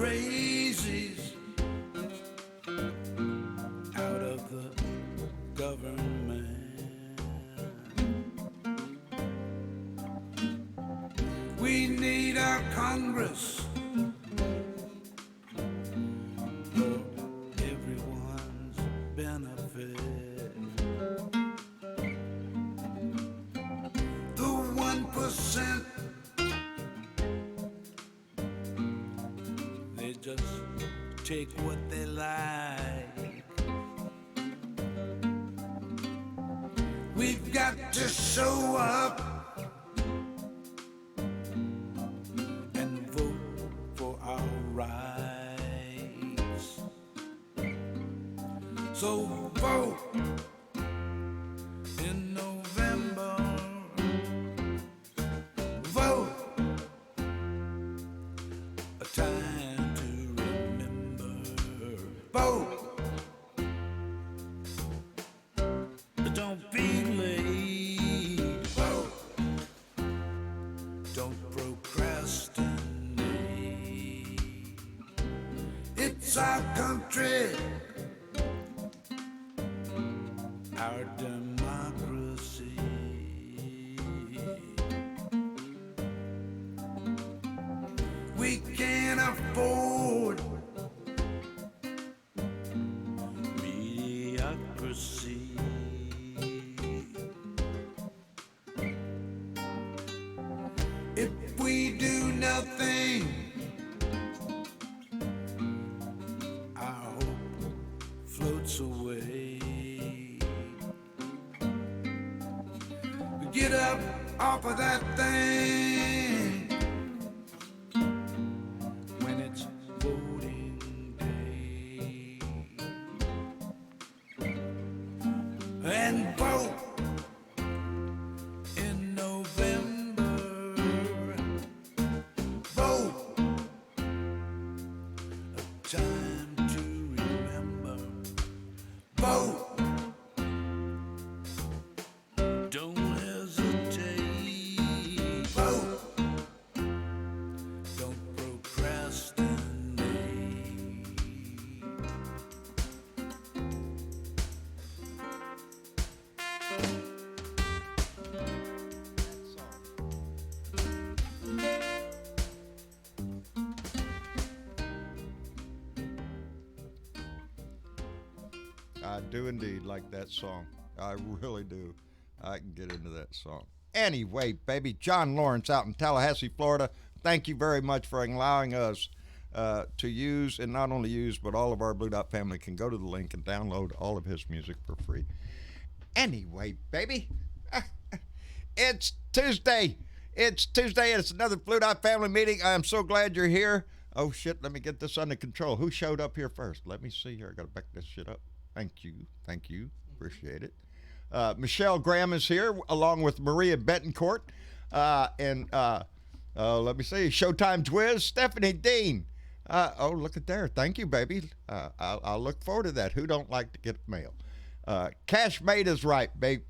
crazies out of the government. We need our Congress for everyone's benefit. The 1%, they just take what they like. We've got to show up and vote for our rights. So vote in November. Vote, a time to remember. Vote, don't be late. Vote, don't procrastinate. It's our country, our democracy. We can't afford mediocrity. If we do nothing, our hope floats away. Get up off of that thing when it's voting day and vote in November. Vote, a time to remember. Vote, don't hesitate. Vote, don't procrastinate. I do indeed like that song. I really do. I can get into that song. Anyway, baby, John Lawrence out in Tallahassee, Florida. Thank you very much for allowing us to use, and not only use, but all of our Blue Dot family can go to the link and download all of his music for free. Anyway, baby, it's Tuesday. It's Tuesday, and it's another Blue Dot family meeting. I am so glad you're here. Oh, shit, let me get this under control. Who showed up here first? Let me see here. I got to back this shit up. Thank you. Thank you. Appreciate it. Michelle Graham is here, along with Maria Betancourt. Let me see, Showtime's Wiz, Stephanie Dean. Oh, look at there. Thank you, baby. I'll look forward to that. Who don't like to get mail? Cashmate is right, baby.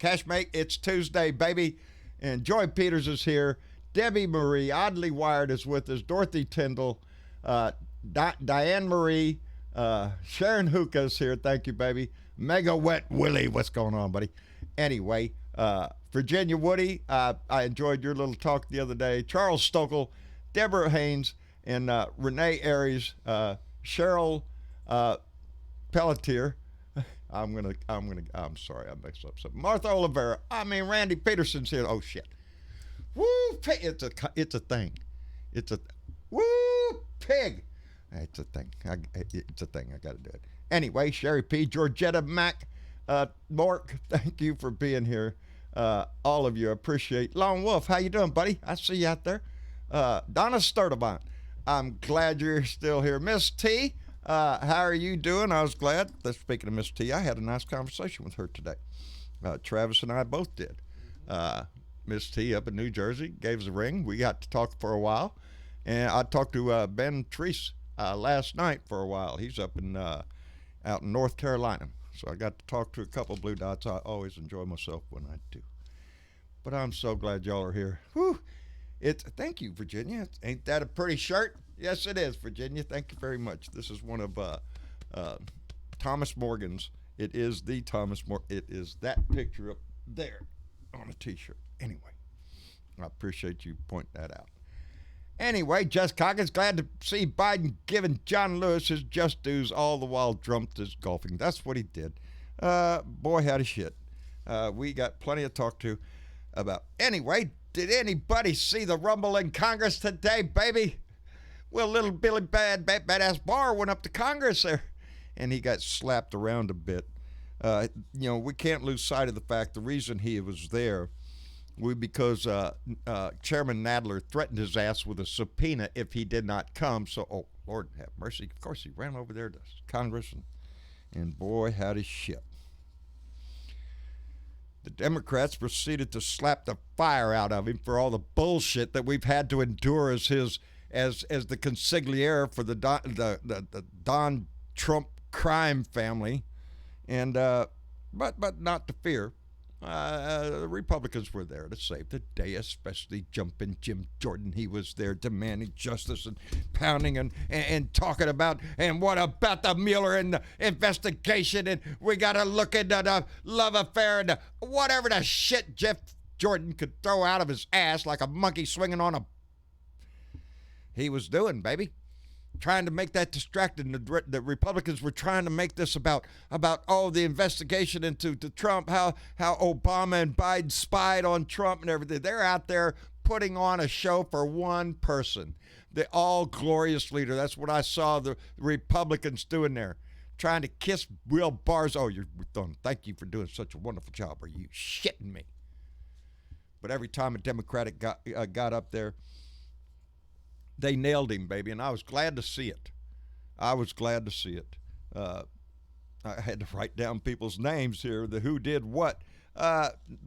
Cashmate, it's Tuesday, baby. And Joy Peters is here. Debbie Marie, Oddly Wired, is with us. Dorothy Tyndall, Diane Marie, Sharon Hookah is here. Thank you, baby. Mega Wet Willie, what's going on, buddy? Anyway, Virginia Woody, I enjoyed your little talk the other day. Charles Stokel, Deborah Haynes, and Renee Aries, Cheryl Pelletier. I'm sorry, I mixed up something. Martha Olivera. Randy Peterson's here. Oh shit. Woo, pig. It's a thing. It's a woo pig. It's a thing. It's a thing. I got to do it. Anyway, Sherry P, Georgetta Mac, Mork, thank you for being here. All of you, appreciate. Lone Wolf, how you doing, buddy? I see you out there. Donna Sturdivant, I'm glad you're still here. Miss T, how are you doing? I was glad. Speaking of Miss T, I had a nice conversation with her today. Travis and I both did. Miss T up in New Jersey gave us a ring. We got to talk for a while. And I talked to Ben Treese last night for a while. He's up in out in North Carolina. So I got to talk to a couple Blue Dots. I always enjoy myself when I do. But I'm so glad y'all are here. Whew. Thank you, Virginia. Ain't that a pretty shirt? Yes, it is, Virginia. Thank you very much. This is one of Thomas Morgan's. It is the Thomas Morgan. It is that picture up there on a T-shirt. Anyway, I appreciate you pointing that out. Anyway, Just Coggins, glad to see Biden giving John Lewis his just dues all the while Trump is golfing. That's what he did. Boy, had a shit. We got plenty to talk to about. Anyway, did anybody see the rumble in Congress today, baby? Well, little Billy Badass Barr went up to Congress there, and he got slapped around a bit. We can't lose sight of the fact the reason he was there because Chairman Nadler threatened his ass with a subpoena if he did not come. So, oh, Lord have mercy. Of course, he ran over there to Congress, and boy, had his shit. The Democrats proceeded to slap the fire out of him for all the bullshit that we've had to endure as the consigliere for the Don Trump crime family, and but not to fear. The Republicans were there to save the day, especially jumping Jim Jordan. He was there demanding justice and pounding and talking about, and what about the Mueller and the investigation, and we got to look into the love affair and whatever the shit Jeff Jordan could throw out of his ass like a monkey swinging on a... He was doing, baby. Trying to make that distracted. The Republicans were trying to make this about the investigation into Trump, how Obama and Biden spied on Trump and everything. They're out there putting on a show for one person, the all-glorious leader. That's what I saw the Republicans doing there, trying to kiss Will Barr's. Oh, you're done. Thank you for doing such a wonderful job. Are you shitting me? But every time a Democratic got up there, they nailed him, baby, and I was glad to see it. I had to write down people's names here, the who did what.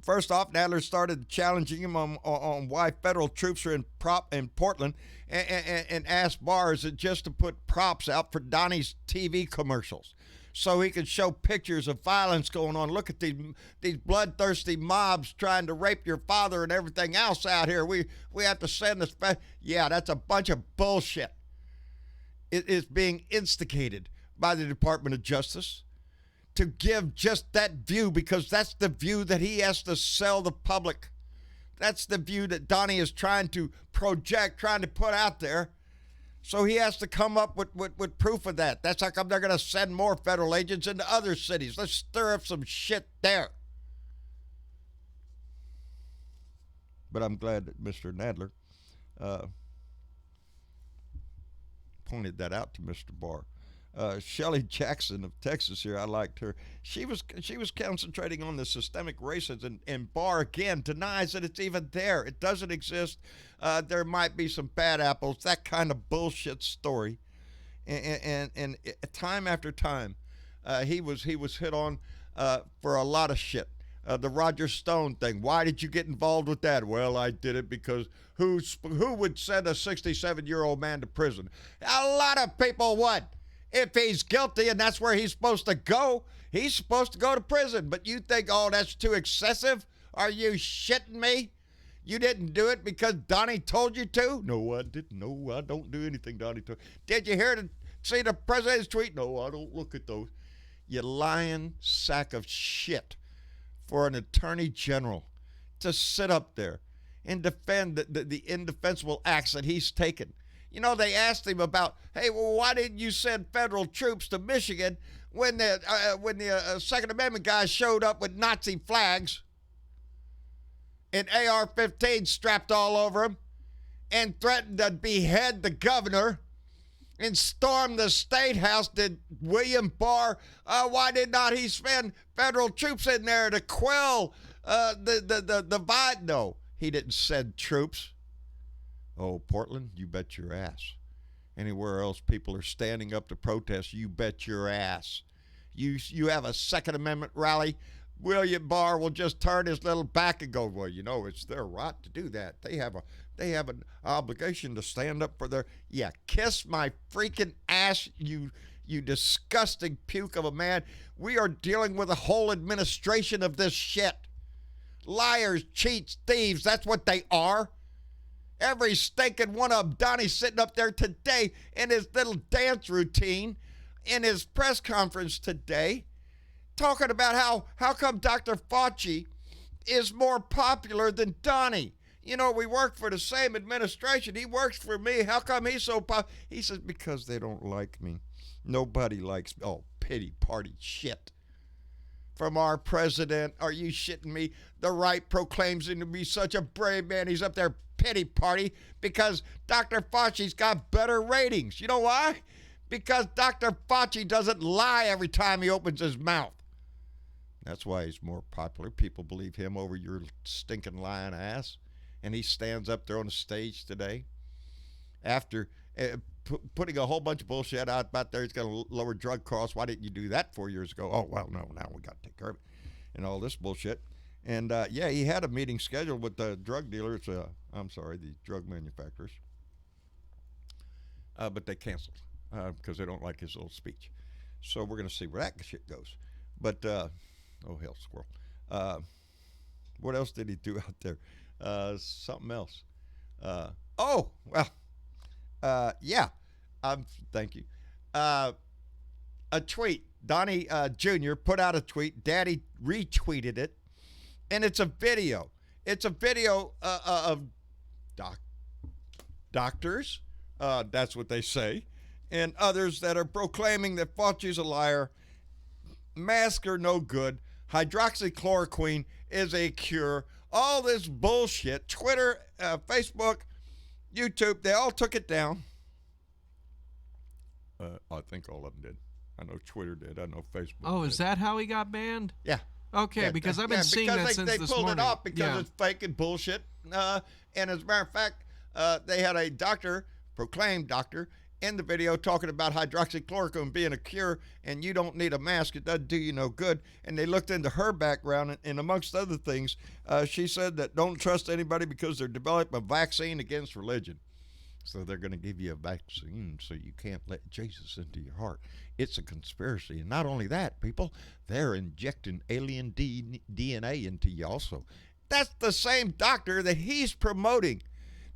First off, Nadler started challenging him on why federal troops are in Portland, and asked Barr, is it just to put props out for Donnie's TV commercials so he could show pictures of violence going on? Look at these bloodthirsty mobs trying to rape your father and everything else out here. We have to send this back. Yeah, that's a bunch of bullshit. It is being instigated by the Department of Justice to give just that view, because that's the view that he has to sell the public. That's the view that Donnie is trying to project, trying to put out there. So he has to come up with proof of that. That's how come they're going to send more federal agents into other cities. Let's stir up some shit there. But I'm glad that Mr. Nadler pointed that out to Mr. Barr. Shelley Jackson of Texas here, I liked her. She was concentrating on the systemic racism, and Barr again denies that it's even there. It doesn't exist. There might be some bad apples, that kind of bullshit story. And time after time, he was hit on for a lot of shit. The Roger Stone thing. Why did you get involved with that? Well, I did it because who would send a 67-year-old man to prison? A lot of people would. If he's guilty and that's where he's supposed to go, he's supposed to go to prison. But you think, oh, that's too excessive? Are you shitting me? You didn't do it because Donnie told you to? No, I didn't. No, I don't do anything Donnie told. Did you see the president's tweet? No, I don't look at those. You lying sack of shit for an attorney general to sit up there and defend the indefensible acts that he's taken. You know, they asked him about, hey, well, why didn't you send federal troops to Michigan when the Second Amendment guys showed up with Nazi flags and AR-15 strapped all over them and threatened to behead the governor and storm the State House? Did William Barr, why did not he send federal troops in there to quell the violence? No, he didn't send troops. Oh, Portland, you bet your ass. Anywhere else people are standing up to protest, you bet your ass. You have a Second Amendment rally, William Barr will just turn his little back and go, well, you know, it's their right to do that. They have an obligation to stand up for their... Yeah, kiss my freaking ass, you disgusting puke of a man. We are dealing with a whole administration of this shit. Liars, cheats, thieves, that's what they are. Every stinking one of them. Donnie's sitting up there today in his little dance routine in his press conference today talking about how come Dr. Fauci is more popular than Donnie. You know, we work for the same administration. He works for me. How come he's so popular? He says, because they don't like me. Nobody likes me. Oh, pity party shit. From our president, are you shitting me? The right proclaims him to be such a brave man. He's up there pity party because Dr. Fauci's got better ratings. You know why? Because Dr. Fauci doesn't lie every time he opens his mouth. That's why he's more popular. People believe him over your stinking lying ass. And he stands up there on the stage today after putting a whole bunch of bullshit out about there. He's going to lower drug costs. Why didn't you do that 4 years ago? Oh, well, no, now we got to take care of it. And all this bullshit. And, yeah, he had a meeting scheduled with the drug dealers. The drug manufacturers. But they canceled because they don't like his little speech. So we're going to see where that shit goes. But, oh, hell, squirrel. What else did he do out there? Something else. Yeah. Thank you. A tweet. Donnie Jr. put out a tweet. Daddy retweeted it. And it's a video. It's a video of doctors. That's what they say. And others that are proclaiming that Fauci's a liar. Masks are no good. Hydroxychloroquine is a cure. All this bullshit. Twitter, Facebook, YouTube, they all took it down. I think all of them did. I know Twitter did. I know Facebook Oh, did. is that how he got banned? Yeah. Okay, Yeah, because I've been seeing that since this morning. They pulled it off because it's fake and bullshit. And as a matter of fact, they had a proclaimed doctor, in the video talking about hydroxychloroquine being a cure and you don't need a mask. It doesn't do you no good. And they looked into her background, and amongst other things, she said that don't trust anybody because they're developing a vaccine against religion. So they're going to give you a vaccine so you can't let Jesus into your heart. It's a conspiracy. And not only that, people, they're injecting alien DNA into you also. That's the same doctor that he's promoting.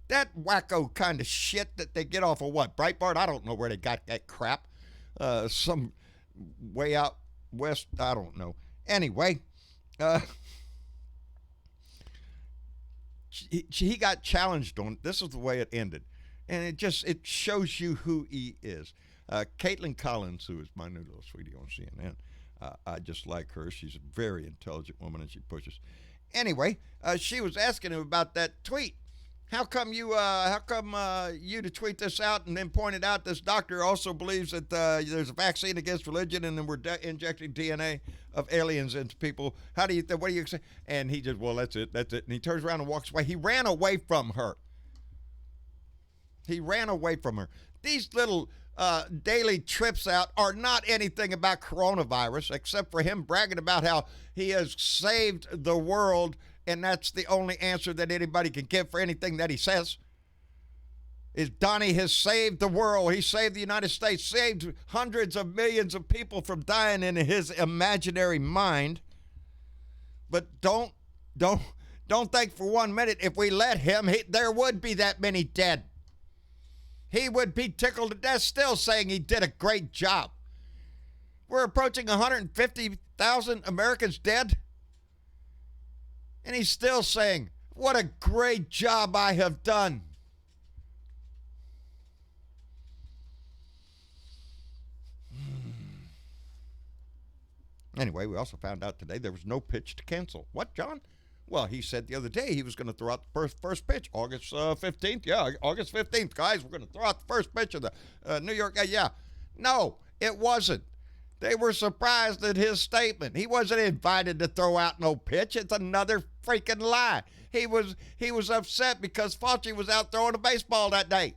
That wacko kind of shit that they get off of what? Breitbart? I don't know where they got that crap. Some way out west. I don't know. Anyway, he got challenged on it. This is the way it ended. And it shows you who he is. Caitlin Collins, who is my new little sweetie on CNN. I just like her. She's a very intelligent woman, and she pushes. Anyway, she was asking him about that tweet. How come you to tweet this out and then pointed out this doctor also believes that there's a vaccine against religion and then we're injecting DNA of aliens into people? What do you say? And he just, well, that's it. And he turns around and walks away. He ran away from her. These little daily trips out are not anything about coronavirus except for him bragging about how he has saved the world. And that's the only answer that anybody can give for anything that he says. Is Donnie has saved the world. He saved the United States, saved hundreds of millions of people from dying in his imaginary mind. But don't think for 1 minute if we let him, there would be that many dead. He would be tickled to death still saying he did a great job. We're approaching 150,000 Americans dead. And he's still saying, what a great job I have done. Anyway, we also found out today there was no pitch to cancel. What, John? Well, he said the other day he was going to throw out the first pitch, August 15th. Yeah, August 15th, guys. We're going to throw out the first pitch of the New York. Yeah. No, it wasn't. They were surprised at his statement. He wasn't invited to throw out no pitch. It's another freaking lie. He was upset because Fauci was out throwing a baseball that day.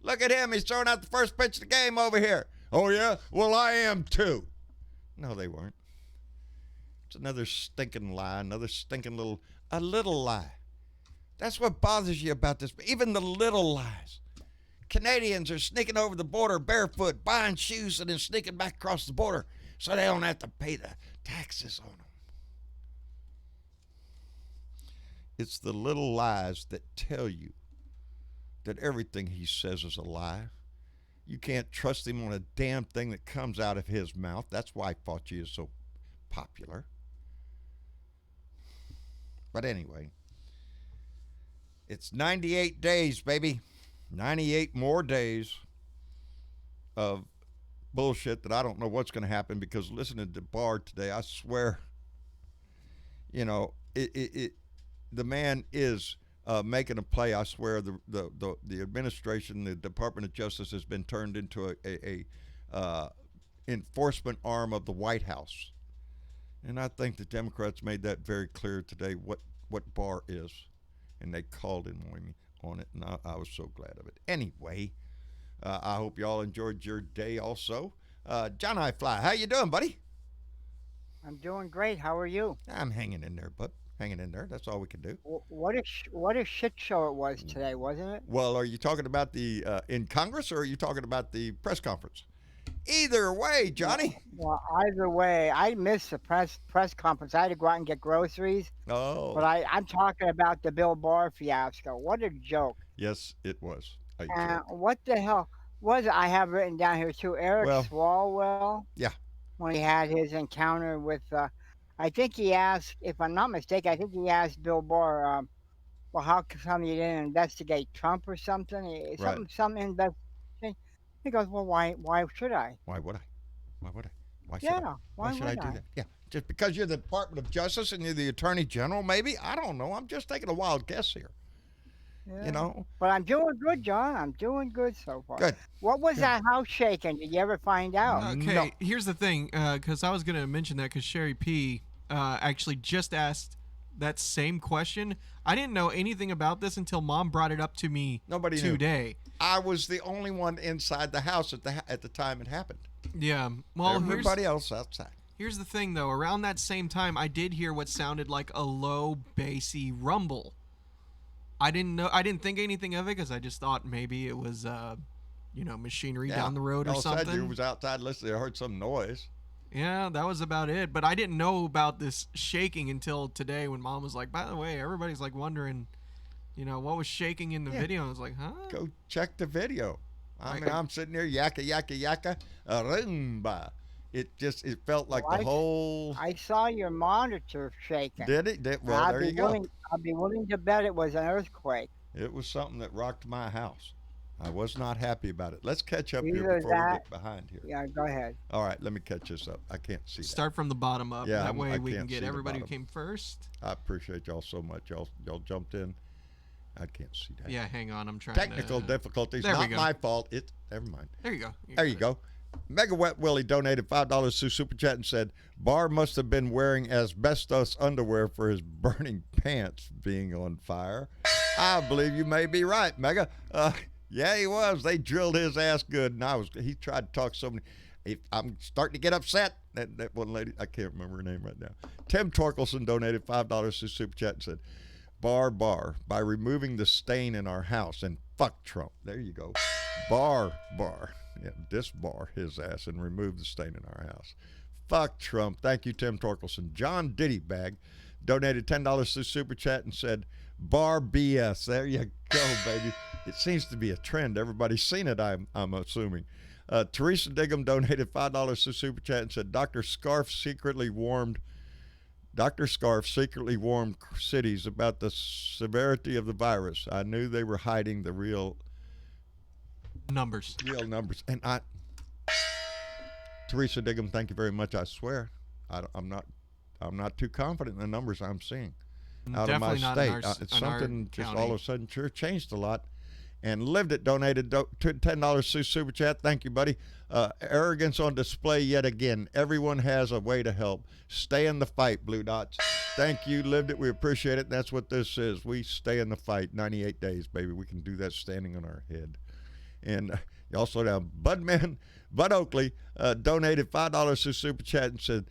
Look at him. He's throwing out the first pitch of the game over here. Oh, yeah? Well, I am too. No, they weren't. It's another stinking lie, another stinking a little lie. That's what bothers you about this. Even the little lies. Canadians are sneaking over the border barefoot, buying shoes, and then sneaking back across the border so they don't have to pay the taxes on them. It's the little lies that tell you that everything he says is a lie. You can't trust him on a damn thing that comes out of his mouth. That's why Fauci is so popular. But anyway, it's 98 days, baby. 98 more days of bullshit that I don't know what's going to happen, because listening to Barr today, I swear, you know, the man is making a play. I swear the administration, the Department of Justice, has been turned into a enforcement arm of the White House. And I think the Democrats made that very clear today, what Barr is. And they called him on it, and I was so glad of it. Anyway, I hope you all enjoyed your day also. John I Fly, how you doing, buddy? I'm doing great. How are you? I'm hanging in there, bud. Hanging in there. That's all we can do. What a shit show it was today, wasn't it? Well, are you talking about the in Congress, or are you talking about the press conference? Either way, Johnny. Well, either way, I missed the press conference. I had to go out and get groceries. Oh. But I'm talking about the Bill Barr fiasco. What a joke. Yes, it was a joke. What the hell was it? I have written down here too. Eric Swalwell. Yeah. When he had his encounter with, I think he asked, if I'm not mistaken, I think he asked Bill Barr, well, how come you didn't investigate Trump or something? Some investigation. He goes, well, why should I? Why would I? Why should I? Why should I do that? Yeah. Just because you're the Department of Justice and you're the Attorney General, maybe? I don't know. I'm just taking a wild guess here. Yeah. You know? But I'm doing good, John. I'm doing good so far. Good. What was that house shaking? Did you ever find out? Okay, No. Here's the thing, because I was going to mention that because Sherry P. Actually just asked that same question. I didn't know anything about this until Mom brought it up to me today. I was the only one inside the house at the time it happened. Yeah. Well, everybody else outside. Here's the thing, though. Around that same time, I did hear what sounded like a low, bassy rumble. I didn't think anything of it because I just thought maybe it was, machinery down the road or something. All I was outside listening. I heard some noise. Yeah, that was about it. But I didn't know about this shaking until today when Mom was like, by the way, everybody's like wondering, what was shaking in the video. And I was like, huh? Go check the video. I'm sitting there, yakka, yakka, yakka, rumba. It felt like the whole... I saw your monitor shaking. Did it? Well, there you go. I'd be willing to bet it was an earthquake. It was something that rocked my house. I was not happy about it. Let's catch up here before we get behind here. Yeah, go ahead. All right, let me catch this up. I can't see that. Start from the bottom up. Yeah, that way we can get everybody who came first. I appreciate y'all so much. Y'all jumped in. I can't see that. Yeah, hang on. I'm trying Technical difficulties. Not my fault. Never mind. There you go. There you go. Mega Wet Willie donated $5 to Super Chat and said, Barr must have been wearing asbestos underwear for his burning pants being on fire. I believe you may be right, Mega. Yeah, he was. They drilled his ass good, and he tried to talk so many. I'm starting to get upset. That one lady, I can't remember her name right now. Tim Torkelson donated $5 to Super Chat and said, Barr, by removing the stain in our house, and fuck Trump. There you go. Barr. Yeah, disbar his ass and remove the stain in our house. Fuck Trump. Thank you, Tim Torkelson. John Diddybag donated $10 to Super Chat and said, Barr BS. There you go, baby. It seems to be a trend. Everybody's seen it, I'm assuming. Teresa Diggum donated $5 to Super Chat and said, Dr. Scarf secretly warned cities about the severity of the virus. I knew they were hiding the real numbers. And Teresa Diggum, thank you very much. I swear, I'm not too confident in the numbers I'm seeing out Definitely of my state. It's something just all of a sudden sure changed a lot. And Lived It donated $10 to Super Chat. Thank you, buddy. Arrogance on display yet again. Everyone has a way to help. Stay in the fight, Blue Dots. Thank you, Lived It. We appreciate it. That's what this is. We stay in the fight. 98 days, baby. We can do that standing on our head. And y'all slow down. Bud Oakley donated $5 to Super Chat and said,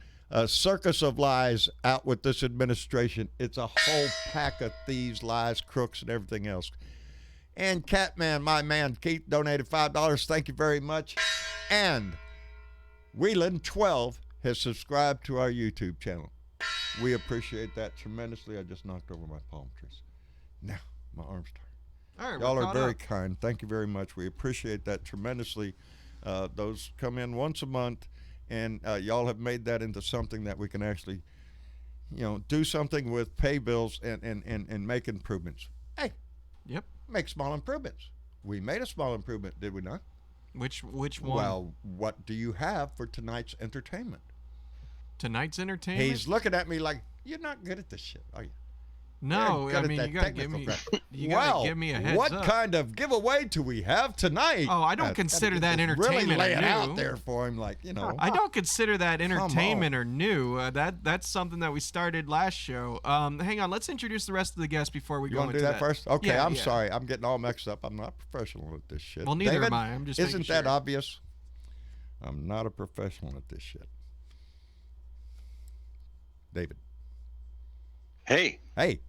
circus of lies out with this administration. It's a whole pack of thieves, lies, crooks, and everything else. And Catman, my man Keith, donated $5. Thank you very much. And Wheelan12 has subscribed to our YouTube channel. We appreciate that tremendously. I just knocked over my palm trees. Now, my arm's tired. All right, Y'all we're are caught very up. kind. Thank you very much. We appreciate that tremendously. Those come in once a month, and y'all have made that into something that we can actually, do something with, pay bills and make improvements. Hey, Yep. make small improvements. We made a small improvement, did we not? Which one? Well, what do you have for tonight's entertainment? Tonight's entertainment? He's looking at me like, you're not good at this shit, are you? No, You're good I at mean that you gotta give technical me crap. you gotta give me a heads what up. kind of giveaway do we have tonight? Oh, I don't consider that entertainment Really lay or it out new. there for him, like, I don't consider that entertainment on. or new. That's something that we started last show. Hang on, let's introduce the rest of the guests before we You go want to into do that first? Okay, Yeah, I'm yeah. sorry. I'm getting all mixed up. I'm not professional at this shit. Well, neither David, am I. I'm just isn't making that sure. obvious? I'm not a professional at this shit. David. Hey,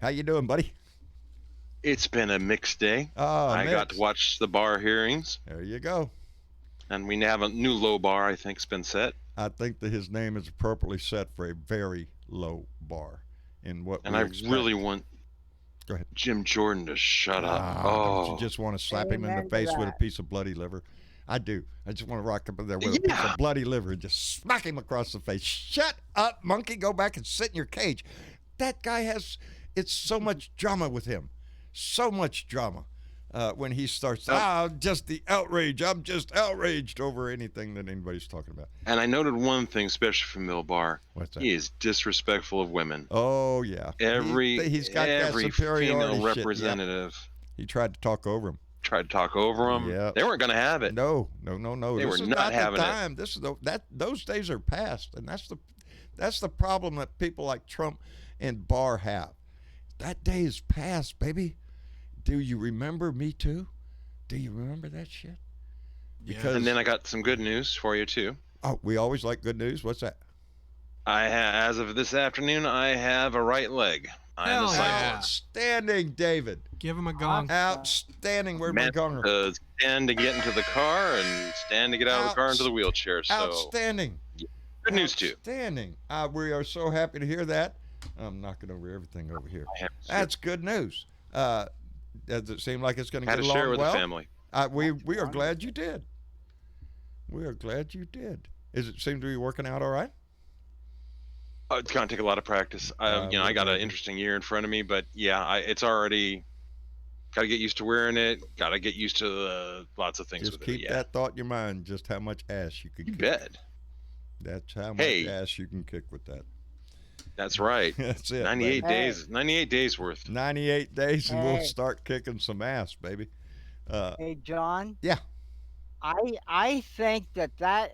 How you doing, buddy? it's been a mixed day. Oh, I got mixed. to watch the bar hearings, There you go. and we have a new low bar, I think, has been set. I think that his name is appropriately set for a very low bar in what And we I expect. really want Go ahead. Jim Jordan to shut up. Don't you Oh, just want to slap him in the Amen to face with a that. piece of bloody liver? I do. I just want to rock up in there with a piece Yeah. of bloody liver and just smack him across the face. Shut up, monkey. Go back and sit in your cage. That guy it's so much drama with him. So much drama. When he starts, just the outrage. I'm just outraged over anything that anybody's talking about. and I noted one thing, especially from Mill Bar. What's that? He is disrespectful of women. Oh, yeah. He's got every that superiority female shit. Yeah. representative He tried to talk over him. tried to talk over him. Yeah. They weren't going to have it. No. They This were is not the having it. time. This is those days are past, and that's the problem that people like Trump and Barr have. That day is past, baby. Do you remember Me Too? Do you remember that shit? Because And then I got some good news for you, too. we always like good news. What's that? As of this afternoon, I have a right leg. I am a Hell yeah. cyclist. Outstanding, David. Give him a gong. Outstanding. Where'd my Meant gonger? to stand to get into the car and stand to get out of the car into the wheelchair. So Outstanding. good news too. Outstanding. We are so happy to hear that. I'm knocking over everything over here. That's good news. Does it seem like it's going to Had get to along share it with well? the family. We are glad you did. We are glad you did. Is it seem to be working out all right? It's gonna take a lot of practice. I got an interesting year in front of me, but yeah, it's already got to get used to wearing it. Got to get used to lots of things Just with keep it. Yeah, that thought in your mind. Just how much ass you can you kick. bet. That's how much Hey. ass you can kick with that. That's right. That's it. 98 baby. days. 98 days worth. 98 days, and we'll Hey. start kicking some ass, baby. Hey, John. Yeah. I think that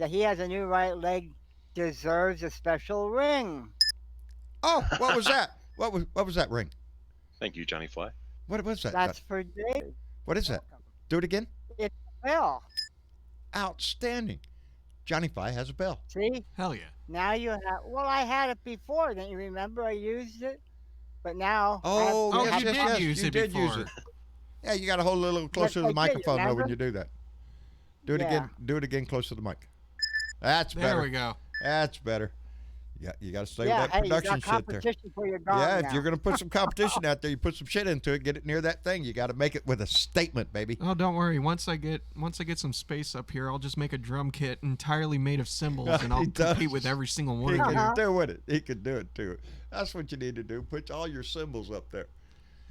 he has a new right leg deserves a special ring. Oh, what was that? What was that ring? Thank you, Johnny Fly. What was that? That's for David. What is that? Do it again. It's a bell. Outstanding. Johnny Fly has a bell. See? Hell yeah. Now you have. Well, I had it before. Don't you remember? I used it, but now. Oh, Oh, yes, you yes, did yes. use you it did use before. it. Yeah, you got to hold it a little closer to the I did, microphone though when remember? you do that. Do it Yeah. again. Do it again close to the mic. That's There better. we go. That's better. You got to stay Yeah, with that hey, you got production shit there. competition for your gong Yeah, now. if you're going to put some competition out there, you put some shit into it, get it near that thing. You got to make it with a statement, baby. Oh, don't worry. Once I get some space up here, I'll just make a drum kit entirely made of cymbals, and I'll He does. compete with every single one He of you. can do it. He can do it too. That's what you need to do. Put all your symbols up there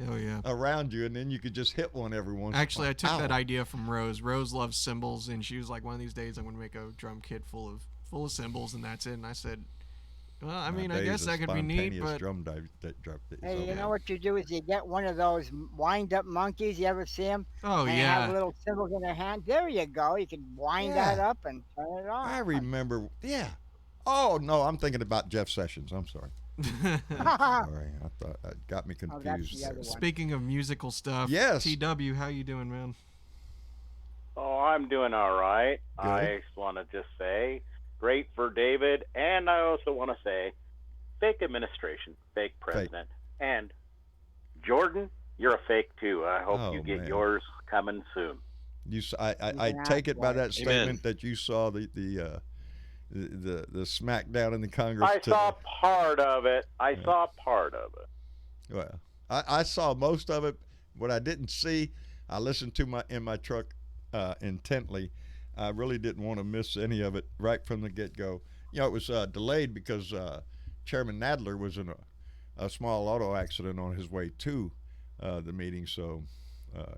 Oh yeah. around you, and then you could just hit one every once. Actually, I took Ow. that idea from Rose. Rose loves cymbals, and she was like, "One of these days, I'm going to make a drum kit full of cymbals, and that's it." And I said, "Well, I mean, I guess that could be neat, but drum dive, that drum Hey, you Yeah. know what you do is you get one of those wind-up monkeys. You ever see them? oh They yeah, have little cymbals in their hand. There you go. You can wind Yeah. that up and turn it on. I remember. Yeah. Oh no, I'm thinking about Jeff Sessions. I'm sorry. Sorry, I thought that got me Oh, that's confused. the other there. one. Speaking of musical stuff, Yes. TW, how you doing, man? Oh, I'm doing all right. Good. I just want to just say, great for David, and I also want to say, fake administration, fake president, and Jordan, you're a fake too. I hope Oh, you get man. yours coming soon. I Yeah, take it by right. that Amen. statement that you saw the smackdown in the Congress. I saw part of it. I saw part of it. Well, I saw most of it, what I didn't see, I listened to in my truck intently. I really didn't want to miss any of it right from the get-go. It was delayed because Chairman Nadler was in a small auto accident on his way to the meeting, so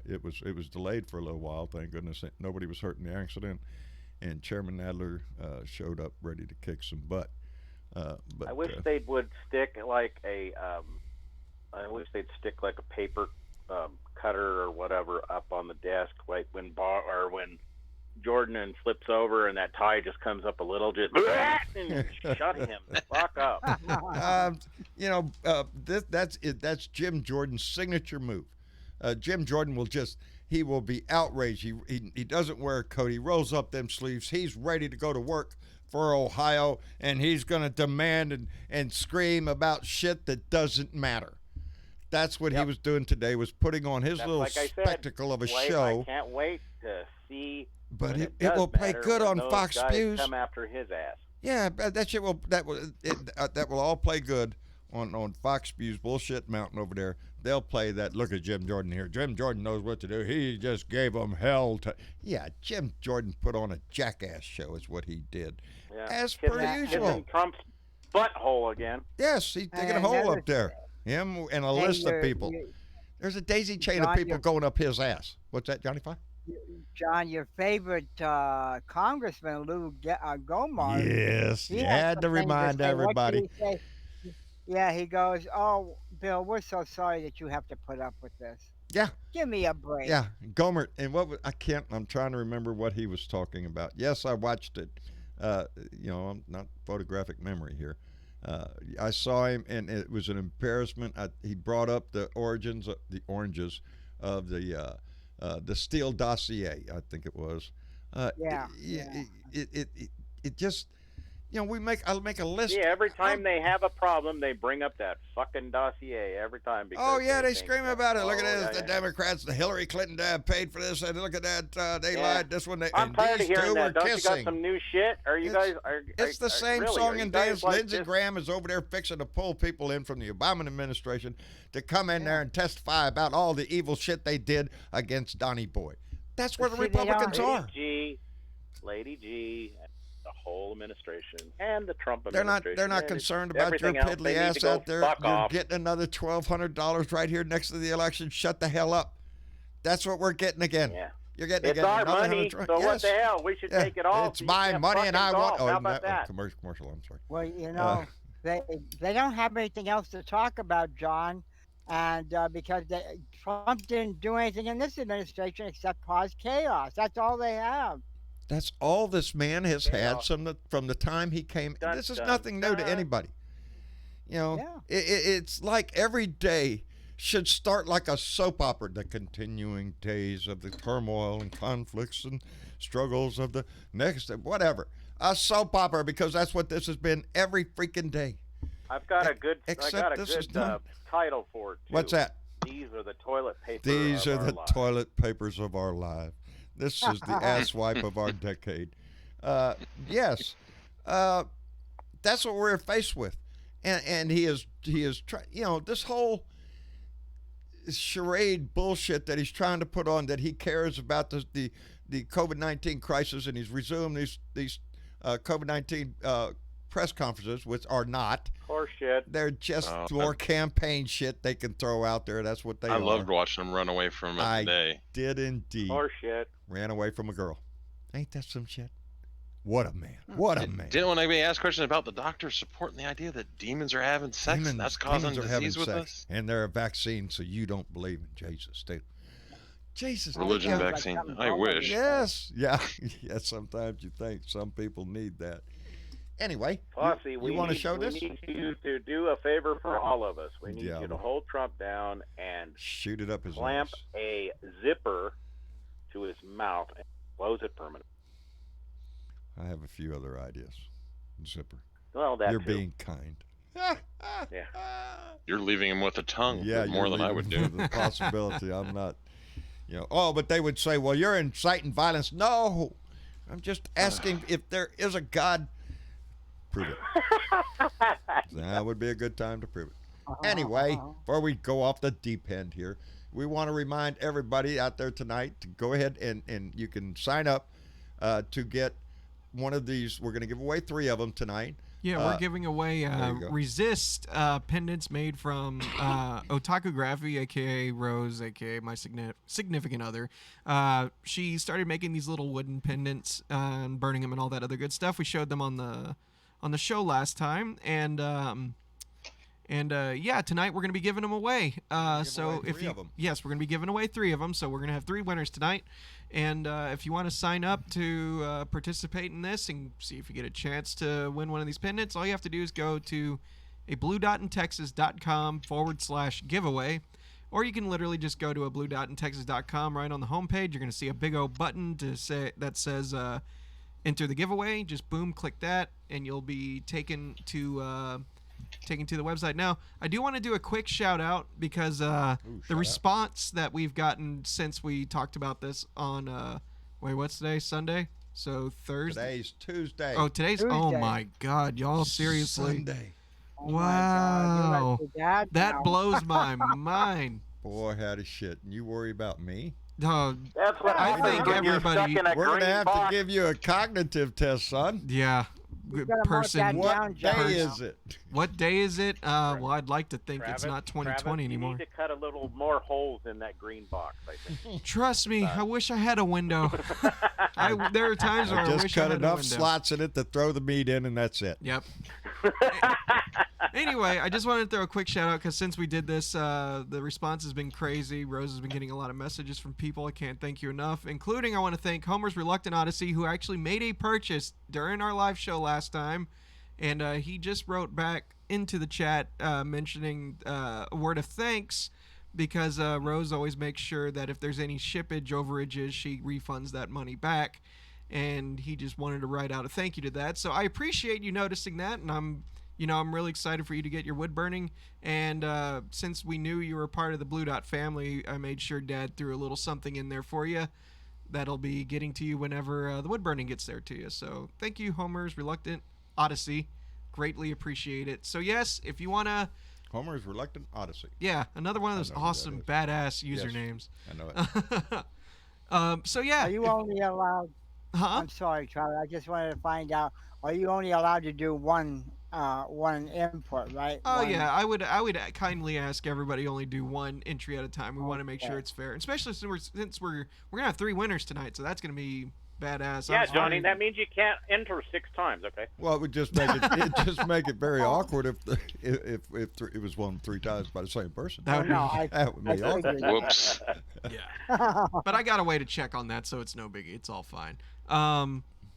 it was delayed for a little while. Thank goodness nobody was hurt in the accident, and Chairman Nadler showed up ready to kick some butt. But I wish they would stick like I wish they'd stick like a paper cutter or whatever up on the desk, like when Jordan flips over and that tie just comes up a little, just and shut him the fuck up. That's Jim Jordan's signature move. Jim Jordan he will be outraged. He doesn't wear a coat. He rolls up them sleeves. He's ready to go to work for Ohio, and he's going to demand and scream about shit that doesn't matter. That's what he was doing today, was putting on his little spectacle of a show. I can't wait to see. But it will play good on Fox News. Come after his ass. Yeah, that shit that will all play good on Fox News bullshit mountain over there. They'll play that. Look at Jim Jordan here. Jim Jordan knows what to do. He just gave them hell to. Yeah, Jim Jordan put on a jackass show is what he did, as per usual. Kissing Trump's butthole again. Yes, he's digging a hole up there. Him and a list of people. There's a daisy chain of people going up his ass. What's that, Johnny Five? John, your favorite congressman, Lou Gomez. Yes, you had to remind everybody. Yeah, he goes, "Oh, Bill, we're so sorry that you have to put up with this. Yeah. Give me a break." Yeah, Gomer, and I'm trying to remember what he was talking about. Yes, I watched it. I'm not photographic memory here. I saw him, and it was an embarrassment. He brought up the oranges of the Steele dossier, I think it was. It just, I'll make a list. Yeah, every time they have a problem, they bring up that fucking dossier every time. They scream about it. Look at this, the Democrats, the Hillary Clinton paid for this, and look at that, they lied. This one, I'm tired of hearing that. Don't kissing. you got some new shit? Are you guys? It's the same really, song and dance. Like Lindsey Graham is over there fixing to pull people in from the Obama administration to come in there and testify about all the evil shit they did against Donnie Boy. That's where the Republicans are. Lady G. The whole administration and the Trump administration. They're not concerned about your piddly ass out there. You're getting another $1,200 right here next to the election. Shut the hell up. That's what we're getting again. Yeah. You're getting it's again. Our money, so what the hell? We should take it all. It's my money, and I want. How about that? Commercial. I'm sorry. Well, they don't have anything else to talk about, John, and because Trump didn't do anything in this administration except cause chaos. That's all they have. That's all this man has had from the time he came. This is nothing new to anybody. It's like every day should start like a soap opera. The continuing days of the turmoil and conflicts and struggles of the next, whatever. A soap opera, because that's what this has been every freaking day. I've got a good title for it, too. What's that? These are the toilet papers These of are the lives. Toilet papers of our lives. This is the asswipe of our decade. Yes, that's what we're faced with, and he is trying. This whole charade bullshit that he's trying to put on, that he cares about the COVID-19 crisis, and he's resumed these COVID-19 press conferences, which are not. Horse shit. They're just more campaign shit they can throw out there. That's what they are. I loved watching them run away from it today. I did indeed. Horse shit. Ran away from a girl. Ain't that some shit? What a man. What a man. Didn't want to ask questions about the doctors supporting the idea that demons are having sex and that's causing disease with us? And they're a vaccine, so you don't believe in Jesus. Jesus. Religion vaccine. I wish. Yes. Yeah. Yeah, sometimes you think some people need that. Anyway, Posse, you want to show this? We need you to do a favor for all of us. We need you to hold Trump down and shoot it up his clamp ass. A zipper to his mouth and close it permanently. I have a few other ideas. Zipper. Well, You're being kind. Yeah. You're leaving him with a tongue more than I would do. The possibility. I'm not, but they would say, well, you're inciting violence. No, I'm just asking if there is a God. Prove it. That would be a good time to prove it. Anyway, before we go off the deep end here, we want to remind everybody out there tonight to go ahead and you can sign up to get one of these. We're going to give away 3 of them tonight. Yeah, we're giving away go. Resist pendants made from Otakography, a.k.a. Rose, a.k.a. my significant other. She started making these little wooden pendants and burning them and all that other good stuff. We showed them on the show last time, and yeah, tonight we're going to be giving them away. So if you, yes, we're going to be giving away 3 of them. So we're going to have 3 winners tonight. And if you want to sign up to participate in this and see if you get a chance to win one of these pendants, all you have to do is go to a bluedotintexas.com/giveaway, or you can literally just go to a bluedotintexas.com. Right on the homepage, you're going to see a big old button that says enter the giveaway. Just boom, click that, and you'll be taken to the website. Now, I do want to do a quick shout out because the response that we've gotten since we talked about this on what's today? Sunday? So Thursday. Today's Tuesday. Oh, today's Tuesday. Oh my God, y'all, seriously. Sunday. Oh my Wow. God, you're like your dad That now. blows my mind. Boy, howdy shit. And you worry about me? Oh, That's what I happens think when you're stuck everybody- in a We're going to green have box. to give you a cognitive test, son. yeah. You gotta mark Person. that What down, day John. is it? What day is it? Well, I'd like to think it's not 2020 Travis, anymore. You need to cut a little more holes in that green box, I think. Trust me, I wish I had a window. There are times where I Just wish I cut had a enough window. slots in it to throw the meat in, and that's it. Yep. Anyway, I just wanted to throw a quick shout out because since we did this, the response has been crazy. Rose has been getting a lot of messages from people. I can't thank you enough, including I want to thank Homer's Reluctant Odyssey, who actually made a purchase during our live show last time. And he just wrote back into the chat mentioning a word of thanks because Rose always makes sure that if there's any shippage overages, she refunds that money back. And he just wanted to write out a thank you to that. So I appreciate you noticing that, and I'm really excited for you to get your wood burning. And since we knew you were part of the Blue Dot family, I made sure Dad threw a little something in there for you that'll be getting to you whenever the wood burning gets there to you. So thank you, Homer's Reluctant Odyssey. Greatly appreciate it. So yes, if you want to... Homer's Reluctant Odyssey. Yeah, another one of those know who awesome, that badass usernames. I know it. So yeah. Are you only allowed? Huh? I'm sorry, Charlie. I just wanted to find out. Are you only allowed to do one input, right? Oh One- yeah, I would kindly ask everybody only do one entry at a time. We want to make sure it's fair, especially since we're gonna have 3 winners tonight, so that's gonna be badass. Yeah, I'm Johnny, sorry. that means you can't enter 6 times, okay? Well, it would just make it very awkward if it was won 3 times by the same person. That Oh, would no, be, That would be I awkward. figured. Whoops. yeah. But I got a way to check on that, so it's no biggie. It's all fine.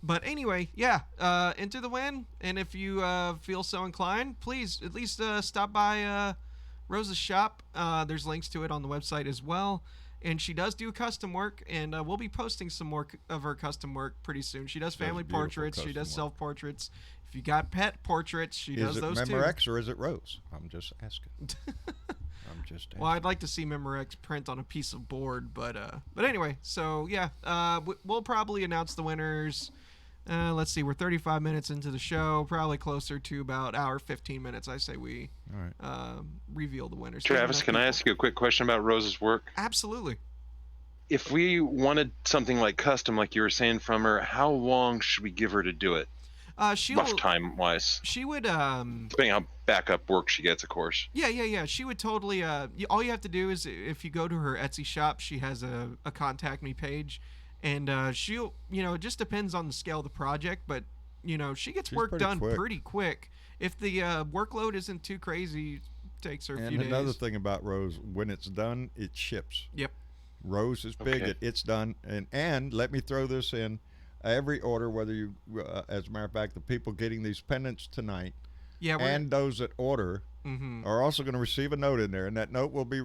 But anyway, yeah, enter the win, and if you feel so inclined, please at least stop by Rose's shop. There's links to it on the website as well. And she does do custom work, and we'll be posting some more of her custom work pretty soon. She does family beautiful portraits. She custom does work. self-portraits. If you got pet portraits, she Is does it those too. Memorex or is it Rose? I'm just asking. I'm just asking. Well, I'd like to see Memorex print on a piece of board, but anyway, so yeah, we'll probably announce the winners. Let's see, we're 35 minutes into the show, probably closer to about hour 15 minutes. I say we All right. reveal the winners. Travis, can I ask you a quick question about Rose's work? Absolutely. If we wanted something like custom, like you were saying from her, how long should we give her to do it? Rough time wise, She would depending on how backup work she gets, of course. Yeah. She would totally. All you have to do is if you go to her Etsy shop, she has a contact me page, and she'll. It just depends on the scale of the project, but she gets She's work pretty done quick. pretty quick. If the workload isn't too crazy, it takes her a And few another days. thing about Rose, when it's done, it ships. Yep. Rose is big. Okay. It's done. And let me throw this in. Every order, whether you, as a matter of fact, the people getting these pendants tonight Yeah. and those that order Mm-hmm. are also going to receive a note in there, and that note will be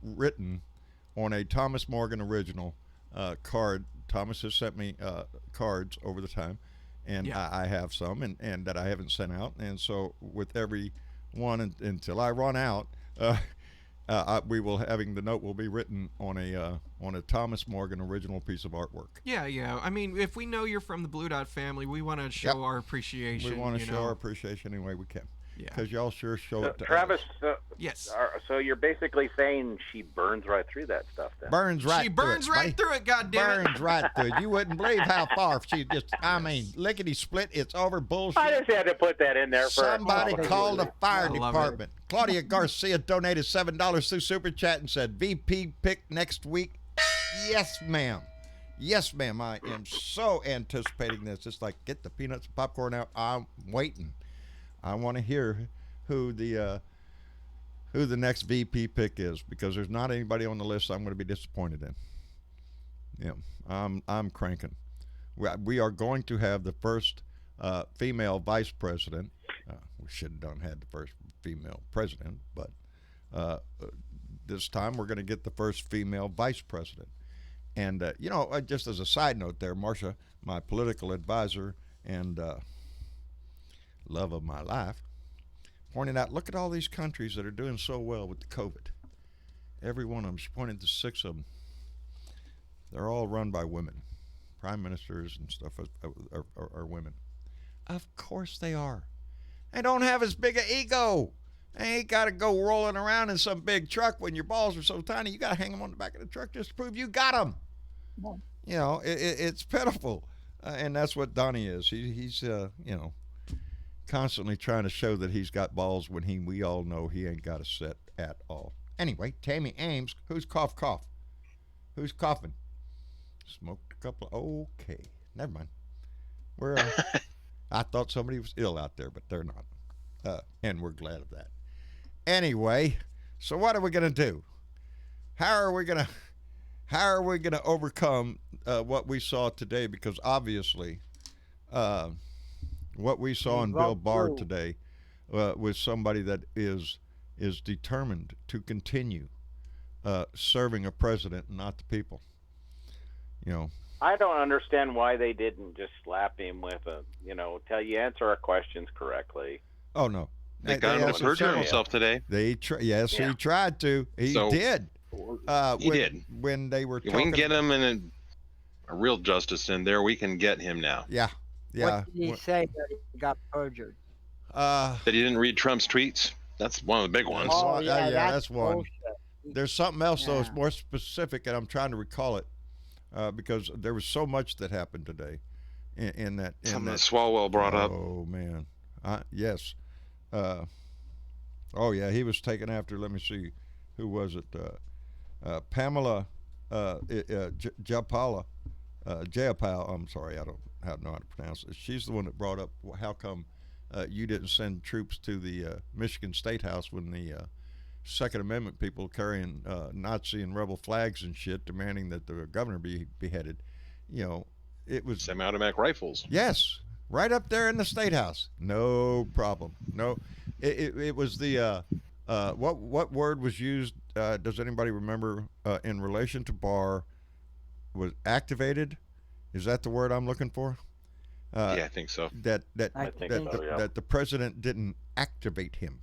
written on a Thomas Morgan original card. Thomas has sent me cards over the time, and Yeah. I have some, and that I haven't sent out. And so with every one until I run out, the note will be written on a Thomas Morgan original piece of artwork. Yeah. I mean, if we know you're from the Blue Dot family, we want to show Yep. our appreciation. We want to show our appreciation any way we can. Yeah. because y'all sure show it to Travis, us. Yes. so you're basically saying she burns right through that stuff then? Burns right She burns through it, right buddy. through it, goddammit. Burns right through it. You wouldn't believe how far she just, I mean, lickety split, it's over bullshit. I just had to put that in there for Somebody called the fire I love department. Claudia Garcia donated $7 through Super Chat and said, VP pick next week. Yes, ma'am. Yes, ma'am. I am so anticipating this. It's like, get the peanuts and popcorn out. I'm waiting. I want to hear who the next VP pick is, because there's not anybody on the list I'm going to be disappointed in. Yeah, I'm cranking. We are going to have the first female vice president. We should have had the first female president, but this time we're going to get the first female vice president. And, just as a side note there, Marcia, my political advisor and love of my life, pointed out, look at all these countries that are doing so well with the COVID. Every one of them, she pointed to 6 of them. They're all run by women. Prime ministers and stuff are women. Of course they are. They don't have as big an ego. They ain't got to go rolling around in some big truck when your balls are so tiny. You got to hang them on the back of the truck just to prove you got them. It's pitiful. And that's what Donnie is. He's constantly trying to show that he's got balls when we all know he ain't got a set at all. Anyway, Tammy Ames, who's cough? Who's coughing? Smoked a couple of, okay. Never mind. I thought somebody was ill out there, but they're not. And we're glad of that. Anyway, so what are we going to do? How are we going to overcome what we saw today? Because obviously, what we saw in Bill Barr today was somebody that is determined to continue serving a president and not the people. I don't understand why they didn't just slap him with tell you answer our questions correctly. Oh no, they got him to perjure himself today. He tried to. He did. He did. When they were talking. We can get him in a real justice in there. We can get him now. Yeah. What did he say that he got perjured? That he didn't read Trump's tweets. That's one of the big ones. Oh, that's one. bullshit. There's something else, though. It's more specific, and I'm trying to recall it because there was so much that happened today in that. Something that Swalwell brought up. Oh, man. Yes. He was taken after, let me see, who was it? Pamela Jayapal. I'm sorry, I don't know how to pronounce it. She's the one that brought up, how come you didn't send troops to the Michigan State House when the Second Amendment people carrying Nazi and rebel flags and shit, demanding that the governor be beheaded. It was semi-automatic rifles. Yes, right up there in the State House. No problem. No, it was the what word was used? Does anybody remember in relation to Barr? Was activated? Is that the word I'm looking for? Yeah, I think so. That the president didn't activate him.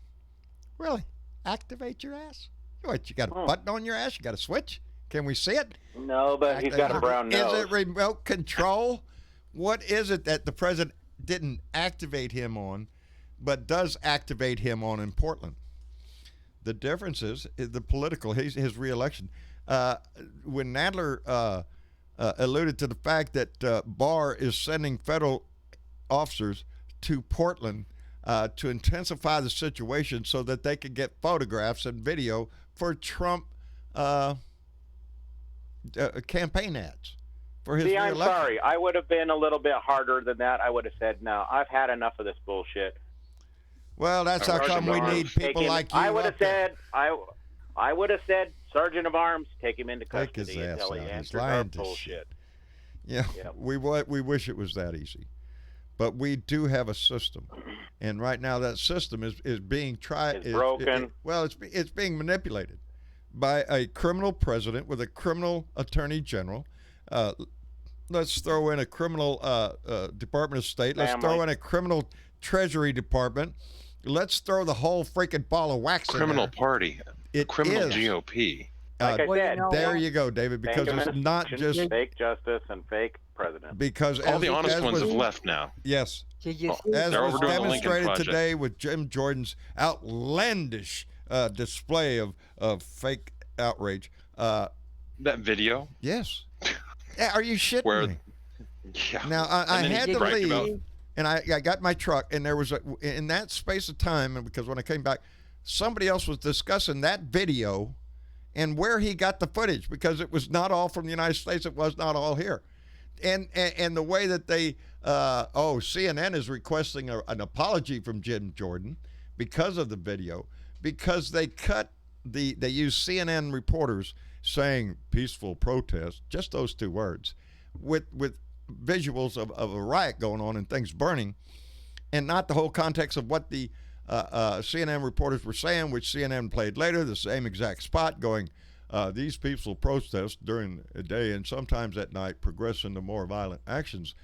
Really? Activate your ass? What, you got a button on your ass? You got a switch? Can we see it? No, but he's got a brown nose. Is it remote control? What is it that the president didn't activate him on, but does activate him on in Portland? The difference is the political, his reelection. When Nadler alluded to the fact that Barr is sending federal officers to Portland to intensify the situation so that they could get photographs and video for Trump campaign ads for his reelection. I'm sorry. I would have been a little bit harder than that. I would have said, no, I've had enough of this bullshit. Well, that's how come we need people like you. I would have said, Sergeant of Arms, take him into custody until he answers our bullshit. Yeah, we wish it was that easy. But we do have a system, and right now that system is being tried. It's broken. It's being manipulated by a criminal president with a criminal attorney general. Let's throw in a criminal Department of State. Let's throw in a criminal Treasury Department. Let's throw the whole freaking ball of wax in there. Criminal party. Criminal GOP. Like I Well, said, there you go, David, because fake it's not administration, just fake justice and fake president. because All the honest ones was, have left now. yes, Did you Oh, see? as They're was overdoing the Lincoln demonstrated Project. today with Jim Jordan's outlandish display of fake outrage. That video Yes. Yeah, are you shitting where, me? yeah. Now, I And then he had to bragged leave, about- and I got my truck, and there was in that space of time, and because when I came back, somebody else was discussing that video and where he got the footage, because it was not all from the United States, it was not all here. And the way that they, CNN is requesting an apology from Jim Jordan because of the video, because they use CNN reporters saying peaceful protest, just those two words, with visuals of a riot going on and things burning, and not the whole context of what the CNN reporters were saying, which CNN played later, the same exact spot, going, these peaceful protests during the day and sometimes at night progress into more violent actions.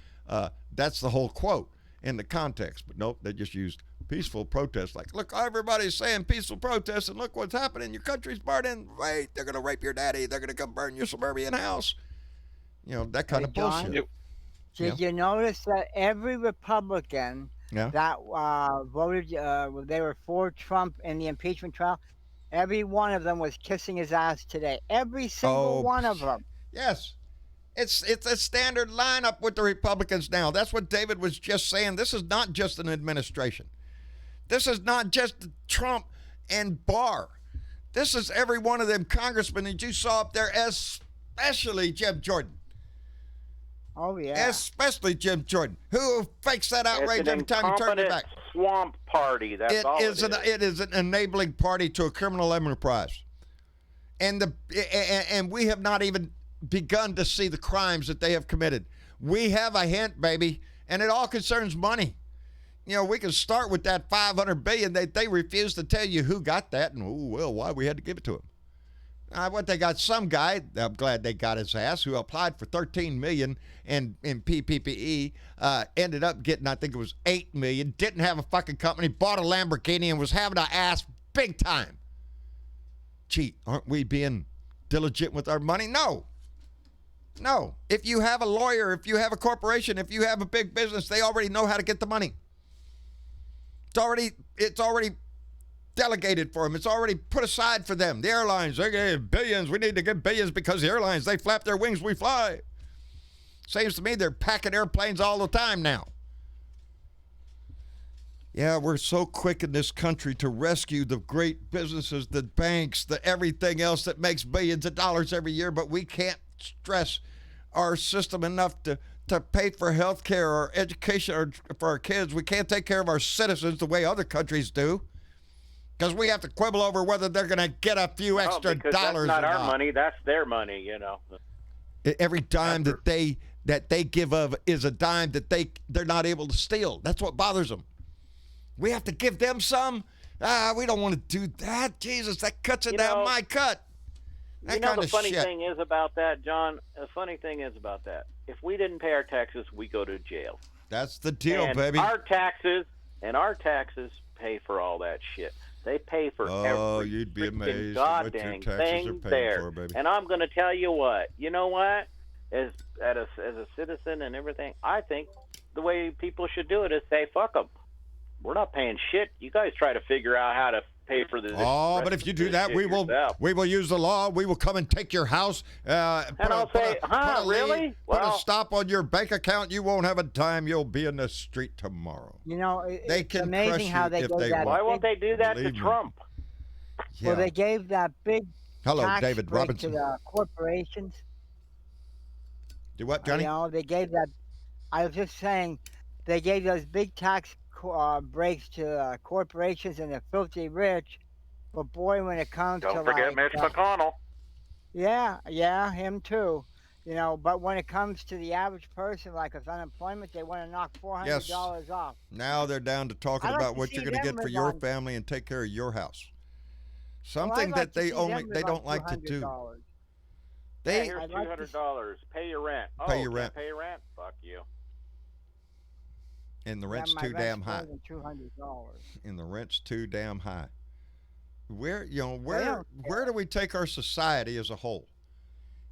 That's the whole quote in the context. But nope, they just used peaceful protest. Like, look, everybody's saying peaceful protest, and look what's happening. Your country's burning. Wait, they're going to rape your daddy. They're going to come burn your suburban house. You know, that kind of John, bullshit. Did you notice that every Republican that voted, they were for Trump in the impeachment trial, every one of them was kissing his ass today. Every single one of them. Yes. It's a standard lineup with the Republicans now. That's what David was just saying. This is not just an administration. This is not just Trump and Barr. This is every one of them congressmen that you saw up there, especially Jim Jordan. Oh, yeah. Especially Jim Jordan, who fakes that outrage every time you turn your back. Swamp party. That's all it is. It is an enabling party to a criminal enterprise. And we have not even begun to see the crimes that they have committed. We have a hint, baby, and it all concerns money. You know, we can start with that $500 billion. They refuse to tell you who got that and why we had to give it to him. What they got, some guy, I'm glad they got his ass, who applied for $13 million in PPPE, ended up getting, I think it was $8 million, didn't have a fucking company, bought a Lamborghini, and was having an ass big time. Gee, aren't we being diligent with our money? No. If you have a lawyer, if you have a corporation, if you have a big business, they already know how to get the money. It's already delegated for them. It's already put aside for them. The airlines, they get billions. We need to get billions because the airlines, they flap their wings, we fly. Seems to me they're packing airplanes all the time now. Yeah, we're so quick in this country to rescue the great businesses, the banks, the everything else that makes billions of dollars every year, but we can't stress our system enough to pay for health care or education or for our kids. We can't take care of our citizens the way other countries do, because we have to quibble over whether they're going to get a few extra dollars. That's not or our not. money. That's their money. You know. Every dime that they give of is a dime that they're not able to steal. That's what bothers them. We have to give them some. We don't want to do that. Jesus, that cuts it down my cut. That you know, kind the of funny shit. thing is about that, John. The funny thing is about that. If we didn't pay our taxes, we go to jail. That's the deal, and baby. Our taxes pay for all that shit. They pay for every you'd be freaking amazed at what your goddamn taxes thing are paying there. for, baby. And I'm going to tell you what. You know what? As a citizen and everything, I think the way people should do it is say, fuck them. We're not paying shit. You guys try to figure out how to pay for this. But if you do that, we will use the law. We will come and take your house. Really? Put a stop on your bank account. You won't have a dime. You'll be in the street tomorrow. You know, they it's can amazing crush how you they if gave they that. want. Why won't they do that Believe to me. Trump? Yeah. Well, they gave that big tax David break Robinson. to the corporations. Do what, Johnny? You know, they gave that. I was just saying, they gave those big tax breaks to corporations and the filthy rich. But boy, when it comes to Don't forget Mitch McConnell. Yeah, him too. You know, but when it comes to the average person, like with unemployment, they want to knock $400 off. Now they're down to talking I'd like about to what see you're going to them get for live your on- family and take care of your house. I'd Something like that to they see them live they on don't like to do. $200. Here's I'd like to $200. Pay your rent. Pay your rent. Pay your rent? Fuck you. And the Yeah, rent's my too rent's damn more high. than $200. And the rent's too damn high. Where don't where do we take our society as a whole?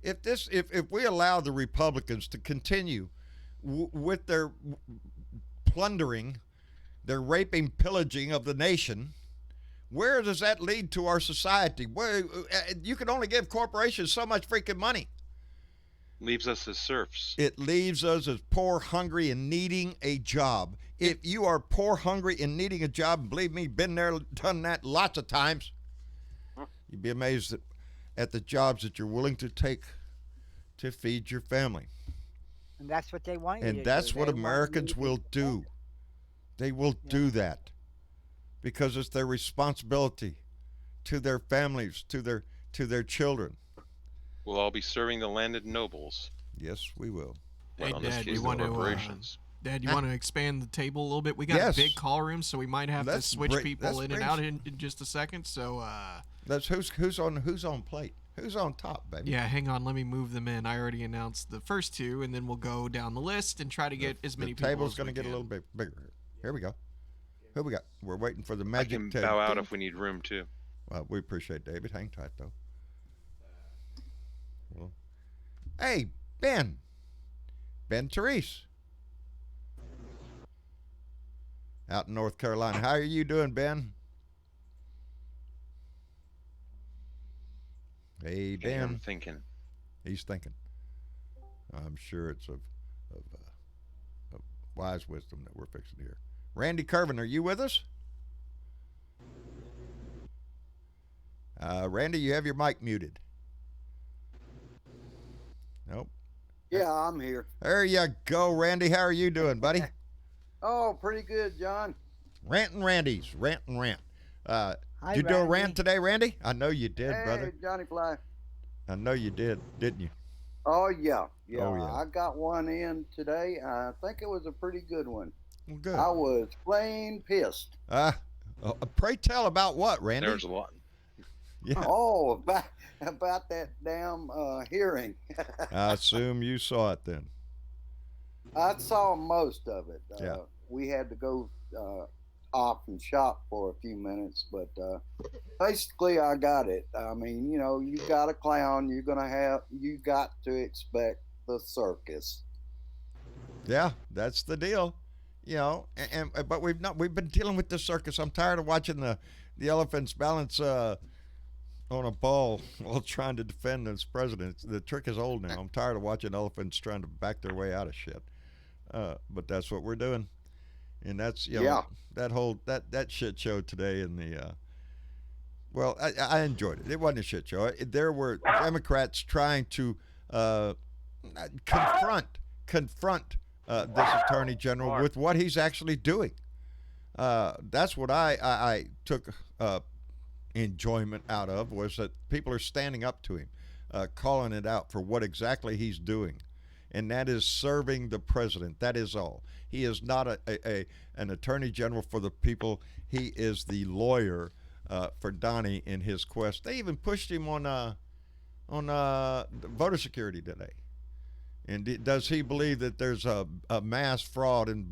If we allow the Republicans to continue with their plundering, their raping, pillaging of the nation, where does that lead to our society? Where you can only give corporations so much freaking money. Leaves us as serfs. It leaves us as poor, hungry, and needing a job. If you are poor, hungry, and needing a job, believe me, been there, done that lots of times, you'd be amazed at the jobs that you're willing to take to feed your family. And that's what they want you to do. And that's what They want Americans you to will do. They will do that because it's their responsibility to their families, to their children. We'll all be serving the landed nobles. Yes, we will. Hey, But in this Dad, case, you the want to? corporations. Dad, you want to expand the table a little bit? We got Yes. a big call room, so we might have to Let's switch break- people let's in and bring- out in just a second. So, That's who's on plate. Who's on top, baby? yeah, hang on. Let me move them in. I already announced the first two, and then we'll go down the list and try to get as many The people table's as going to we get a can. little bit bigger. Here we go. Who we got? We're waiting for the I magic can to bow out if we need room too. Well, we appreciate David. Hang tight though. Well, hey, Ben Therese, out in North Carolina. How are you doing, Ben? Hey, Okay, I'm Ben. thinking. He's thinking. I'm sure it's of wise wisdom that we're fixing to hear. Randy Curvin, are you with us? Randy, you have your mic muted. Nope. Yeah, I'm here. There you go, Randy. How are you doing, buddy? Oh, pretty good, John. Rantin' Randy's. Rant and rant. Hi, Did you do a Randy. rant today, Randy? I know you did, Hey, brother. Johnny Fly. I know you did, didn't you? Oh, yeah. Oh, yeah. I got one in today. I think it was a pretty good one. Well, good. I was plain pissed. Pray tell about what, Randy? There's a lot. Yeah. Oh, about that damn hearing. I assume you saw it then. I saw most of it. Yeah. We had to go off and shop for a few minutes, but basically I got it. I mean, you got a clown, you got to expect the circus. Yeah, that's the deal. But we've been dealing with this circus. I'm tired of watching the elephants balance on a ball while trying to defend this president. The trick is old now. I'm tired of watching elephants trying to back their way out of shit. But that's what we're doing. And that's that shit show today in the well, I enjoyed it. It wasn't a shit show. There were Democrats trying to confront this attorney general with what he's actually doing. That's what I took enjoyment out of, was that people are standing up to him, calling it out for what exactly he's doing. And that is serving the president. That is all. He is not an attorney general for the people. He is the lawyer for Donnie in his quest. They even pushed him on voter security today. And does he believe that there's a mass fraud in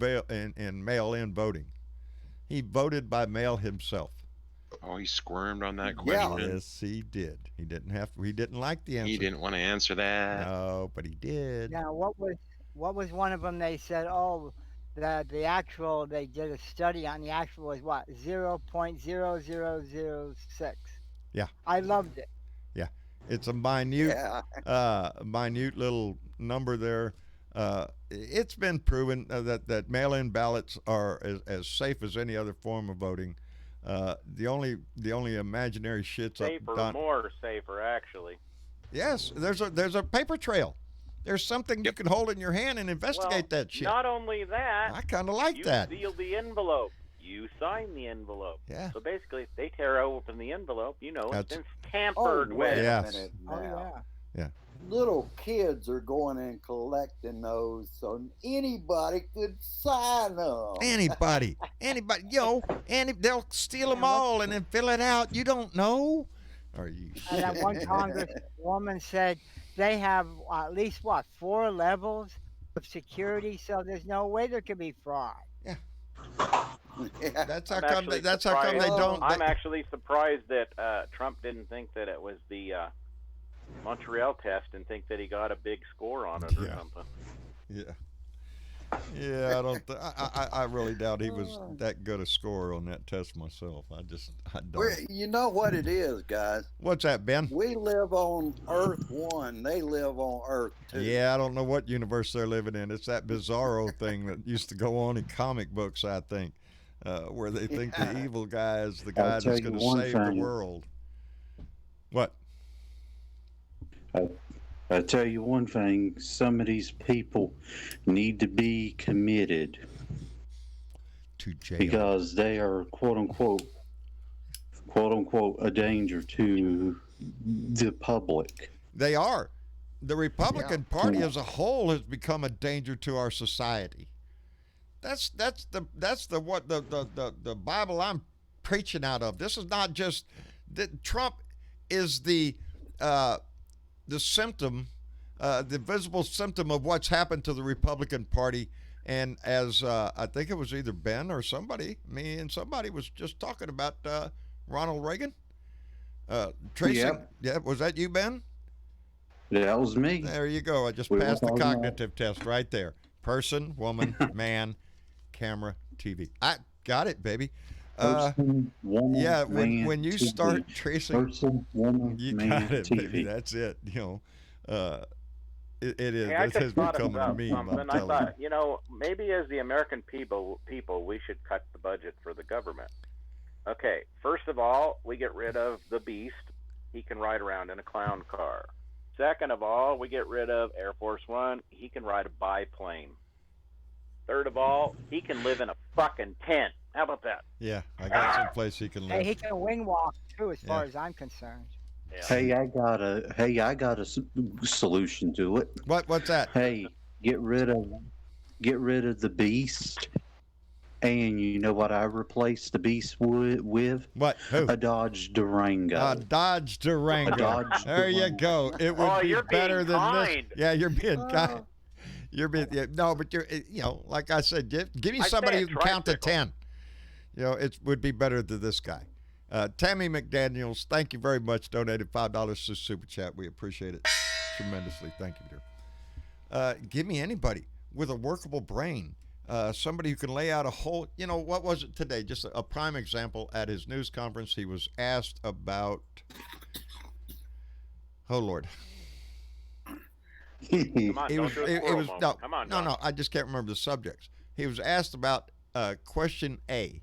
mail-in voting? He voted by mail himself. Oh, he squirmed on that question. Yes, he did. He didn't like the answer. He didn't want to answer that. No, but he did. Now, what was one of them? They said, the actual, they did a study on the actual was what, 0.0006. Yeah. I loved it. Yeah, it's a minute little number there. It's been proven that mail-in ballots are as safe as any other form of voting. The only imaginary shit's Safer, more safer, actually. Yes, there's a paper trail. There's something you can hold in your hand and investigate that shit. Not only that, I kind of like you that. seal the envelope. You sign the envelope. Yeah. So basically, if they tear open the envelope, it's That's- been tampered wait with. a Yes. minute Oh, now. yeah. Little kids are going and collecting those, so anybody could sign them. Anybody, they'll steal them all and then fill it out. You don't know. Are you? And that one congresswoman said they have at least, 4 levels of security, so there's no way there could be fraud. Yeah. That's how I'm come. actually That's how come they surprised- don't. I'm actually surprised that Trump didn't think that it was the Montreal test and think that he got a big score on it or Yeah. something. Yeah. Yeah, I don't. I really doubt he was that good a scorer on that test myself. I don't. You know what it is, guys? What's that, Ben? We live on Earth 1. They live on Earth 2. Yeah, I don't know what universe they're living in. It's that bizarro thing that used to go on in comic books, I think, where they think the evil guy is the guy that's going to save the world. What? I tell you one thing, some of these people need to be committed To jail. because they are quote unquote a danger to the public. They are. The Republican Party as a whole has become a danger to our society. That's the Bible I'm preaching out of. This is not just that Trump is the symptom, the visible symptom of what's happened to the Republican Party. And as I think it was either Ben or somebody, me and somebody was just talking about Ronald Reagan. Tracy, yeah, was that you, Ben? That was me. There you go. I just passed the cognitive test right there. Person, woman, man, camera, TV. I got it, baby. Person, woman, Yeah, man, when you TV. start tracing, Person, woman, you man, got it, TV. baby. That's it. You know, it is. Hey, I It just has thought become a about meme. something. I'm I telling thought, you know, maybe as the American people, we should cut the budget for the government. Okay, first of all, we get rid of the beast. He can ride around in a clown car. Second of all, we get rid of Air Force One. He can ride a biplane. Third of all, he can live in a fucking tent. How about that? Yeah, I got some place he can Hey, live. he can wing walk too, as far Yeah. as I'm concerned. Yeah. Hey, I got a solution to it. What's that? Hey, get rid of the beast. And you know what I replaced the beast with? What? Who? A Dodge Durango. A Dodge Durango. A Dodge There you go. It would be you're better being than this. kind. Yeah, you're being kind. You're being no, but you're like I said, give me somebody who can count to 10. It would be better than this guy. Tammy McDaniels, thank you very much. Donated $5 to Super Chat. We appreciate it tremendously. Thank you, dear. Give me anybody with a workable brain. Somebody who can lay out a whole, what was it today? Just a prime example. At his news conference, he was asked about, oh Lord. Come on, don't do a squirrel moment. no, Come on, no, John. no. I just can't remember the subjects. He was asked about question A,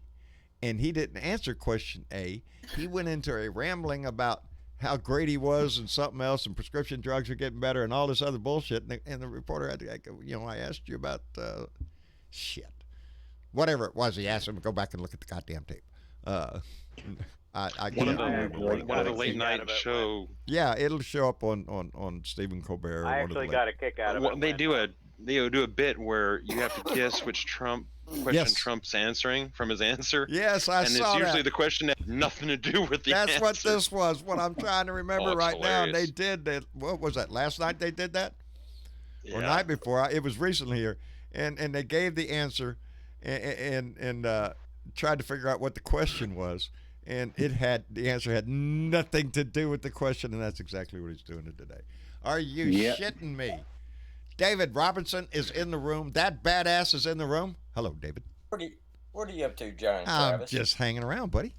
and he didn't answer question A. He went into a rambling about how great he was and something else, and prescription drugs are getting better, and all this other bullshit. And the reporter had to go, I asked you about shit, whatever it was. He asked him to go back and look at the goddamn tape. I can't remember. One of the late night show. Yeah, it'll show up on Stephen Colbert. Or I one of the actually got a kick out of Well, it. they do a bit where you have to guess which question Yes. Trump's answering from his answer. Yes, I and saw it's usually that. the question that has nothing to do with the That's answer. what this was. What I'm trying to remember it's right now. And they hilarious. did that. What was that? Last night they did that, or Yeah. night before? It was recently here, and they gave the answer, and tried to figure out what the question was, and the answer had nothing to do with the question, and that's exactly what he's doing today. Are you Yep. shitting me? David Robinson is in the room. That badass is in the room. Hello, David. What are you up to, John and I'm Travis? just hanging around, buddy.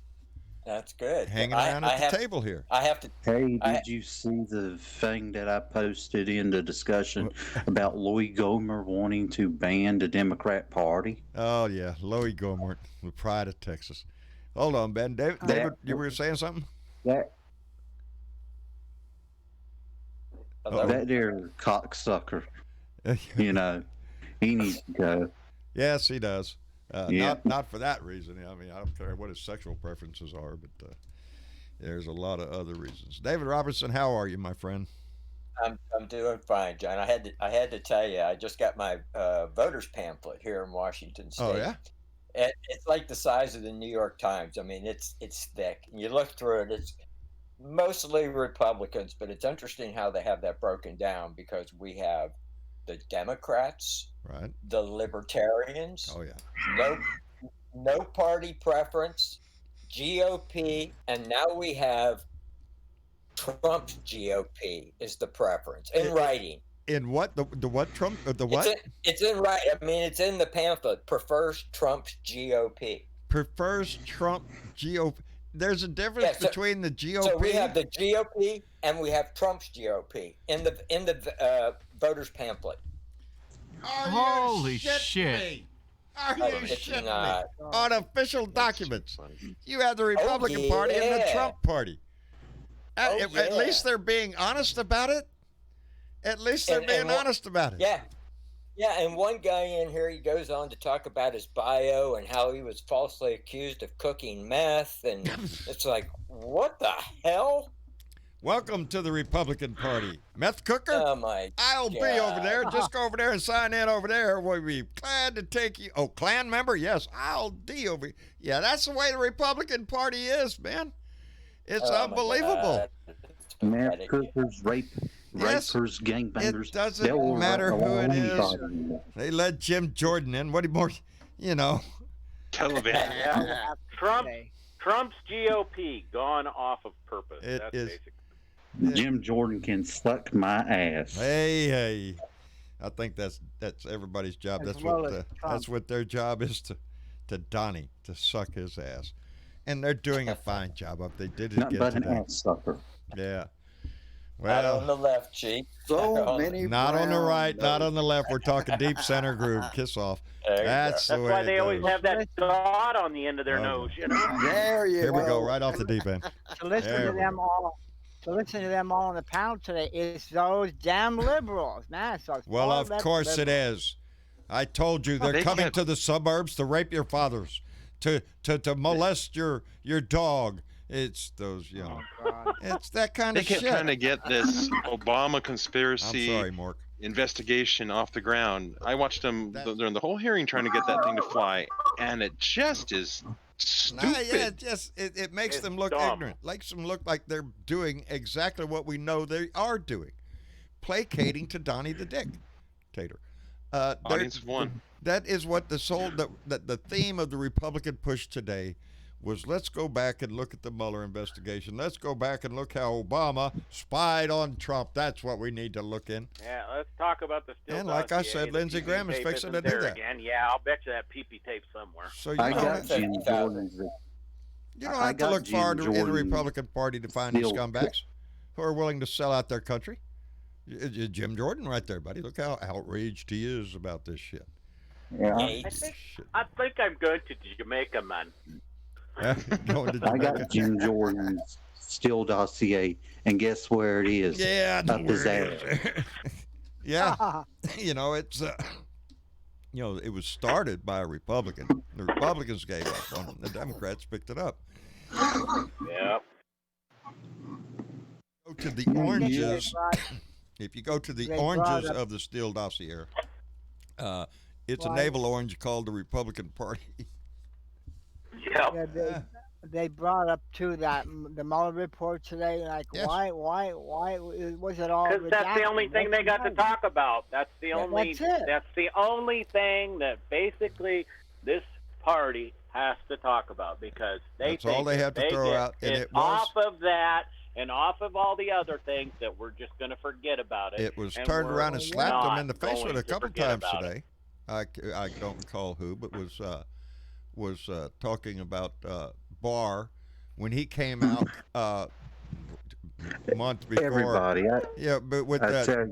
That's good. Hanging around at the table here. I have to. Hey, I- did you see the thing that I posted in the discussion about Louis Gohmert wanting to ban the Democrat Party? Oh yeah, Louis Gohmert, the pride of Texas. Hold on, Ben. David, you were saying something? That Hello? that there cocksucker, he needs to go. Yes, he does. Yeah. Not for that reason. I mean, I don't care what his sexual preferences are, but there's a lot of other reasons. David Robertson, how are you, my friend? I'm doing fine, John. I had to tell you, I just got my voters pamphlet here in Washington State. Oh yeah. And it's like the size of the New York Times. I mean, it's thick. And you look through it, it's mostly Republicans, but it's interesting how they have that broken down because we have the Democrats, Right. the Libertarians, Oh yeah. no party preference, GOP, and now we have Trump's GOP is the preference in writing. In what? The what Trump? The what? It's in writing. I mean, it's in the pamphlet. Prefers Trump's GOP. Prefers Trump GOP. There's a difference between the GOP. So we have the GOP and we have Trump's GOP in the voters pamphlet. Holy shit! Are you shitting me? On official documents, you have the Republican Party and the Trump Party. At least they're being honest about it. At least they're being honest about it. Yeah. Yeah, and one guy in here, he goes on to talk about his bio and how he was falsely accused of cooking meth. And it's like, what the hell? Welcome to the Republican Party. Meth cooker? Oh, my I'll be over there. Just go over there and sign in over there. We'll be glad to take you. Oh, Klan member? Yes, I'll be over here. Yeah, that's the way the Republican Party is, man. It's unbelievable. Meth cookers, rapers, gangbangers. It doesn't matter who it is. They let Jim Jordan in. What do you more, Taliban. Yeah. Trump's GOP gone off of purpose. It That's is. basically. Jim Jordan can suck my ass. Hey. I think that's everybody's job. That's what their job is to Donnie, to suck his ass. And they're doing a fine job of. They did it Not again but today. an ass sucker. Yeah. Not Well, on the left cheek. So many. not on the brown right, not noses. on the left. We're talking deep center groove. Kiss off. There you That's the That's way why it they always goes. have that dot on the end of their nose, There you Here we go, go. right off the deep end. To listen There to we them all. To listen to them all on the panel today is those damn liberals, man. So Well, of course it is. I told you they're coming to the suburbs to rape your fathers, to molest your dog. It's those, it's that kind They of kept shit. trying to get this Obama conspiracy I'm sorry, Mork. investigation off the ground. I watched them during the whole hearing trying to get that thing to fly, and it just is stupid. It makes them look dumb. ignorant. Makes them look like they're doing exactly what we know they are doing, placating to Donnie the dictator. Audience of one. That is what the theme of the Republican push today was. Let's go back and look at the Mueller investigation. Let's go back and look how Obama spied on Trump. That's what we need to look in. Yeah, let's talk about the still. And like I dossier. said, The Lindsey PP Graham is tape fixing to isn't do there that. Again. Yeah, I'll bet you that PP tape somewhere. So you I don't got have Jim to, Jordan's. have to look far in the Jordan Republican Party to find these still- scumbags who are willing to sell out their country. Jim Jordan right there, buddy. Look how outraged he is about this shit. Yeah. I think I'm going to Jamaica, man. Going to I Jamaica. got Jim Jordan's still dossier, and guess where it is? Yeah, Up his where it ass. is. Yeah, it's it was started by a Republican. The Republicans gave up on it. The Democrats picked it up. Yep. Go to the oranges. If you go to the They oranges brought up- of the Steele dossier, it's a Why? navel orange called the Republican Party. Yep. Yeah, they brought up too that the Mueller report today. Like, Yes. why was it all? Because that's the only redacted? thing they got to What's talk about. That's the Yeah, only. that's it. That's the only thing that basically this party has to talk about because they. That's all think they if have to they throw get out, and it was- off of that and off of all the other things that we're just going to forget about it. It was and turned we're around and slapped them not in the face with going it a to couple forget times about it. today. I don't recall who, but was talking about Barr when he came out month before. Everybody. Yeah, but with I tell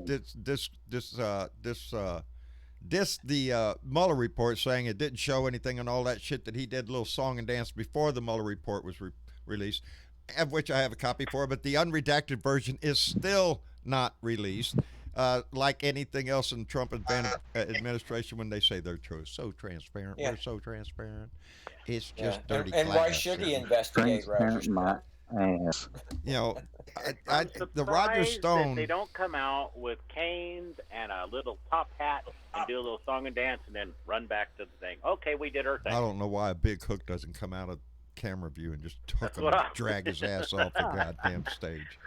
the Mueller report saying it didn't show anything and all that shit that he did a little song and dance before the Mueller report was released, of which I have a copy for, but the unredacted version is still not released. Like anything else in Trump administration, when they say they're so transparent, Yeah. we're so transparent. It's Yeah. just dirty. And why class. should he investigate Roger Transparent Stone? my ass. The Roger Surprised Stone. that they don't come out with canes and a little top hat and do a little song and dance and then run back to the thing. Okay, we did our thing. I don't know why a big hook doesn't come out of camera view and just That's hook him what and I- drag his ass off the goddamn stage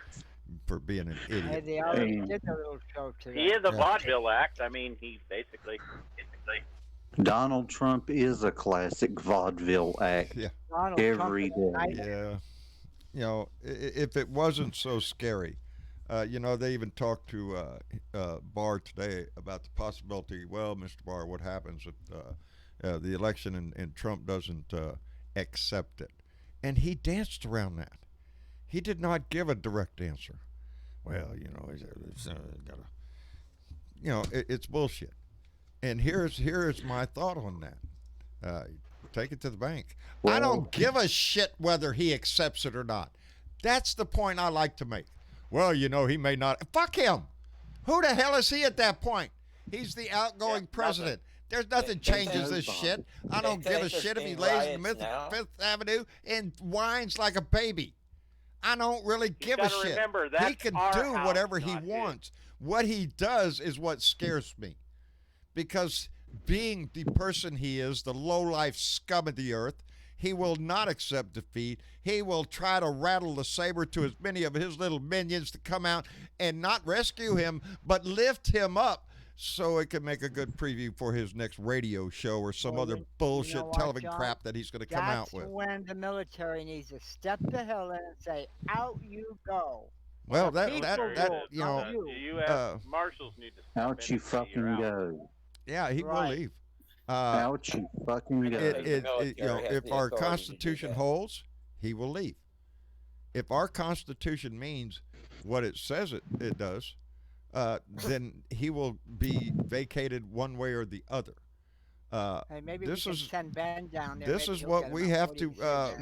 for being an Hey, idiot. they already did their little show today. He is a Yeah. vaudeville act. I mean, he basically. Donald Trump is a classic vaudeville act. Yeah. Donald Every Trump is a day. nightmare. Yeah. If it wasn't so scary, they even talked to Barr today about the possibility. Well, Mr. Barr, what happens if the election and Trump doesn't accept it? And he danced around that. He did not give a direct answer. Well, it's bullshit. And here's my thought on that. Take it to the bank. I don't give a shit whether he accepts it or not. That's the point I like to make. Well, he may not. Fuck him. Who the hell is he at that point? He's the outgoing president. There's nothing changes this shit. I don't give a shit if he lays in the Fifth Avenue and whines like a baby. I don't really give a shit. Remember, He can do whatever he wants. What he does is what scares me. Because being the person he is, the low-life scum of the earth, he will not accept defeat. He will try to rattle the saber to as many of his little minions to come out and not rescue him, but lift him up so it can make a good preview for his next radio show or some other bullshit television crap that he's going to come out with. That's when the military needs to step the hell in and say, out you go. Well, the U.S. Marshals need to step Out in you and say, fucking "You're out." go. Yeah, he will leave. Out you fucking go. If our Constitution holds, he will leave. If our Constitution means what it says it does, then he will be vacated one way or the other. Hey, maybe we can send Ben down there. This is what we have to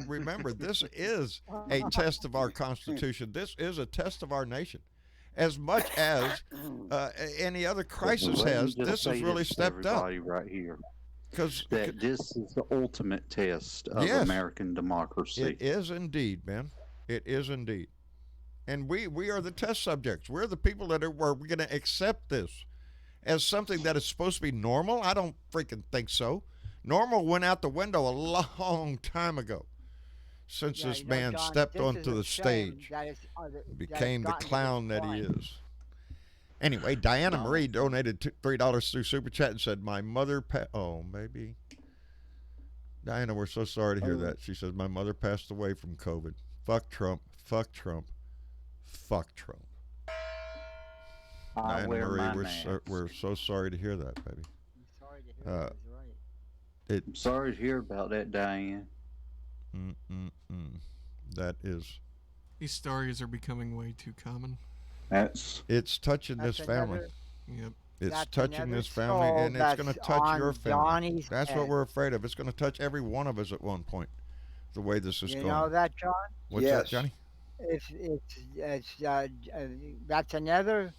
remember. This is a test of our Constitution. This is a test of our nation. As much as any other crisis has, this has really stepped up. Right here. Because this is the ultimate test of American democracy. It is indeed, man. It is indeed. And we are the test subjects. We're the people that are going to accept this as something that is supposed to be normal. I don't freaking think so. Normal went out the window a long time ago. Since this man John, stepped onto the stage, became the clown that he is. Anyway, Diana Marie donated $3 through Super Chat and said, my mother maybe. Diana, we're so sorry to hear that. She says, my mother passed away from COVID. Fuck Trump. Fuck Trump. Fuck Trump. Diana Marie, we're so sorry to hear that, baby. I'm sorry to hear that. Right. I'm sorry to hear about that, Diane. That is. These stories are becoming way too common. It's touching this family. Yep. It's touching this family, and it's going to touch your family. That's what we're afraid of. It's going to touch every one of us at one point. The way this is going. You know that, John? What's that, Johnny? That's another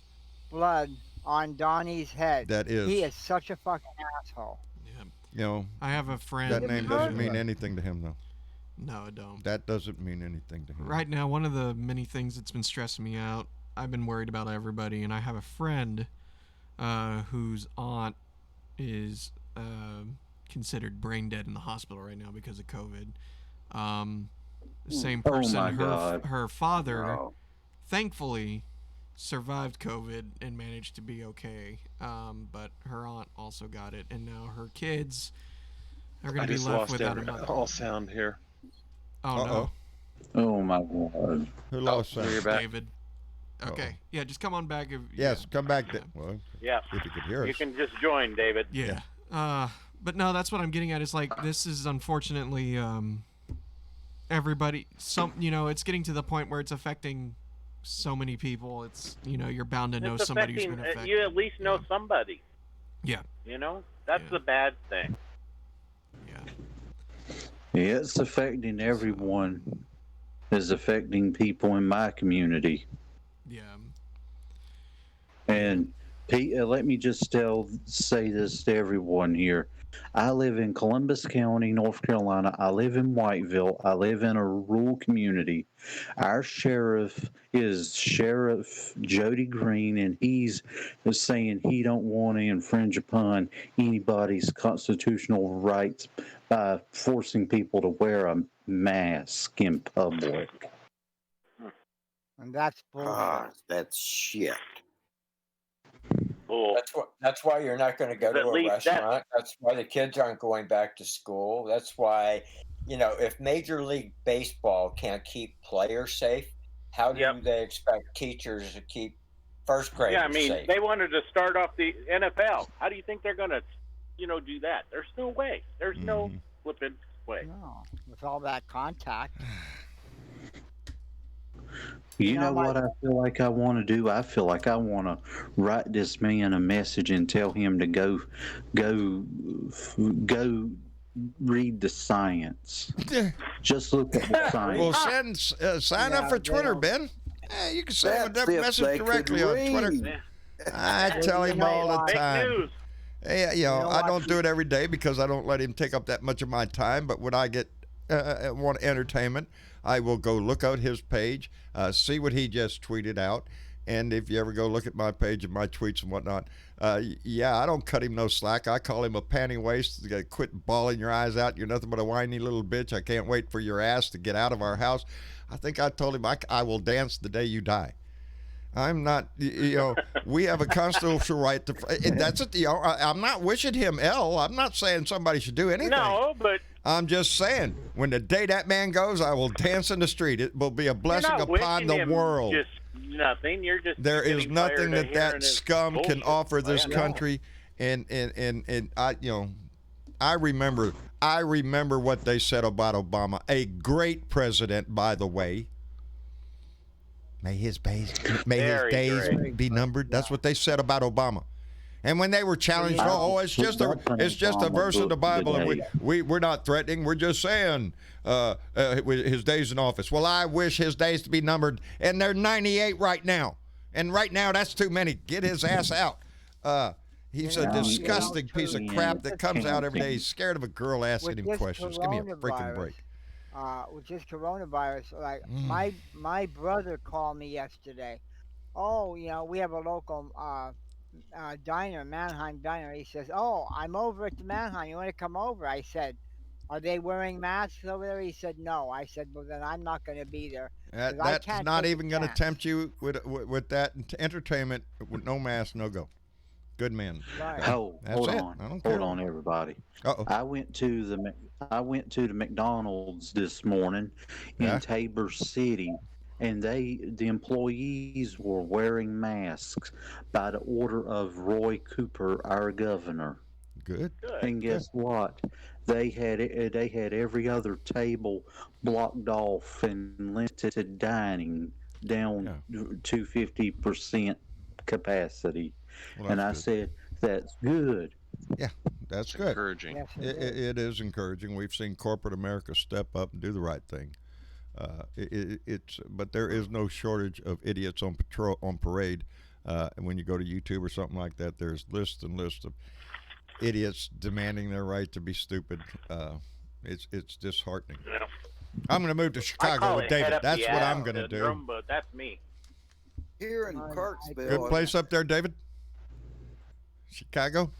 blood on Donnie's head. That is. He is such a fucking asshole. Yeah. I have a friend. That name doesn't mean anything to him, though. No, it don't. That doesn't mean anything to him. Right now, one of the many things that's been stressing me out, I've been worried about everybody, and I have a friend whose aunt is considered brain dead in the hospital right now because of COVID. Same person, her father, thankfully, survived COVID and managed to be okay. But her aunt also got it, and now her kids are going to be left without a mother. All sound here. Oh no! Oh my God! Who lost sound? You're back. David. Okay. Yeah, just come on back. Come back. Well, yeah. If you could hear us. You can just join, David. Yeah. But no, that's what I'm getting at. Is like this is unfortunately everybody. It's getting to the point where it's affecting so many people. It's you're bound to know somebody who's been affected. You at least know somebody. Yeah. That's the bad thing. Yeah, it's affecting everyone. It's affecting people in my community. Yeah. And Pete, let me just say this to everyone here. I live in Columbus County, North Carolina. I live in Whiteville. I live in a rural community. Our sheriff is Sheriff Jody Green, and he's saying he don't want to infringe upon anybody's constitutional rights by forcing people to wear a mask in public. And that's bullshit. That's shit. bull. That's why you're not going to go to At a least restaurant. That's why the kids aren't going back to school. That's why, if Major League Baseball can't keep players safe, how do they expect teachers to keep first graders Yeah, I mean, safe? they wanted to start off the NFL. How do you think they're going to, do that? There's no way. There's no flipping way. No, with all that contact. You know what I feel like I want to do? I feel like I want to write this man a message and tell him to go read the science. Just look at the science. Well, sign up for Twitter, Ben. You can send him a message directly on Twitter. I tell him all the time. News. Hey, I don't do it every day because I don't let him take up that much of my time. But when I get want entertainment, I will go look out his page, see what he just tweeted out. And if you ever go look at my page and my tweets and whatnot, I don't cut him no slack. I call him a panty waist. Quit bawling your eyes out. You're nothing but a whiny little bitch. I can't wait for your ass to get out of our house. I think I told him I will dance the day you die. I'm not, we have a constitutional right to, that's it, I'm not wishing him ill. I'm not saying somebody should do anything. No, but I'm just saying, when the day that man goes, I will dance in the street. It will be a blessing upon the world. Just nothing. You're just there is nothing that scum can offer this I country, and I remember what they said about Obama. A great president, by the way. May his days be numbered. That's what they said about Obama. And when they were challenged, it's just a verse of the Bible, and we're not threatening. We're just saying his days in office. Well, I wish his days to be numbered, and they're 98 right now. And right now, that's too many. Get his ass out. He's a disgusting piece of crap that comes out every day. He's scared of a girl asking him questions. Give me a freaking break. With this coronavirus, like my brother called me yesterday. Oh, we have a local diner, Mannheim Diner. He says, "Oh, I'm over at the Mannheim. You want to come over?" I said, "Are they wearing masks over there?" He said, "No." I said, "Well, then I'm not going to be there." That's not even going to tempt you with that entertainment. With no mask, no go. Good man. Right. Hold on, everybody. Uh-oh. I went to the McDonald's this morning in Tabor City, and the employees were wearing masks by the order of Roy Cooper, our governor. Good. And guess what? They had every other table blocked off and limited dining down to 50% capacity. Well, and I said, that's good. Yeah, that's good. Encouraging. Yes, It is encouraging. We've seen corporate America step up and do the right thing. But there is no shortage of idiots on parade. And when you go to YouTube or something like that, there's lists and lists of idiots demanding their right to be stupid. It's disheartening. Yeah. I'm going to move to Chicago with David. That's what I'm going to do. But that's me. Here in Kirksville. Good place up there, David? Chicago?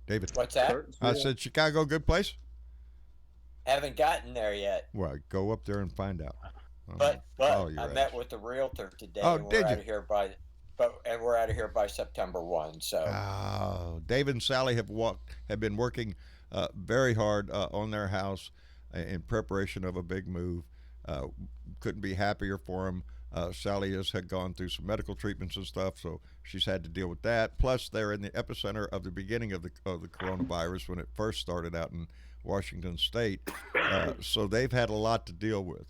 David. What's that? I said Chicago, good place? Haven't gotten there yet. Well, go up there and find out. But I met with the realtor today. Oh, and did we're you? Out of here we're out of here by September 1. So. Oh, David and Sally have been working very hard on their house in preparation of a big move. Couldn't be happier for them. Sally had gone through some medical treatments and stuff, so she's had to deal with that. Plus, they're in the epicenter of the beginning of the coronavirus when it first started out in Washington State. So they've had a lot to deal with.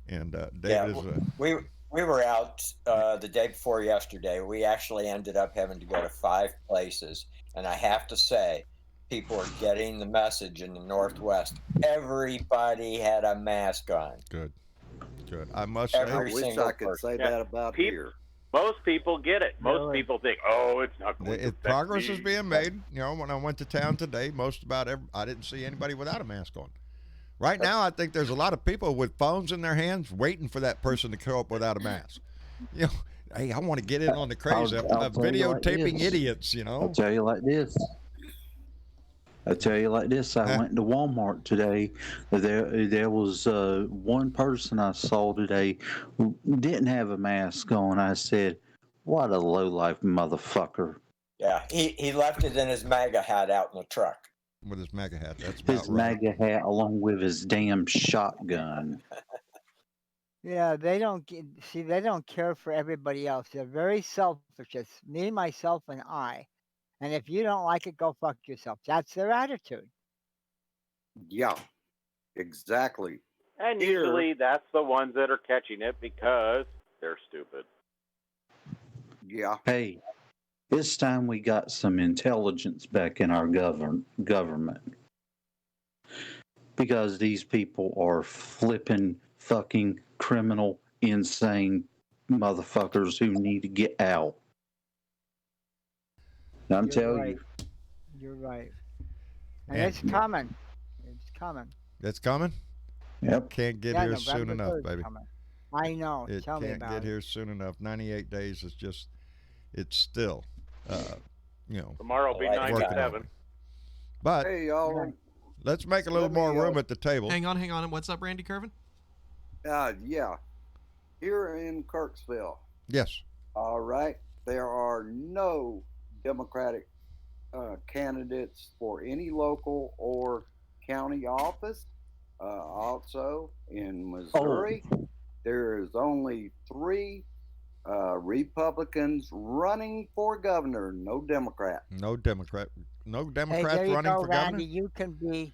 And David is we were out the day before yesterday. We actually ended up having to go to 5 places, and I have to say, people are getting the message in the Northwest. Everybody had a mask on. Good. I must say, I wish I could say that about here. Most people get it. Most people think, "Oh, it's not going to affect progress me." is being made. When I went to town today, I didn't see anybody without a mask on. Right now, I think there's a lot of people with phones in their hands waiting for that person to come up without a mask. Hey, I want to get in on the craze of videotaping idiots. I'll tell you like this. I went to Walmart today. There was one person I saw today who didn't have a mask on. I said, What a low-life motherfucker. Yeah, he left it in his MAGA hat out in the truck. With his MAGA hat, that's about His right. MAGA hat along with his damn shotgun. Yeah, they don't see. They don't care for everybody else. They're very selfish. It's me, myself, and I. And if you don't like it, go fuck yourself. That's their attitude. Yeah, exactly. And Here- usually that's the ones that are catching it because they're stupid. Yeah. Hey, it's time we got some intelligence back in our government. Because these people are flipping fucking criminal, insane motherfuckers who need to get out. I'm You're telling right. you. You're right. And And- it's coming. It's coming. It's coming. Yep. Can't get Yeah, here soon November enough, 3rd 's baby. coming. I know. It Tell me can't about get it. here soon enough. 98 days is just, it's still, you know. Tomorrow will be Working on it. 97. But Hey, y'all. let's make a little Let me, more room at the table. Hang on. What's up, Randy Curvin? Yeah. Here in Kirksville, Yes. all right, there are no Democratic candidates for any local or county office. Also, in Missouri, there is only 3 Republicans running for governor, no Democrat. No Democrats Hey, there you running go, for Randy. governor.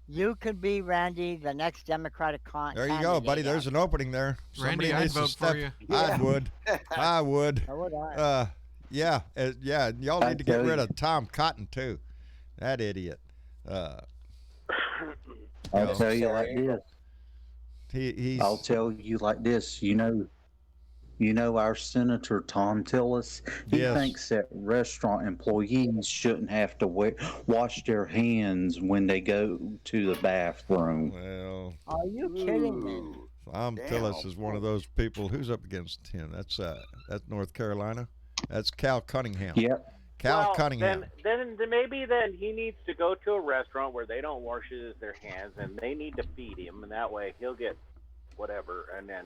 You can be Randy, the next Democratic There you go, buddy. candidate. There's an opening there. Randy, Somebody I'd needs to vote for step. you. I would. I would. So would I. Yeah. Y'all I need to get tell rid you. of Tom Cotton too. That idiot. I'll know, tell you like this. He's. I'll tell you like this. You know our Senator Tom Tillis. He Yes. thinks that restaurant employees shouldn't have to wash their hands when they go to the bathroom. Well, Are you kidding me? Ooh. Tom Damn. Tillis is one of those people. Who's up against him? That's North Carolina. That's Cal Cunningham. Yep. Cal well, Cunningham. Then maybe then he needs to go to a restaurant where they don't wash their hands and they need to feed him, and that way he'll get whatever, and then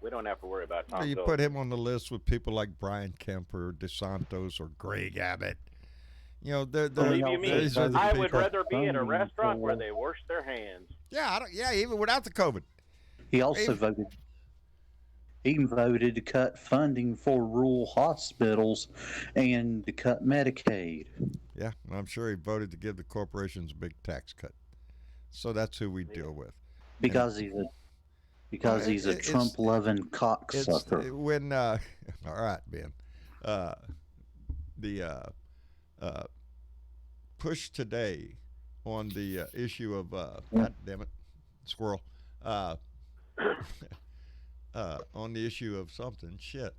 we don't have to worry about Tom. You Tillis. put him on the list with people like Brian Kemper, DeSantos, or Greg Abbott. You know, Believe you me, these are the I would people. rather be at a restaurant where they wash their hands. Yeah, even without the COVID. He also Hey. voted. He voted to cut funding for rural hospitals and to cut Medicaid. Yeah, and I'm sure he voted to give the corporations a big tax cut. So that's who we deal with. Because he's a It's- Trump-loving It's cocksucker. when all right, Ben. The push today on the issue of God damn it, squirrel. On the issue of something shit.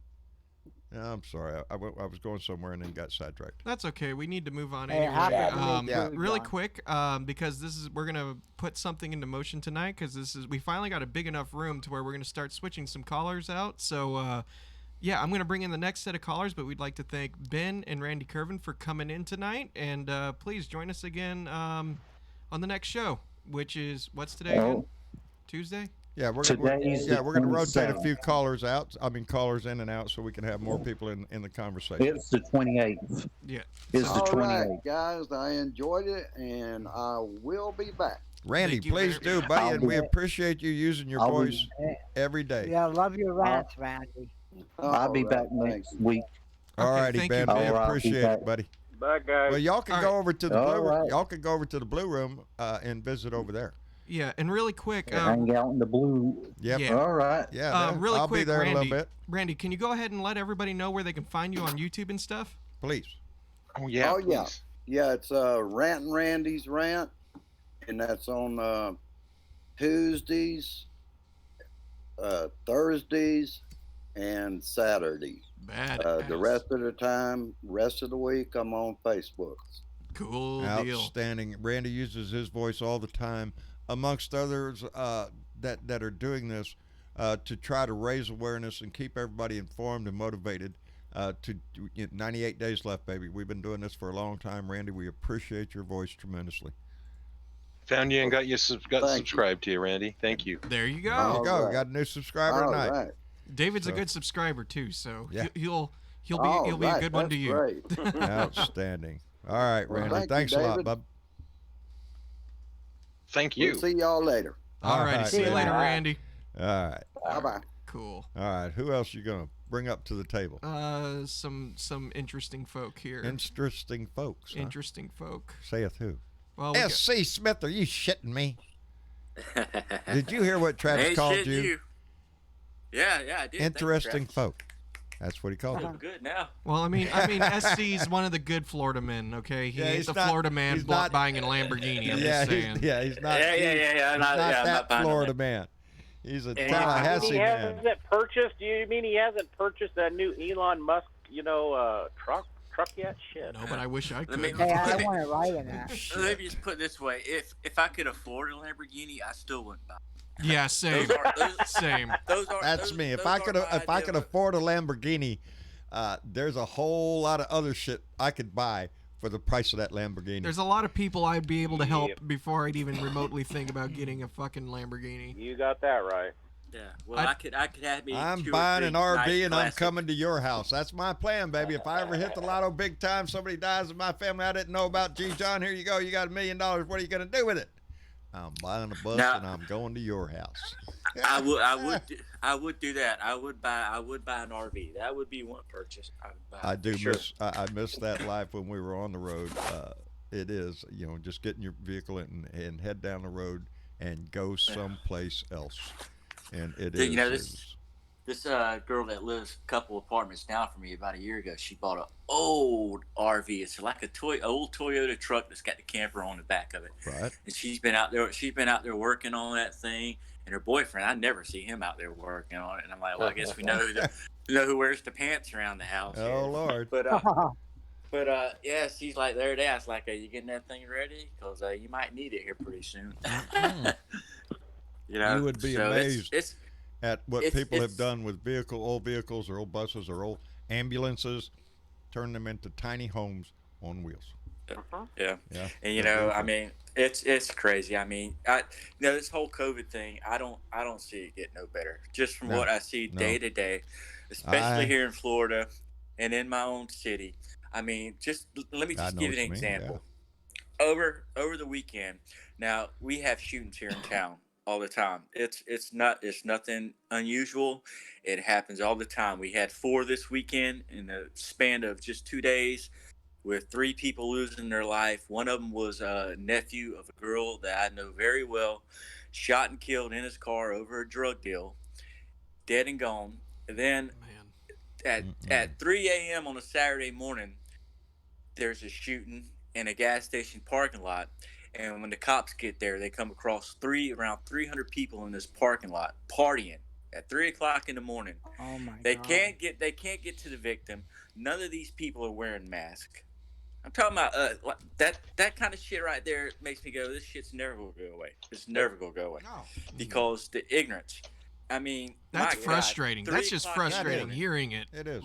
I'm sorry. I was going somewhere and then got sidetracked. That's okay. We need to move on Hey, anyway. happy to meet Yeah. you, Really John. quick, because we're gonna put something into motion tonight. Because we finally got a big enough room to where we're gonna start switching some callers out. So, yeah, I'm gonna bring in the next set of callers. But we'd like to thank Ben and Randy Curvin for coming in tonight, and please join us again on the next show, which is what's today again? Tuesday. Yeah, we're Today's the gonna rotate a 27th. few callers out. Callers in and out, so we can have more people in the conversation. It's the 28th. Yeah. It's the All 28th. right, guys, I enjoyed it, and I will be back. Randy, Thank you please very do, buddy, I'll and be we back. appreciate you using your I'll be- voice every day. Yeah, I love your rants, Randy. I'll be All back right, next thanks. week. All Okay, righty, thank Ben. you, We Ben. All right, I'll be appreciate back. it, buddy. Bye, guys. Well, y'all can All go right. over to the All blue. right. Y'all can go over to the blue room and visit over there. Yeah, and really quick, Hang out in the blue. Yep. Yeah. All right. Yeah. really I'll quick, be there in a Randy. little bit. Randy, can you go ahead and let everybody know where they can find you on YouTube and stuff? Please. Oh yeah, Oh, yeah. please. Yeah, it's Rant and Randy's Rant, and that's on Tuesdays, Thursdays, and Saturdays. Bad. The rest of the time, rest of the week, I'm on Facebook. Cool deal. Outstanding. Randy uses his voice all the time, amongst others that are doing this to try to raise awareness and keep everybody informed and motivated. 98 days left, baby. We've been doing this for a long time, Randy. We appreciate your voice tremendously. Found you and got Thank you. subscribed to you, Randy. Thank you. There you There go. you go. right. Got a new subscriber All tonight. right. David's a So- good subscriber too, so Yeah. he'll He'll be a good one to you. Great. Outstanding. All right, Well, Randy. thank Thanks you, a lot, David. bub. Thank you. We'll see y'all later. All righty. See you later, Randy. All right. Bye-bye. Cool. All right. Who else you gonna bring up to the table? Some interesting folk here. Interesting folks. Huh? Interesting folk. Saith who? Well, S.C. Smith, are you shitting me? Did you hear what Travis called you? Yeah, I did. Interesting folk. That's what he called I'm it. good now. Well, I mean, SC's one of the good Florida men. Okay, he ain't he's the not- Florida man he's not- buying a Lamborghini. I'm just saying. He's not. Yeah. He's not I'm that buying Florida that. man. He's a And Tallahassee he man. hasn't purchased. Do you mean he hasn't purchased that new Elon Musk, truck yet? Shit. No, but I wish I could. Hey, I want to ride in that. Let me just put it this way: if I could afford a Lamborghini, I still wouldn't buy it. Yeah, same. Same. That's me. If I could afford a Lamborghini, there's a whole lot of other shit I could buy for the price of that Lamborghini. There's a lot of people I'd be able to help before I'd even remotely think about getting a fucking Lamborghini. You got that right. Yeah. Well, I could have me. I'm two or buying three an RV nice and I'm classic- coming to your house. That's my plan, baby. If I ever hit the lotto big time, somebody dies in my family I didn't know about. Gee, John, here you go. You got $1 million. What are you going to do with it? I'm buying a bus Now- and I'm going to your house. I would do that. I would buy an RV. That would be one purchase. I miss that life when we were on the road. It is, just getting your vehicle and head down the road and go someplace else. And it is. This girl that lives a couple apartments down from me about a year ago, she bought an old RV. It's like old Toyota truck that's got the camper on the back of it. Right. And she's been out there working on that thing. And her boyfriend, I never see him out there working on it. And I'm like, well, I guess we know who wears the pants around the house. Oh, here. Lord. But yeah, she's like there today. I was like, are you getting that thing ready? Because you might need it here pretty soon. You would be amazed it's at what people have done with old vehicles or old buses or old ambulances, turn them into tiny homes on wheels. Yeah. Yeah. And I mean, it's crazy. I mean, this whole COVID thing, I don't see it getting no better. Just from what I see day to day, especially here in Florida and in my own city. I mean, let me just give you an example. Yeah. Over the weekend, now we have shootings here in town all the time. It's nothing unusual. It happens all the time. We had 4 this weekend in the span of just 2 days, with 3 people losing their life. One of them was a nephew of a girl that I know very well, shot and killed in his car over a drug deal, dead and gone. And then at 3 a.m. on a Saturday morning, there's a shooting in a gas station parking lot. And when the cops get there, they come across around 300 people in this parking lot partying at 3 o'clock in the morning. Oh my God. They can't get to the victim. None of these people are wearing masks. I'm talking about that kind of shit right there makes me go, this shit's never gonna go away. It's never gonna go away. No. Because the ignorance. I mean, that's my frustrating. God, That's just frustrating hearing it. It is.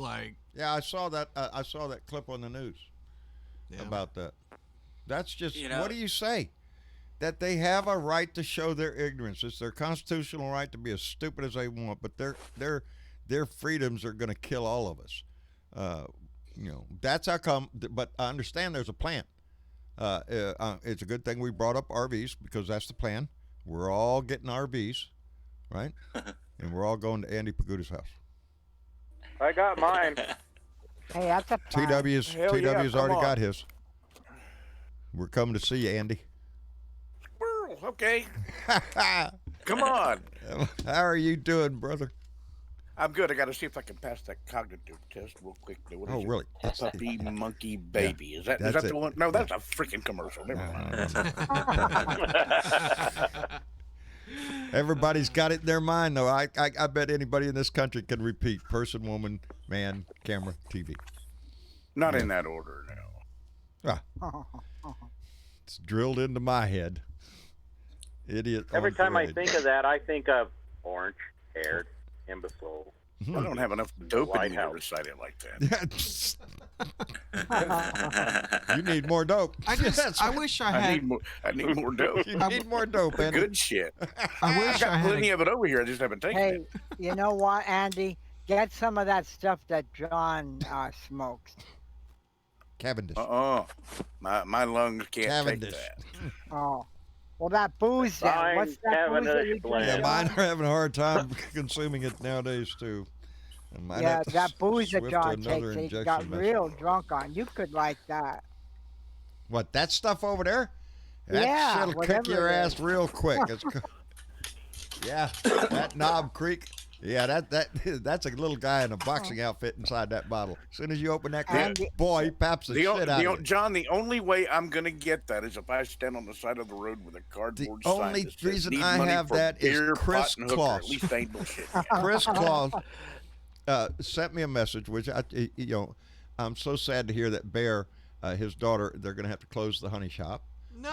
Yeah, I saw that. I saw that clip on the news about that. That's just what do you say? That they have a right to show their ignorance. It's their constitutional right to be as stupid as they want, but their freedoms are going to kill all of us. That's how come. But I understand there's a plan. It's a good thing we brought up RVs because that's the plan. We're all getting RVs, right? And we're all going to Andy Paguta's house. I got mine. Hey, that's a plan. TW's already got his. We're coming to see you, Andy. Squirrel, okay. Come on. How are you doing, brother? I'm good. I got to see if I can pass that cognitive test real quick. Really? Puppy monkey baby. Yeah, is that the one? No, that's a freaking commercial. Never mind. Everybody's got it in their mind, though. I bet anybody in this country can repeat: person, woman, man, camera, TV. Not in that order, no. It's drilled into my head. Idiot. Every time I think of that, I think of orange-haired imbecile. I don't have enough dope in me to recite it like that. You need more dope. I wish I had. I need more dope. You need more dope, Andy. Good shit. I wish got I had plenty of it over here. I just haven't taken it. Hey, you know what, Andy? Get some of that stuff that John smokes. Cavendish. My lungs can't Cavendish. take that. Oh. Well, that booze then. Fine What's that booze that Cavendish you blend. Yeah, drink, mine John? are having a hard time consuming it nowadays too. And might Yeah, have to that booze that swift to John another takes, he injection got method. real drunk on. You could like that. What, that stuff over there? That Yeah, shit'll kick whatever your it ass is. real quick. Yeah, that Knob Creek. Yeah, that's a little guy in a boxing outfit inside that bottle. As soon as you open that can, boy, he paps the shit out of you. John, the only way I'm going to get that is if I stand on the side of the road with a cardboard The sign. only that says, reason "Need I money have for that is beer, Chris pot, and hooker." Claus. At least I ain't bullshit. Chris Claus sent me a message, which I'm so sad to hear that Bear, his daughter, they're going to have to close the honey shop. No.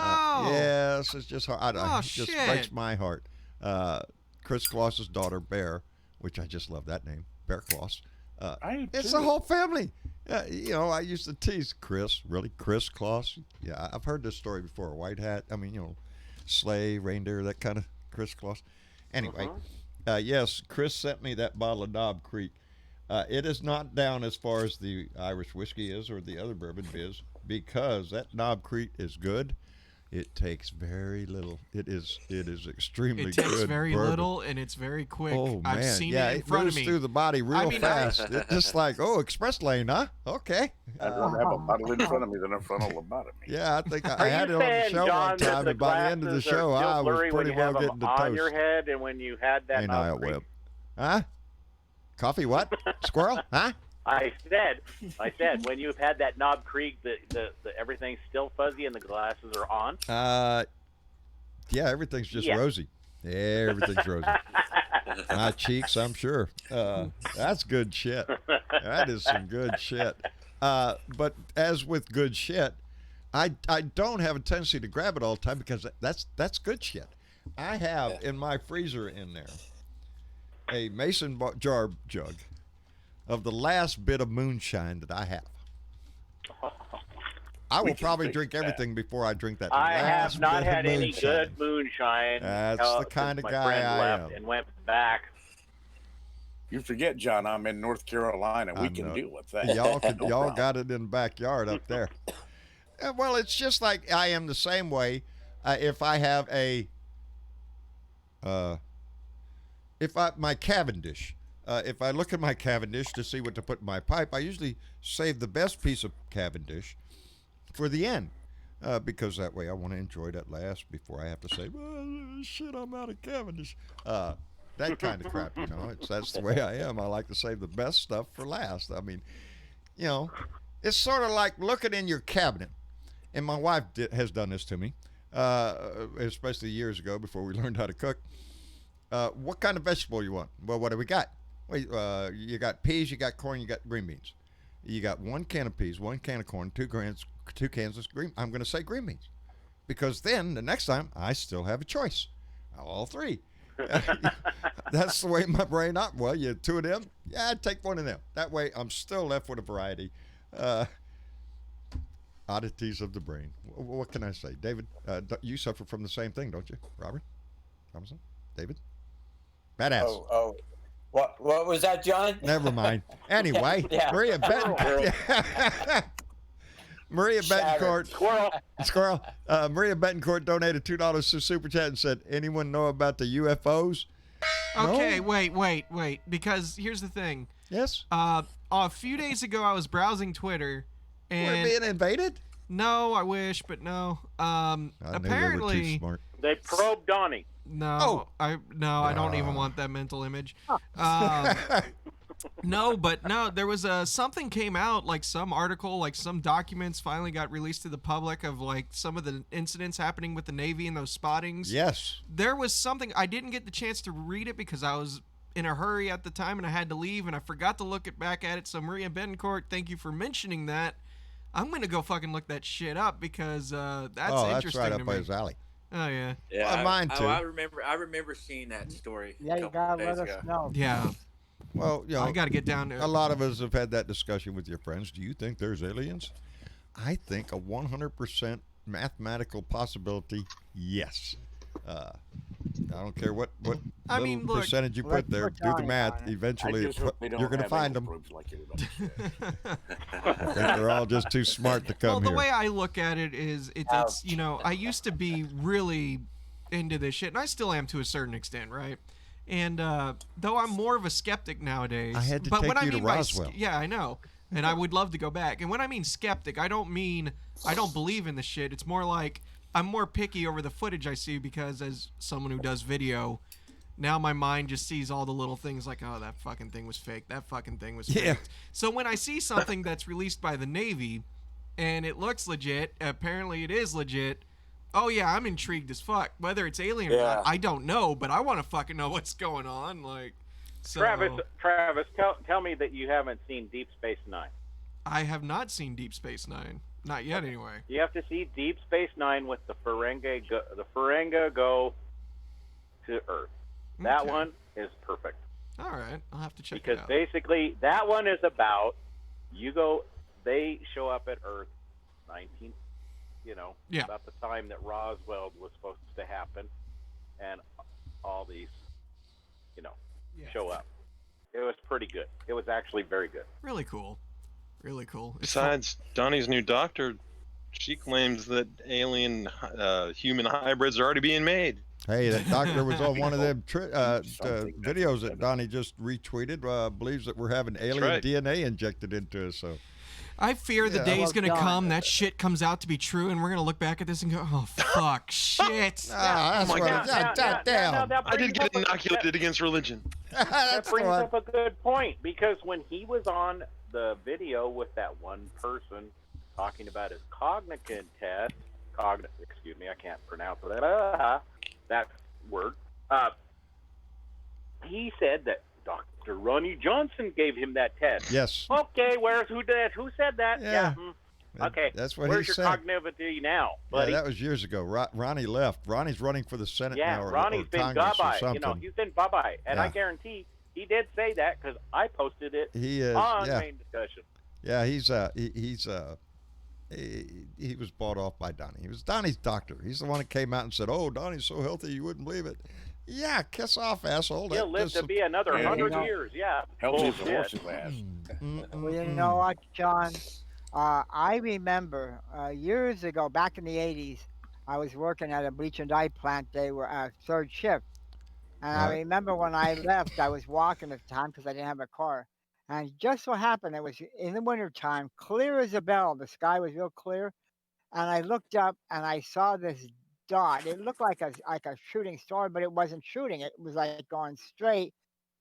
Yes, it's just hard. It just shit. breaks my heart. Chris Claus's daughter, Bear, which I just love that name, Bear Claus. It's the whole family. I used to tease Chris, really, Chris Claus. Yeah, I've heard this story before. White hat. I mean, sleigh, reindeer, that kind of Chris Claus. Anyway, yes, Chris sent me that bottle of Knob Creek. It is not down as far as the Irish whiskey is or the other bourbon is, because that Knob Creek is good. It takes very little. It is extremely good. It takes very bourbon. little, and it's very quick. Oh, man. I've seen yeah, it in front of moves me. through the body real fast. It's just like, express lane, huh? Okay. I'd rather have a bottle in front of me than a funnel about me. Yeah, I think I Are had you it on the saying, show John, one that time, the and by the end of the glasses are show, still I was blurry when pretty you well have getting them to on toast. your head and when you had that Ain't I Knob a Creek? whip? Huh? Coffee what? Squirrel? Huh? I said, when you've had that Knob Creek, the everything's still fuzzy and the glasses are on. Yeah, everything's just Yeah. rosy. Yeah, everything's rosy. My cheeks, I'm sure. That's good shit. That is some good shit. But as with good shit, I don't have a tendency to grab it all the time because that's good shit. I have in my freezer in there a mason jar jug of the last bit of moonshine that I have. I will probably drink everything before I drink that. I last have not bit of had any moonshine. good moonshine. That's the kind since of my guy friend I left am. and went back. You forget, John, I'm in North Carolina. We I can know. deal with that. Y'all got it in the backyard up there. Well, it's just like I am the same way. If I have my Cavendish, if I look at my Cavendish to see what to put in my pipe, I usually save the best piece of Cavendish for the end. Because that way I want to enjoy that last before I have to say, well, shit, I'm out of Cavendish. That kind of crap, that's the way I am. I like to save the best stuff for last. I mean, it's sort of like looking in your cabinet. And my wife has done this to me, especially years ago before we learned how to cook. What kind of vegetable you want? Well, what do we got? Well, you got peas, you got corn, you got green beans. You got 1 can of peas, 1 can of corn, 2 cans of green. I'm going to say green beans, because then the next time I still have a choice. All 3. That's the way my brain operates. Well, you 2 of them. Yeah, I'd take 1 of them. That way I'm still left with a variety. Oddities of the brain. What can I say, David? You suffer from the same thing, don't you, Robert? Robinson? David? Badass. Oh. What was that, John? Never mind. Anyway, Yeah. Maria Betancourt. Maria Betancourt. Squirrel. Maria Betancourt donated $2 to Super Chat and said, anyone know about the UFOs? Okay, No? wait. Because here's the thing. Yes? A few days ago, I was browsing Twitter, and We're being invaded? no, I wish, but no. I knew they were too Apparently, smart. They probed Donnie. no. I don't even want that mental image. No, there was something came out, like some article, like some documents finally got released to the public of like some of the incidents happening with the Navy and those spottings. Yes. There was something, I didn't get the chance to read it because I was in a hurry at the time and I had to leave and I forgot to look back at it. So Maria Betancourt, thank you for mentioning that. I'm going to go fucking look that shit up because that's interesting that's right to up me. his alley. Oh, yeah. Yeah, Well, mine too. I remember seeing that story. Yeah, you gotta let us know. Yeah. Well, I got to get down to a lot of us have had that discussion with your friends. Do you think there's aliens? I think a 100% mathematical possibility, yes. I don't care what I little mean, look, percentage you let's put there. put Do the Johnny math. on it. Eventually, I just hope they don't you're going to have find anal them. probes like everybody said. I think they're all just too smart to come well, the here. way I look at it is, it's you know, I used to be really into this shit, and I still am to a certain extent, right? And though I'm more of a skeptic nowadays, I had to but take what I you to mean by Roswell. yeah, I know, and I would love to go back. And when I mean skeptic, I don't mean I don't believe in the shit. It's more like I'm more picky over the footage I see, because as someone who does video, now my mind just sees all the little things like, oh, that fucking thing was fake. That fucking thing was Yeah. fake. So when I see something that's released by the Navy and it looks legit, apparently it is legit, oh yeah, I'm intrigued as fuck. Whether it's alien or not, I don't know, but I want to fucking know what's going on. Like, so Travis, tell me that you haven't seen Deep Space Nine. I have not seen Deep Space Nine. Not yet, anyway. You have to see Deep Space Nine with the Ferenga go to Earth. That Okay. one is perfect. All right, I'll have to check it Because out. basically, that one is about they show up at Earth, 19, Yeah. about the time that Roswell was supposed to happen, and all these, show up. It was pretty good. It was actually very good. Really cool. Really cool. Besides, Donnie's new doctor, she claims that alien human hybrids are already being made. Hey, that doctor was on one of them videos that Donnie just retweeted. Believes that we're having alien right. DNA injected into us. So I fear the Yeah. day's Well gonna done. come, that shit comes out to be true, and we're gonna look back at this and go, oh fuck, shit. that's my what. God. Damn. that I did brings get up a- inoculated against religion. That That's brings what. up a good point, because when he was on the video with that one person talking about his cognitive test, excuse me, I can't pronounce that word. He said that Dr. Ronnie Johnson gave him that test. Yes. Okay, who said that? Yeah. Okay. That's what Where's he your said. cognitivity now, Yeah, buddy? that was years ago. Ronnie left. Ronnie's running for the Senate Yeah, now, or Ronnie's been Congress or bye-bye. something. He's been bye-bye. And I Yeah. guarantee he did say that, because I posted it He is. on Yeah. main discussion. Yeah. He was bought off by Donnie. He was Donnie's doctor. He's the one that came out and said, "Oh, Donnie's so healthy you wouldn't believe it." Yeah, kiss off, asshole. He'll live to be another Yeah, 100 you know. years. Yeah. Helps his Bullshit. horse's ass. Well, you know what, John? I remember years ago, back in the 80s, I was working at a bleach and dye plant. They were third shift. And I remember when I left, I was walking at the time because I didn't have a car. And just so happened, it was in the wintertime, clear as a bell. The sky was real clear. And I looked up and I saw this dot. It looked like a shooting star, but it wasn't shooting. It was like going straight.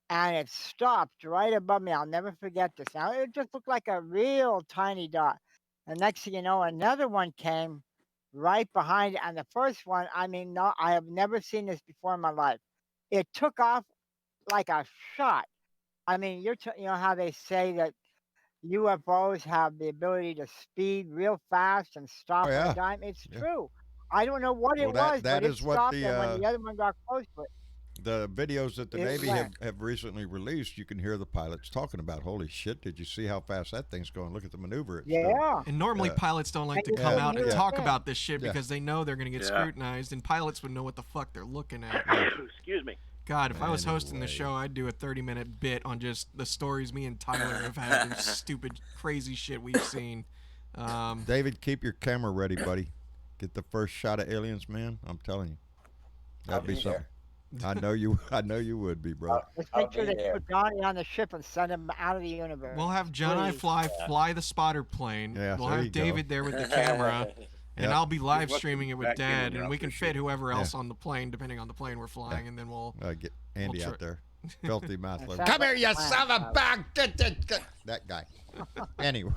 And it stopped right above me. I'll never forget this. Now, it just looked like a real tiny dot. And next thing you know, another one came right behind it. And the first one, I mean, no, I have never seen this before in my life. It took off like a shot. I mean, you know how they say that UFOs have the ability to speed real fast and stop Oh, on yeah. a dime? It's Yeah. true. I don't know what it Well, was, that but it is what stopped. the, And when the other one got close to it, The videos that the It Navy went. have recently released, you can hear the pilots talking about, holy shit, did you see how fast that thing's going? Look at the maneuver. It's doing." yeah. And normally Yeah. pilots don't like to And come yeah, out and yeah. talk about this shit Yeah. because they know they're going to get Yeah. scrutinized, and pilots would know what the fuck they're looking at. Excuse me. God, if I was hosting the Anyway. show, I'd do a 30-minute bit on just the stories me and Tyler have had and stupid, crazy shit we've seen. David, keep your camera ready, buddy. Get the first shot of aliens, man. I'm telling you. That'd I'll be be something. I know you would be, bro. Let's I'll make sure be they there. put Donnie on the ship and send him out of the universe. We'll have John and I Please. fly the spotter plane. Yeah, we'll there have you go. David there with the camera. And Yeah. I'll be live Just let streaming it with back in Dad, and and out we for can sure. fit whoever else on the plane, depending on the plane we're flying, and then we'll. Get Andy We'll out there. Filthy mouth. That Come sounds here, like you a plan, son of a Tyler. bug. That guy. Anyway.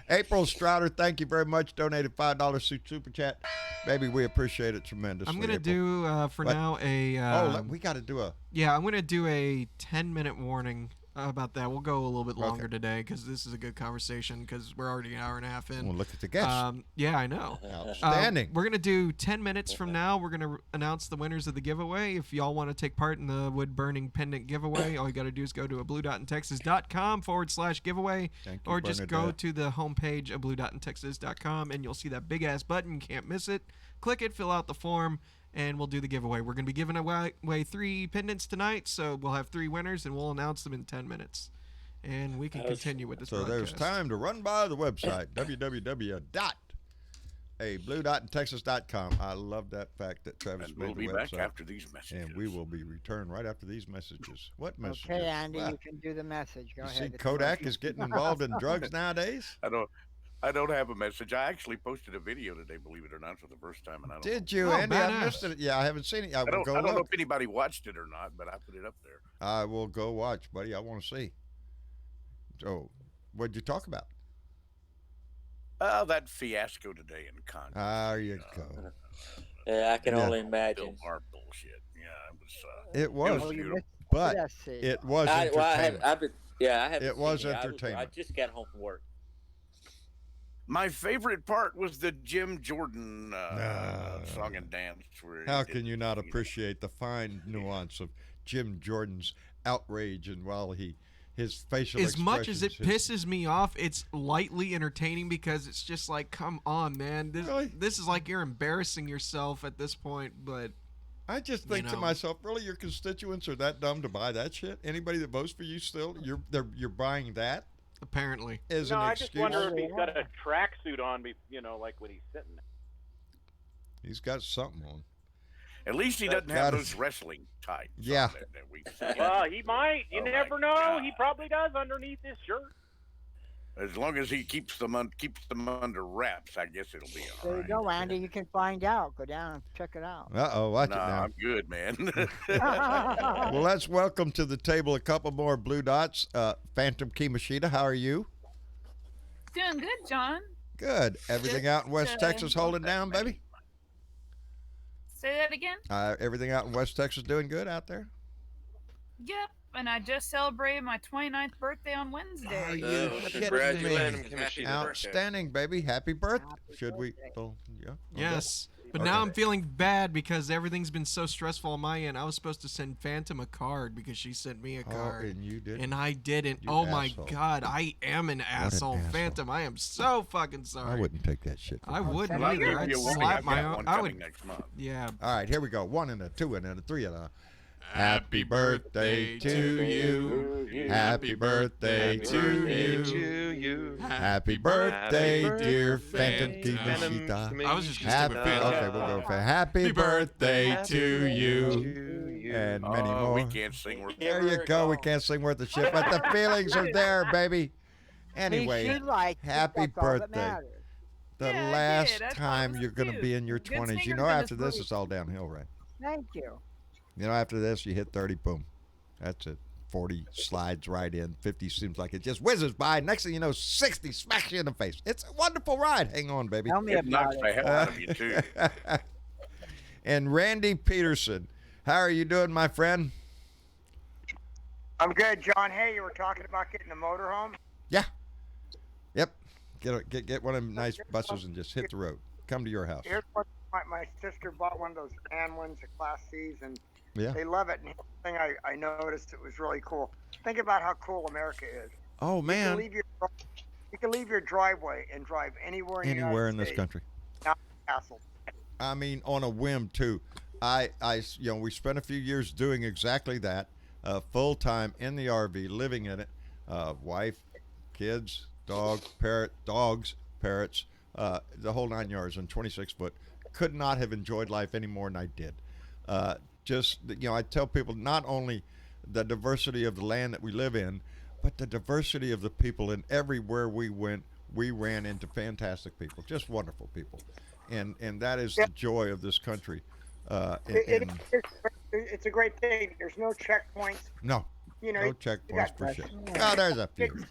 April Strouder, thank you very much. Donated $5 super chat. Baby, we appreciate it tremendously. I'm gonna April. do for What? now a. We got to do a. Yeah, I'm gonna do a 10-minute warning about that. We'll go a little bit longer today because this is a good conversation because we're already an hour and a half in. Well, look at the guests. Yeah, I know. Outstanding. We're gonna do 10 minutes from now. We're gonna announce the winners of the giveaway. If y'all want to take part in the wood burning pendant giveaway, all you gotta do is go to bluedotintexas.com/giveaway, Thank you, or just go Bernadette. to the homepage of bluedotintexas.com and you'll see that big ass button. You can't miss it. Click it, fill out the form, and we'll do the giveaway. We're going to be giving away 3 pendants tonight, so we'll have 3 winners, and we'll announce them in 10 minutes. And we can continue with this So broadcast. there's time to run by the website, www.abluedotintexas.com. I love that fact that Travis And made we'll the be website. back after these messages. And we will be returned right after these messages. What messages? Okay, Andy, Wow. you can do the message. Go You ahead. see It's Kodak yours. is getting involved in drugs nowadays? I don't have a message. I actually posted a video today, believe it or not, for the first time. And I don't Did know. you, Andy? badass. I missed it. Yeah, I haven't seen it. I will go I don't know look. if anybody watched it or not, but I put it up there. I will go watch, buddy. I want to see. So, what'd you talk about? That fiasco today in Congress. There you go. Yeah, I can Yeah. only Bill imagine. Barr bullshit. Yeah, it was. It was, Oh, you beautiful. missed but Let's see. it was I entertaining. haven't It was seen I entertainment. just got home from work. My favorite part was the Jim Jordan song and dance. Where he How did can you the- not appreciate the fine nuance of Jim Jordan's outrage and while his facial As much as it expressions, pisses me off, it's lightly entertaining because it's just like, come on, man. Really? This is like you're embarrassing yourself at this point, but I just think to know. myself, really, your constituents are that dumb to buy that shit? Anybody that votes for you still, you're buying that apparently. as No, an I excuse? just wonder if he's got a tracksuit on, like when he's sitting there. He's got something on. At least he doesn't That have is- those wrestling tights. on Yeah. that we've seen. Well, he might. You Oh, my never know. God. He probably does underneath his shirt. As long as he keeps them under wraps, I guess it'll be all There you right. go, Andy. You can find out. Go down and check it out. Uh-oh, watch No, it now. I'm good, man. Well, let's welcome to the table a couple more Blue Dots. Phantom Kimashita, how are you? Doing good, John. Good. Everything out in West Texas holding down, baby? Say that again? Everything out in West Texas doing good out there? Yep. And I just celebrated my 29th birthday on Wednesday. Congratulations. Happy birthday. Outstanding, baby. Happy birthday. Should we? Oh, yeah. Yes. But Okay. now I'm feeling bad because everything's been so stressful on my end. I was supposed to send Phantom a card because she sent me a card. And you did. And I didn't. You Oh my asshole. God, I am an asshole. asshole. Phantom, I am so fucking sorry. I wouldn't take that shit. I wouldn't Well, I'll either. give I'd you a warning. slap I've my got own. one I coming would. next month. Yeah. All right, here we go. 1 and a 2 and a 3 and a. Happy birthday to you. Happy birthday to you. Happy birthday, dear Phantom Kimashita. I was just gonna Happy, stick with Phantom. okay, we'll go for happy birthday to you. And many Oh, more. we can't sing. We're There you go. We can't sing worth the shit, but the feelings are there, baby. Anyway, He liked it, happy that's all that birthday. matters. The Yeah, I last did. I thought it time was you're going to cute. be in your Good 20s. You singers know, in after this this, movie. it's all downhill, right? Thank you. You know, after this, you hit 30, boom. That's it. 40 slides right in. 50 seems like it just whizzes by. Next thing you know, 60 smacks you in the face. It's a wonderful ride. Hang on, baby. Tell me it about knocks the it. hell out of you too. And Randy Peterson, how are you doing, my friend? I'm good, John. Hey, you were talking about getting a motorhome. Yeah. Yep. Get one of them nice buses and just hit the road. Come to your house. Here's what my sister bought one of those van ones, the Class C's, and Yeah. they love it. And the thing I noticed it was really cool. Think about how cool America is. Oh, You man. can leave your driveway and drive anywhere in the Anywhere United in this States. country. Not hassle. I mean, on a whim too. We spent a few years doing exactly that, full time in the RV, living in it. Wife, kids, dogs, parrots, the whole 9 yards on 26 foot. Could not have enjoyed life any more than I did. I tell people not only the diversity of the land that we live in, but the diversity of the people. And everywhere we went, we ran into fantastic people, just wonderful people. And that is the joy of this country. It's a great thing. There's no checkpoints. No, You know, no you checkpoints got for that. shit. Oh, there's a few,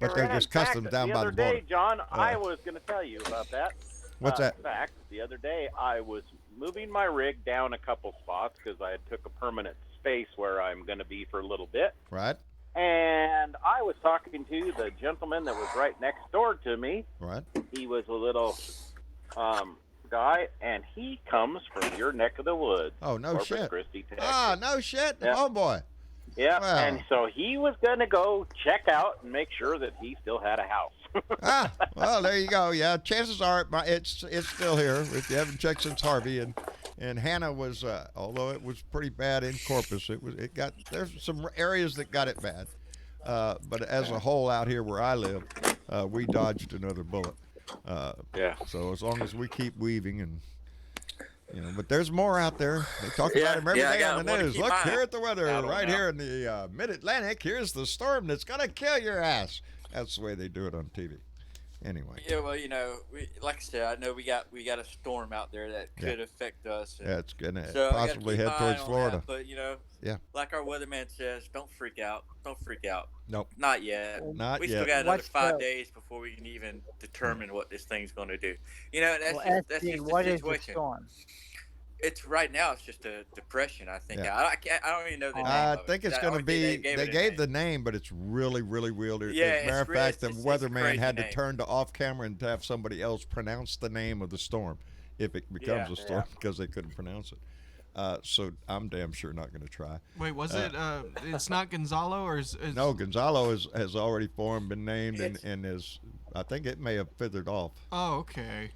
but they're just customs down by the The other border. day, John, I was going to tell you about that. What's that? In fact, the other day I was moving my rig down a couple spots because I had took a permanent space where I'm going to be for a little bit. Right, And I was talking to the gentleman that was right next door to me. right. He was a little guy, and he comes from your neck of the woods. Oh, no Corpus shit. Christi, Texas. Ah, no shit. Yeah. Oh boy. Yeah, Well. and so he was going to go check out and make sure that he still had a house. Well, there you go. Yeah, chances are it's still here if you haven't checked since Harvey. And Hannah was, although it was pretty bad in Corpus, there's some areas that got it bad. But as a whole out here where I live, we dodged another bullet. Yeah. So as long as we keep weaving and, but there's more out there. They talk about them every day on the news. Look, here at the weather right here in the mid-Atlantic. Here's the storm that's going to kill your ass. That's the way they do it on TV. Anyway. Yeah, well, like I said, I know we got a storm out there that could affect us. Yeah, it's going to so possibly head towards Florida. But, like our weatherman says, don't freak out. Don't freak out. Nope. Not yet. Not we yet. still got another 5 days before we can even determine what this thing's going to do. That's just the what situation. Is the storm? It's right now. It's just a depression. I think. Yeah. I don't even know the name. I of think it. it's going to be. They gave the name, but it's really, really weird. Yeah, as a matter of fact, the weatherman had to name. turn to off camera and to have somebody else pronounce the name of the storm, if it becomes a storm, because they couldn't pronounce it. So I'm damn sure not going to try. Wait, was it? It's not Gonzalo, or is no? Gonzalo has already formed, been named, and is. I think it may have feathered off. Oh, okay.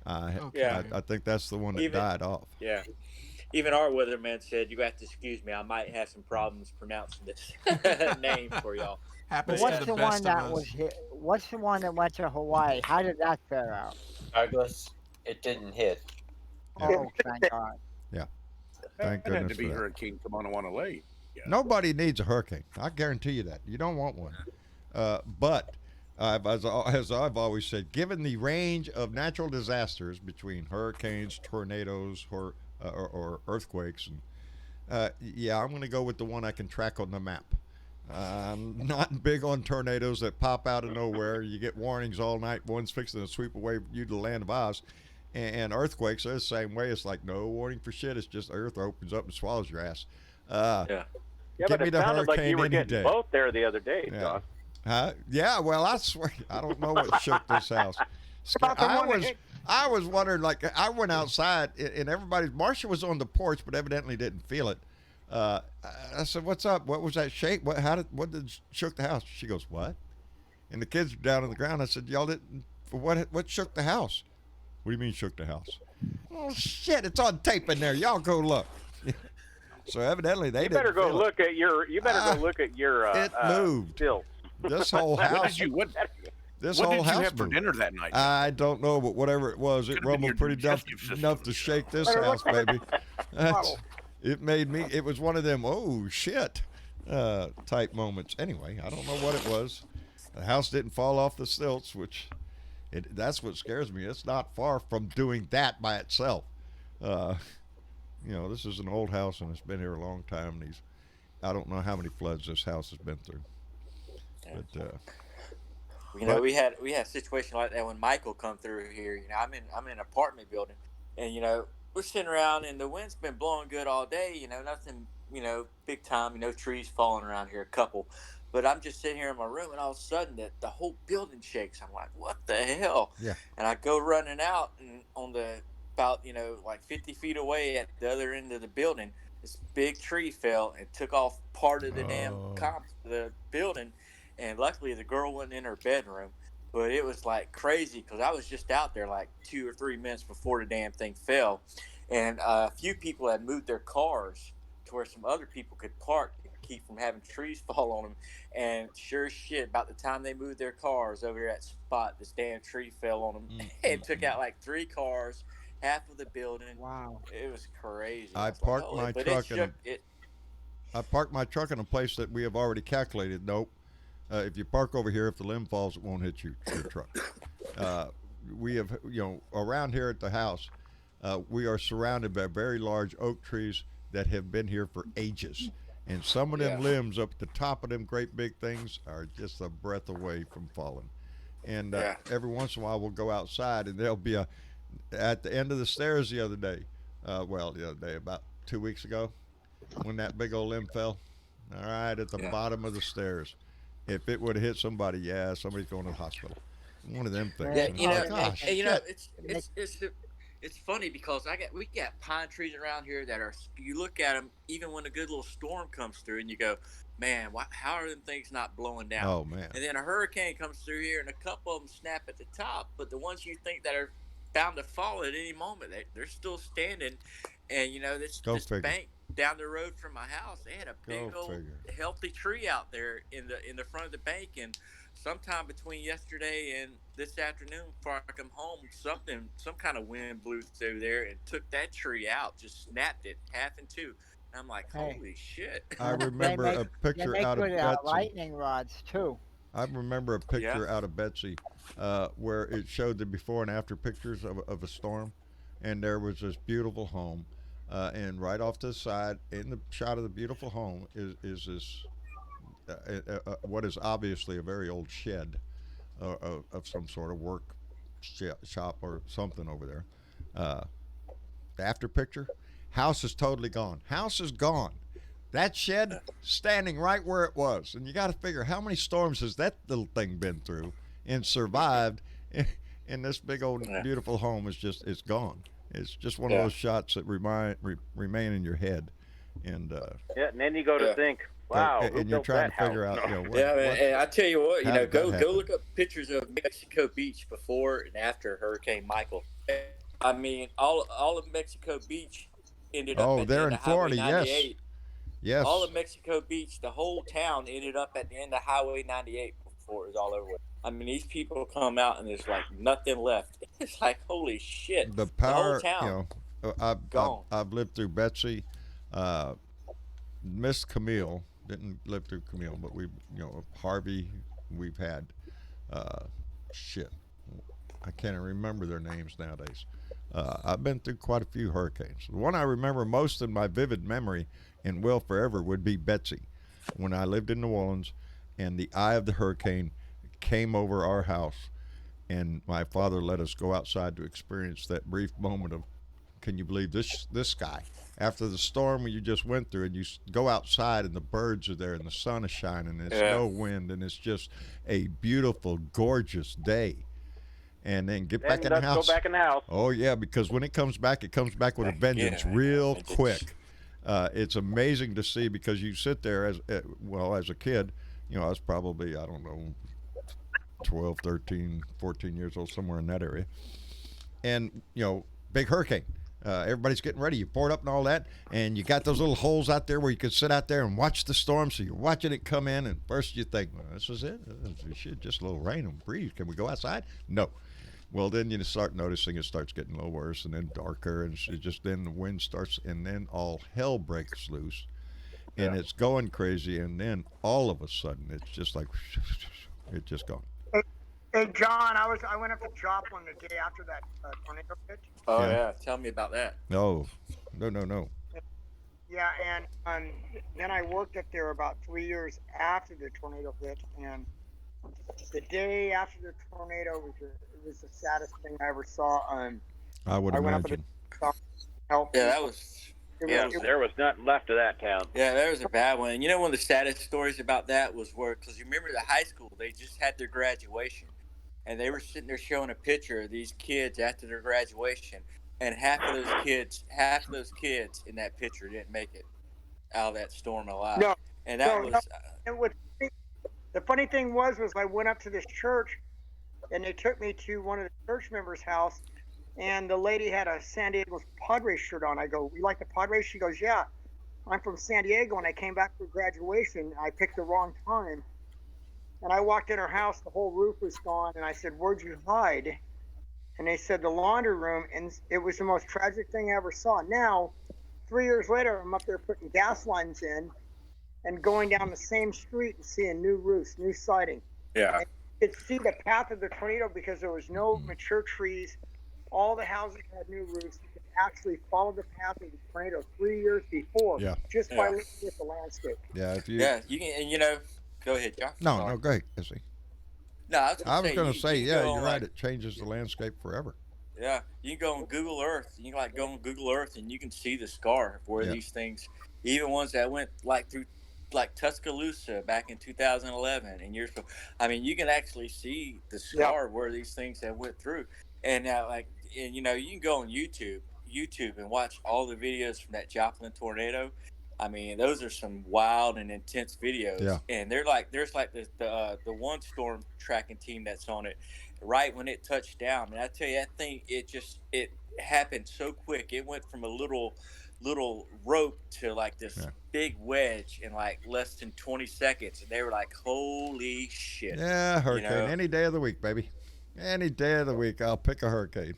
Yeah. I think that's the one that died off. Yeah. Even our weatherman said, "You have to excuse me. I might have some problems pronouncing this name for y'all." Happens what's to the best one that of us. was hit? What's the one that went to Hawaii? How did that fare out? Douglas, it didn't hit. Oh, thank God. Yeah. That Thank had goodness to be for that. Hurricane Kamanawala. Yeah. Nobody needs a hurricane. I guarantee you that. You don't want one. But as I've always said, given the range of natural disasters between hurricanes, tornadoes, or earthquakes, and I'm going to go with the one I can track on the map. I'm not big on tornadoes that pop out of nowhere. You get warnings all night. One's fixing to sweep away you to the land of Oz. And earthquakes are the same way. It's like no warning for shit. It's just the earth opens up and swallows your ass. Yeah, give but me it the sounded like you were hurricane any getting day. both there the other day, Josh. Yeah, well, I swear, I don't know what shook this house. I was wondering, like, I went outside and Marcia was on the porch, but evidently didn't feel it. I said, "What's up? What was that shake? What did shook the house?" She goes, "What?" And the kids were down on the ground. I said, "Y'all didn't? What shook the house?" "What do you mean shook the house?" "Oh shit! It's on tape in there. Y'all go look." So evidently they didn't. You better go look at your. It moved. Stilts. This whole house. This what whole did house you have for moved. dinner that night? I don't know, but whatever it was, it rumbled pretty enough to shake this house, baby. It made me. It was one of them. Oh shit, type moments. Anyway, I don't know what it was. The house didn't fall off the stilts, which that's what scares me. It's not far from doing that by itself. This is an old house and it's been here a long time. And I don't know how many floods this house has been through. But we had a situation like that when Michael come through here. I'm in an apartment building, and we're sitting around and the wind's been blowing good all day. Nothing big time. Trees falling around here, a couple. But I'm just sitting here in my room, and all of a sudden, the whole building shakes. I'm like, what the hell? Yeah. And I go running out, and on about 50 feet away at the other end of the building, this big tree fell and took off part of the the building. And luckily, the girl wasn't in her bedroom. But it was like crazy because I was just out there like 2 or 3 minutes before the damn thing fell. And a few people had moved their cars to where some other people could park and keep from having trees fall on them. And sure as shit, about the time they moved their cars over at that spot, this damn tree fell on them and took out like 3 cars, half of the building. Wow. It was crazy. I parked my truck in a place that we have already calculated. Nope. If you park over here, if the limb falls, it won't hit your truck. We have, around here at the house, we are surrounded by very large oak trees that have been here for ages. And some of them limbs up at the top of them great big things are just a breath away from falling. And every once in a while we'll go outside and there'll be at the end of the stairs the other day, about 2 weeks ago, when that big old limb fell, all right, at the bottom of the stairs. If it would have hit somebody, somebody's going to the hospital. One of them things. Yeah, it's funny because we got pine trees around here that are, you look at them even when a good little storm comes through and you go, man, how are them things not blowing down? Oh man! And then a hurricane comes through here and a couple of them snap at the top, but the ones you think that are bound to fall at any moment, they're still standing. And this bank down the road from my house, they had a big old healthy tree out there in the front of the bank. And sometime between yesterday and this afternoon, before I come home, some kind of wind blew through there and took that tree out, just snapped it half in two. And I'm like, holy shit! I remember a picture out of Betsy. Lightning rods too. I remember a picture out of Betsy where it showed the before and after pictures of a storm, and there was this beautiful home, and right off to the side, in the shot of the beautiful home, is this what is obviously a very old shed of some sort of work shop or something over there. The after picture, house is totally gone. House is gone. That shed standing right where it was. And you got to figure how many storms has that little thing been through and survived. And this big old beautiful home it's gone. It's just one of those shots that remain in your head. And and then you go to think, wow, and you're trying to figure out, and I tell you what, go look up pictures of Mexico Beach before and after Hurricane Michael. I mean, all of Mexico Beach ended up at there the in end of Florida, Highway 98. Yes. All of Mexico Beach, the whole town ended up at the end of Highway 98 before it was all over with. I mean, these people come out and there's like nothing left. It's like, holy shit. The power, the whole town, gone. I've lived through Betsy, missed Camille, didn't live through Camille, but Harvey, we've had, I can't even remember their names nowadays. I've been through quite a few hurricanes. The one I remember most in my vivid memory and will forever would be Betsy, when I lived in New Orleans and the eye of the hurricane came over our house, and my father let us go outside to experience that brief moment of, can you believe this sky? After the storm you just went through, and you go outside and the birds are there and the sun is shining and it's no wind and it's just a beautiful, gorgeous day. And then get back in the house. Go back in the house. Oh yeah, because when it comes back with a vengeance, real quick. It's amazing to see, because you sit there as a kid, I was probably, I don't know, 12, 13, 14 years old, somewhere in that area. And, big hurricane. Everybody's getting ready. You pour it up and all that, and you got those little holes out there where you could sit out there and watch the storm. So you're watching it come in, and first you think, well, this is it. Just a little rain and breeze. Can we go outside? No. Well, then you start noticing it starts getting a little worse, and then darker, and then the wind starts, and then all hell breaks loose, and it's going crazy, and then all of a sudden it's just like it's just gone. Hey John, I went up to Joplin the day after that tornado hit. Oh yeah, tell me about that. No. Yeah, and then I worked up there about 3 years after the tornado hit, and the day after the tornado was the saddest thing I ever saw. I would imagine. That was. There was nothing left of that town. Yeah, that was a bad one. And one of the saddest stories about that was because you remember the high school, they just had their graduation, and they were sitting there showing a picture of these kids after their graduation, and half of those kids in that picture didn't make it out of that storm alive. No, and that was. The funny thing was I went up to this church, and they took me to one of the church members' house, and the lady had a San Diego Padres shirt on. I go, "You like the Padres?" She goes, "Yeah, I'm from San Diego, and I came back for graduation. I picked the wrong time." And I walked in her house, the whole roof was gone, and I said, "Where'd you hide?" And they said, "The laundry room," and it was the most tragic thing I ever saw. Now, 3 years later, I'm up there putting gas lines in and going down the same street and seeing new roofs, new siding. Yeah. And you could see the path of the tornado because there was no mature trees. All the houses had new roofs. You could actually follow the path of the tornado 3 years before, just by looking at the landscape. Yeah, you can, and go ahead, John. No, go ahead, Izzy. No, I was going to say, you're right. It changes the landscape forever. Yeah, you can go on Google Earth. You can go on Google Earth, and you can see the scar of where these things, even ones that went through Tuscaloosa back in 2011 and years ago. I mean, you can actually see the scar where these things have went through. And now, and you know, you can go on YouTube and watch all the videos from that Joplin tornado. I mean, those are some wild and intense videos. Yeah. And there's like the one storm tracking team that's on it right when it touched down. And I tell you, that thing, it happened so quick. It went from a little rope to like this big wedge in like less than 20 seconds. And they were like, holy shit. Yeah, hurricane. You know? Any day of the week, baby. Any day of the week, I'll pick a hurricane.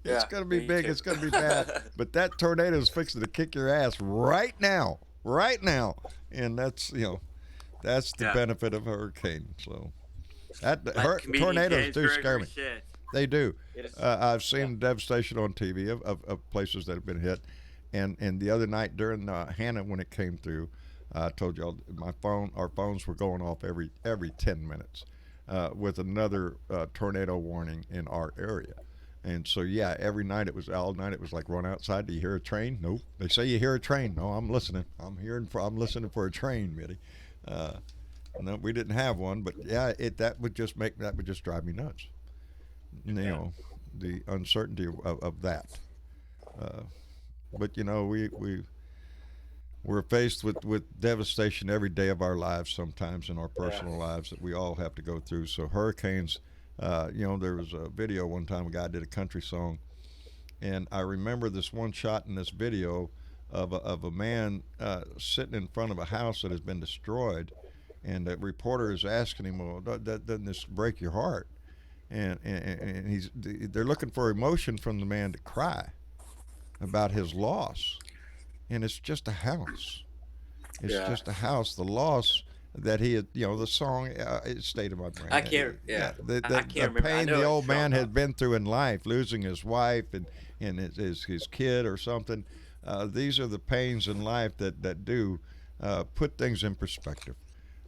It's going to be big. It's going to be bad. But that tornado is fixing to kick your ass right now. Right now. And that's, that's the benefit of a hurricane. So tornadoes do scare me. They do. I've seen devastation on TV of places that have been hit. And the other night during Hannah, when it came through, I told y'all our phones were going off every 10 minutes with another tornado warning in our area. And so, every night all night it was like, run outside. Do you hear a train? Nope. They say you hear a train. No, I'm listening. I'm listening for a train, Mitty. No, we didn't have one, but that would just drive me nuts. The uncertainty of that. But we're faced with devastation every day of our lives, sometimes in our personal lives that we all have to go through. So hurricanes. There was a video one time, a guy did a country song, and I remember this one shot in this video of a man sitting in front of a house that has been destroyed, and the reporter is asking him, well, doesn't this break your heart? And they're looking for emotion from the man to cry about his loss, and it's just a house. It's just a house. The loss that he had, the song, it stayed in my brain. I can't, The I can't remember. pain the old man had been through in life, losing his wife and his kid or something. These are the pains in life that do put things in perspective.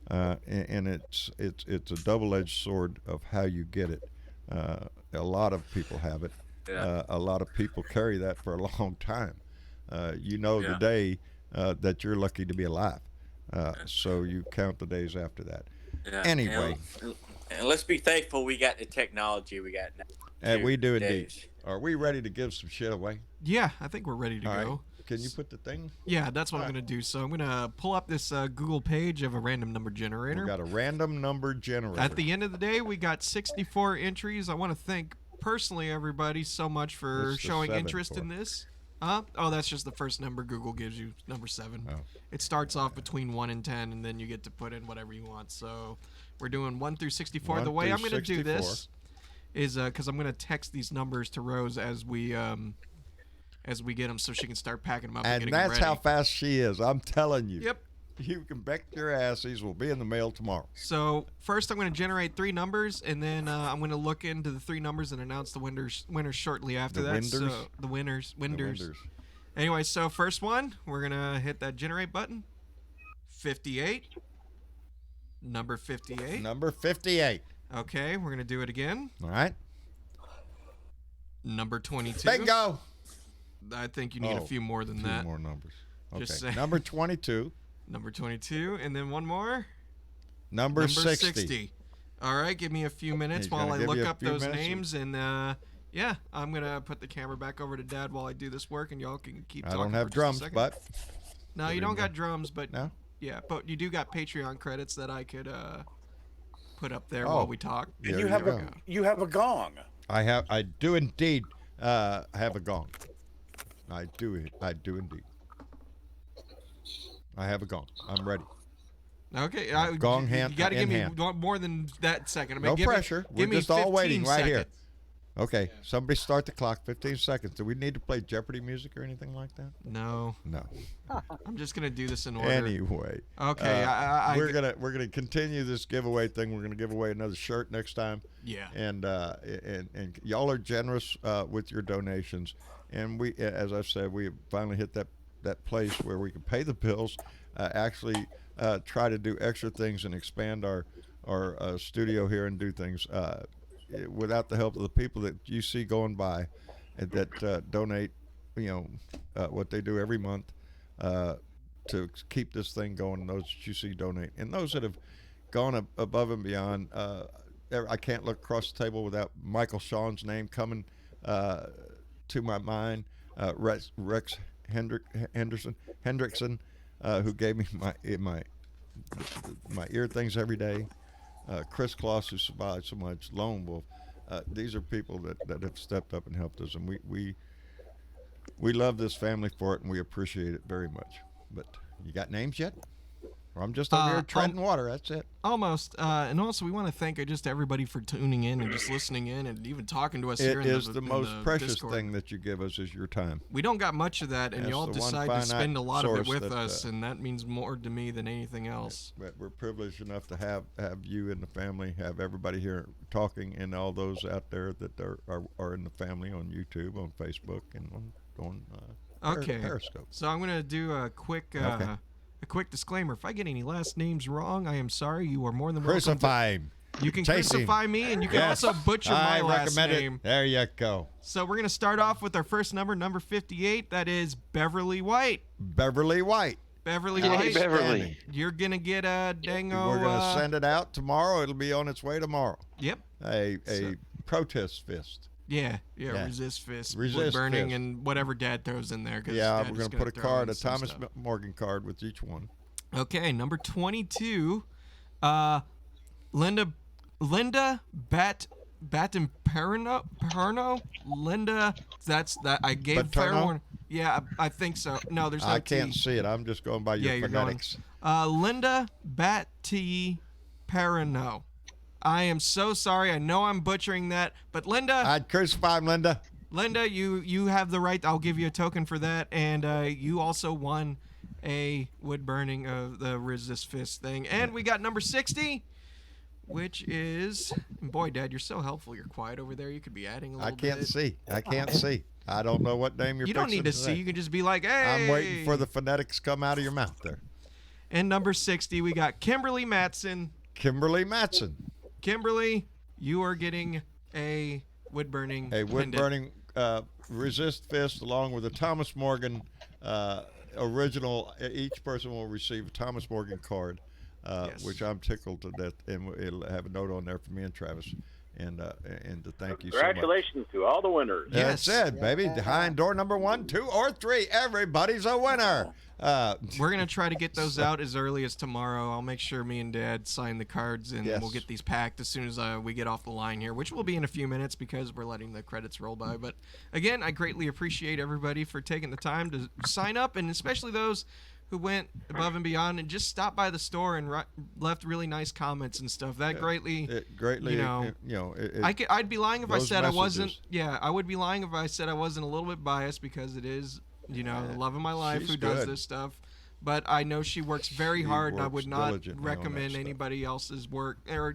And it's a double-edged sword of how you get it. A lot of people have it. A lot of people carry that for a long time. The day that you're lucky to be alive. So you count the days after that. Anyway. And let's be thankful we got the technology we got now. And we do indeed. Are we ready to give some shit away? Yeah, I think we're ready to All go. Right. Can you put the thing? Yeah, that's what I'm going to do. So I'm going to pull up this Google page of a random number generator. We got a random number generator. At the end of the day, we got 64 entries. I want to thank personally everybody so much for showing interest in this. Oh, that's just the first number Google gives you, number 7. Oh. It starts off between 1 and 10, and then you get to put in whatever you want. So we're doing 1 through 64. The way I'm going to do this is because I'm going to text these numbers to Rose as we get them, so she can start packing them up. And that's ready. How fast she is. I'm telling you. Yep. You can bet your ass these will be in the mail tomorrow. So first I'm going to generate 3 numbers, and then I'm going to look into the 3 numbers and announce the winners shortly after that. So the winners. Anyway, so first one, we're going to hit that generate button. 58. Number 58. Number 58. Okay, we're going to do it again. All right. Number 22. Bingo. I think you need a few more than that. 2 more numbers. Okay. Just saying. Number 22. Number 22, and then one more. Number 60. All right, give me a few minutes while I look up those names, and I'm gonna put the camera back over to Dad while I do this work, and y'all can keep talking. I don't have drums, but no, you don't got drums, but no, but you do got Patreon credits that I could put up there while we talk. And you have a gong. I do indeed have a gong. I do indeed. I have a gong. I'm ready. Okay, gong hand. You got to give me more than that second. No pressure. We're just all waiting right here. Okay, Yeah. Somebody start the clock. 15 seconds. Do we need to play Jeopardy music or anything like that? No. I'm just gonna do this in order. Anyway. Okay. We're gonna continue this giveaway thing. We're gonna give away another shirt next time. Yeah. And y'all are generous with your donations, and we, as I've said, we finally hit that place where we can pay the bills, actually try to do extra things and expand our studio here and do things without the help of the people that you see going by that donate, what they do every month to keep this thing going. Those that you see donate, and those that have gone above and beyond. I can't look across the table without Michael Sean's name coming to my mind. Rex Hendrickson, who gave me my ear things every day. Chris Kloss, who survived so much. Lone Wolf. These are people that have stepped up and helped us, and we love this family for it, and we appreciate it very much. But you got names yet? Or I'm just over here treading water. That's it. Almost. And also, we want to thank just everybody for tuning in and just listening in and even talking to us here. It is the most precious Discord. thing that you give us is your time. We don't got much of that, and y'all decide to spend a lot of it with us, and that means more to me than anything else. But we're privileged enough to have you and the family, have everybody here talking, and all those out there that are in the family on YouTube, on Facebook, and on Periscope. So I'm going to do a quick disclaimer. If I get any last names wrong, I am sorry. You are more than welcome. Crucify him. You can crucify me, and you can also butcher my last name. There you go. So we're going to start off with our first number 58. That is Beverly White. Beverly White. Beverly Hey, White. Beverly. You're going to get a dango. We're going to send it out tomorrow. It'll be on its way tomorrow. Yep. A protest fist. Yeah, resist fist, Resist burning, fist. and whatever Dad throws in there. Yeah, we're going to put a Thomas Morgan card with each one. Okay, number 22, Linda Battimperno. Linda, that's that. I gave fair warning. Yeah, I think so. No, there's no I can't see it. I'm just going by your phonetics. Linda Battimperno. I am so sorry. I know I'm butchering that, but Linda, I'd crucify him, Linda. Linda, you have the right. I'll give you a token for that, and you also won a wood burning of the resist fist thing. And we got number 60, which is, boy, Dad, you're so helpful. You're quiet over there. You could be adding a little bit. I can't see. I don't know what name you're. You don't need to see. You can just be like, hey. I'm waiting for the phonetics come out of your mouth there. And number 60, we got Kimberly Matson. Kimberly Matson. Kimberly, you are getting a wood burning. A wood burning resist fist along with a Thomas Morgan original. Each person will receive a Thomas Morgan card, which I'm tickled to death, and it'll have a note on there for me and Travis, and to thank you so much. Congratulations to all the winners. That's it, baby. Behind door number 1, 2, or 3, everybody's a winner. We're gonna try to get those out as early as tomorrow. I'll make sure me and Dad sign the cards, and we'll get these packed as soon as we get off the line here, which will be in a few minutes because we're letting the credits roll by. But again, I greatly appreciate everybody for taking the time to sign up, and especially those who went above and beyond and just stopped by the store and left really nice comments and stuff. That greatly, I'd be lying if I said I wasn't. Yeah, I would be lying if I said I wasn't a little bit biased because it is. The love of my life who does this stuff. But I know she works very hard, and I would not recommend anybody else's work. Or,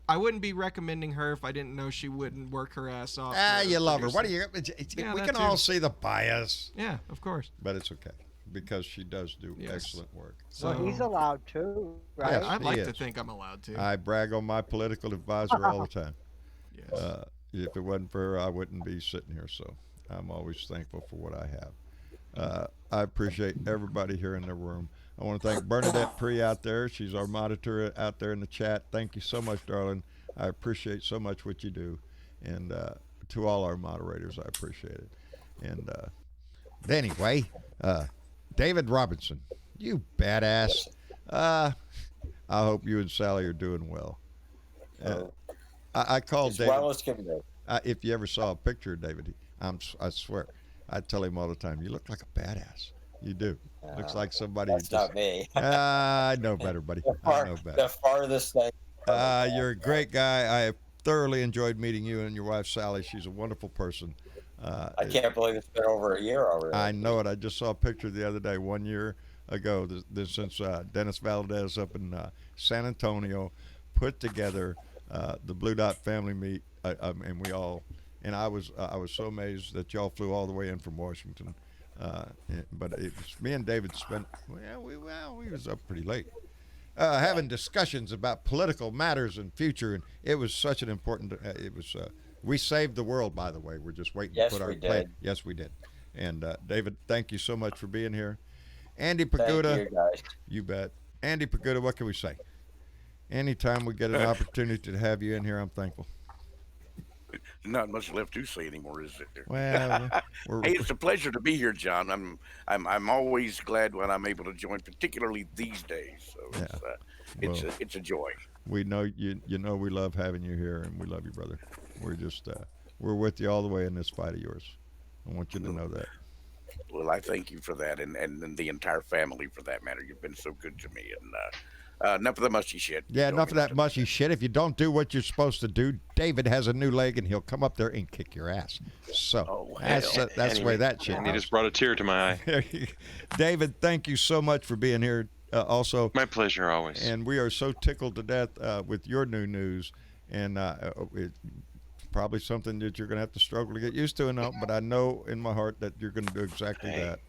I wouldn't be recommending her if I didn't know she wouldn't work her ass off. You love her. What do you... we can all see the bias. Yeah, of course. But it's okay, because she does do excellent work. So he's allowed to, right? Yes, I'd like to think I'm allowed to. I brag on my political advisor all the time. Yes. If it wasn't for her, I wouldn't be sitting here, so... I'm always thankful for what I have. I appreciate everybody here in the room. I want to thank Bernadette Pree out there. She's our monitor out there in the chat. Thank you so much, darling. I appreciate so much what you do. And to all our moderators, I appreciate it. And anyway, David Robinson, you badass. I hope you and Sally are doing well. I called David. Well, let's give it if you ever saw a picture of David, I swear, I tell him all the time, you look like a badass. You do. Looks like somebody. That's not me. I know better, buddy. I know better. The farthest thing. You're a great guy. I thoroughly enjoyed meeting you and your wife, Sally. She's a wonderful person. I can't believe it's been over a year already. I know it. I just saw a picture the other day, 1 year ago, since Dennis Valdez up in San Antonio put together the Blue Dot family meet, and we all... And I was so amazed that y'all flew all the way in from Washington, but it was me and David spent. We was up pretty late, having discussions about political matters and future, and it was such an important. It was. We saved the world, by the way. We're just waiting to put our plan. Yes, we did. And David, thank you so much for being here. Andy Pagoda, thank you, guys. You bet. Andy Pagoda, what can we say? Anytime we get an opportunity to have you in here, I'm thankful. not much left to say anymore, is there? Well, hey, it's a pleasure to be here, John. I'm always glad when I'm able to join, particularly these days. So it's a joy. We know you know we love having you here, and we love you, brother. We're just we're with you all the way in this fight of yours. I want you to know that. Well, I thank you for that, and the entire family for that matter. You've been so good to me, and enough of the mushy shit. Yeah, enough of that mushy shit. If you don't do what you're supposed to do, David has a new leg, and he'll come up there and kick your ass. So that's the way that shit. And he just brought a tear to my eye. David, thank you so much for being here. Also, my pleasure always. And we are so tickled to death with your new news, and it's probably something that you're going to have to struggle to get used to, but I know in my heart that you're going to do exactly that.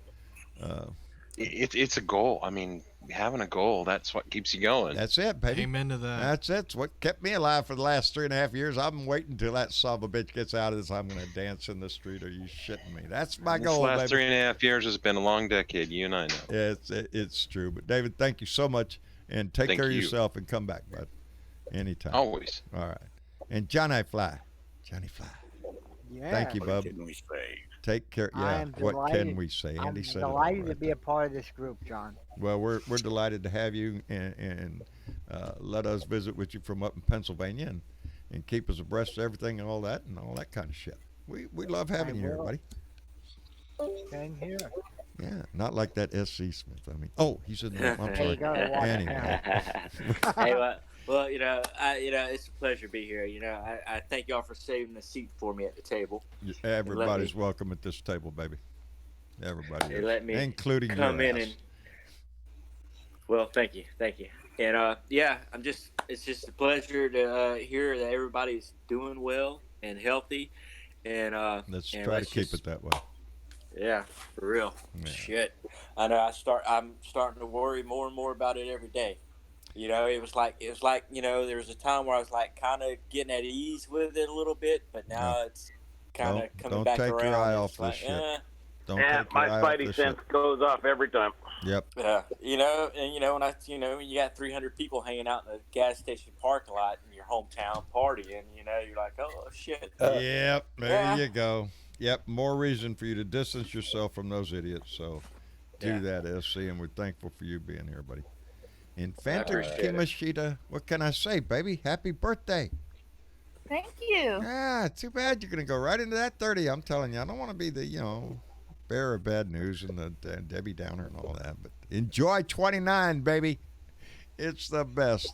It's a goal. I mean, having a goal, that's what keeps you going. That's it, baby. Amen to that. That's it. It's what kept me alive for the last 3.5 years. I've been waiting until that son of a bitch gets out of this. I'm going to dance in the street. Are you shitting me? That's my goal, This last baby. 3.5 years has been a long decade. You and I know. Yeah, it's true. But, David, thank you so much. And take care of yourself and come back, bud. Anytime. Always. All right. And Johnny Fly. Yeah. Thank you, bub. What can we say? Take care. Yeah. What can we say? Andy said it all delighted right to be there. a part of this group, John. Well, we're delighted to have you, and let us visit with you from up in Pennsylvania, and keep us abreast of everything and all that kind of shit. We love having you here, buddy. Same here. Yeah, not like that S.C. Smith. I mean, he's in there. I'm sorry. Anyway. Hey, well, it's a pleasure to be here. I thank y'all for saving the seat for me at the table. Everybody's welcome at this table, baby. Everybody, let me including come your in ass. and. Well, thank you, and it's just a pleasure to hear that everybody's doing well and healthy, and let's try to keep it that way. Yeah, for real. Yeah. Shit, I know. I'm starting to worry more and more about it every day. It was like there was a time where I was like kind of getting at ease with it a little bit, but now it's kind of coming back around. Don't take your eye off this shit. Don't take my your eye off spidey this sense shit. goes off every time. Yep. Yeah, when you got 300 people hanging out in the gas station parking lot in your hometown partying, you're like, oh shit. Yep. There you go. Yep. More reason for you to distance yourself from those idiots. So do that, SC, and we're thankful for you being here, buddy. Infanta Kimashita, what can I say, baby? Happy birthday. Thank you. Ah, too bad you're going to go right into that 30. I'm telling you, I don't want to be the, bearer of bad news and the Debbie Downer and all that, but enjoy 29, baby. It's the best.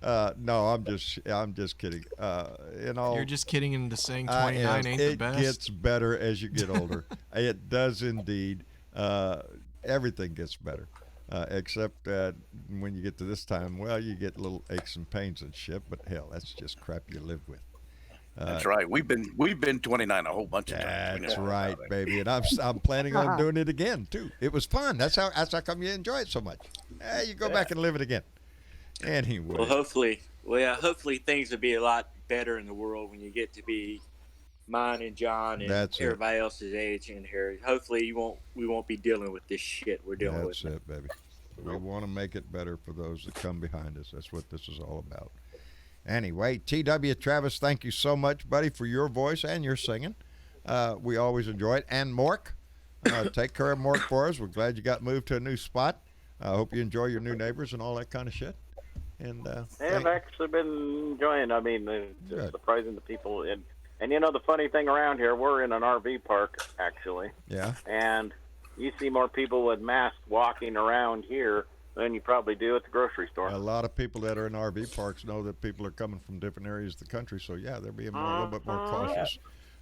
No, I'm just kidding. You're just kidding into saying 29 ain't the best. It gets better as you get older. It does indeed. Everything gets better. Except that when you get to this time, well, you get little aches and pains and shit. But hell, that's just crap you live with. That's right. We've been 29 a whole bunch of times. That's right, baby. And I'm planning on doing it again too. It was fun. That's how come you enjoy it so much. You go back and live it again. Anyway. Well, hopefully things will be a lot better in the world when you get to be mine and John and everybody else's age in here. Hopefully we won't be dealing with this shit we're dealing with. That's it, baby. We want to make it better for those that come behind us. That's what this is all about. Anyway, T.W. Travis, thank you so much, buddy, for your voice and your singing. We always enjoy it. And Mork, take care of Mork for us. We're glad you got moved to a new spot. I hope you enjoy your new neighbors and all that kind of shit. And I've actually been enjoying. I mean, it's surprising the people. And the funny thing around here, we're in an RV park, actually. Yeah. And you see more people with masks walking around here than you probably do at the grocery store. A lot of people that are in RV parks know that people are coming from different areas of the country. So, yeah, they're being a little bit more cautious,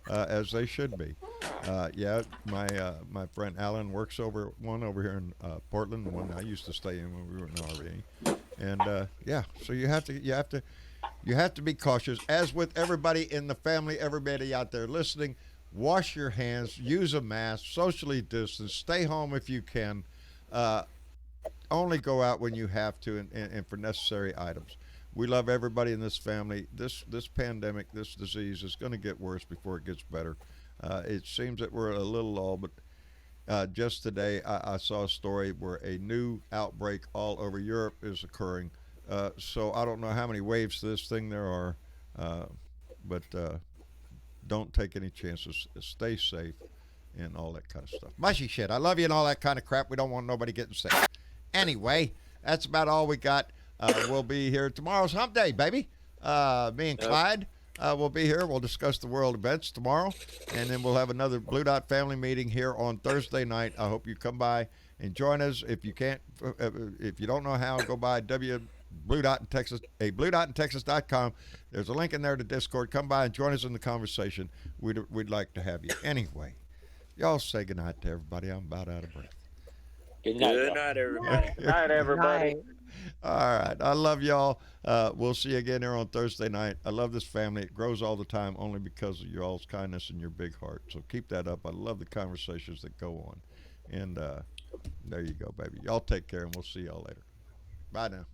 as they should be. My friend Alan works over here in Portland, the one I used to stay in when we were in RV. And, so you have to be cautious. As with everybody in the family, everybody out there listening, wash your hands, use a mask, socially distance, stay home if you can. Only go out when you have to and for necessary items. We love everybody in this family. This pandemic, this disease is going to get worse before it gets better. It seems that we're at a little lull, but just today I saw a story where a new outbreak all over Europe is occurring. So I don't know how many waves to this thing there are, but don't take any chances. Stay safe and all that kind of stuff. Mushy shit. I love you and all that kind of crap. We don't want nobody getting sick. Anyway, that's about all we got. We'll be here. Tomorrow's hump day, baby. Me and Clyde will be here. We'll discuss the world events tomorrow. And then we'll have another Blue Dot family meeting here on Thursday night. I hope you come by and join us. If you can't, if you don't know how, go by Blue Dot in Texas, BlueDotInTexas.com. There's a link in there to Discord. Come by and join us in the conversation. We'd like to have you. Anyway, y'all say goodnight to everybody. I'm about out of breath. Good night, everybody. Good night, everybody. All right. I love y'all. We'll see you again here on Thursday night. I love this family. It grows all the time only because of y'all's kindness and your big heart. So keep that up. I love the conversations that go on. And there you go, baby. Y'all take care, and we'll see y'all later. Bye now.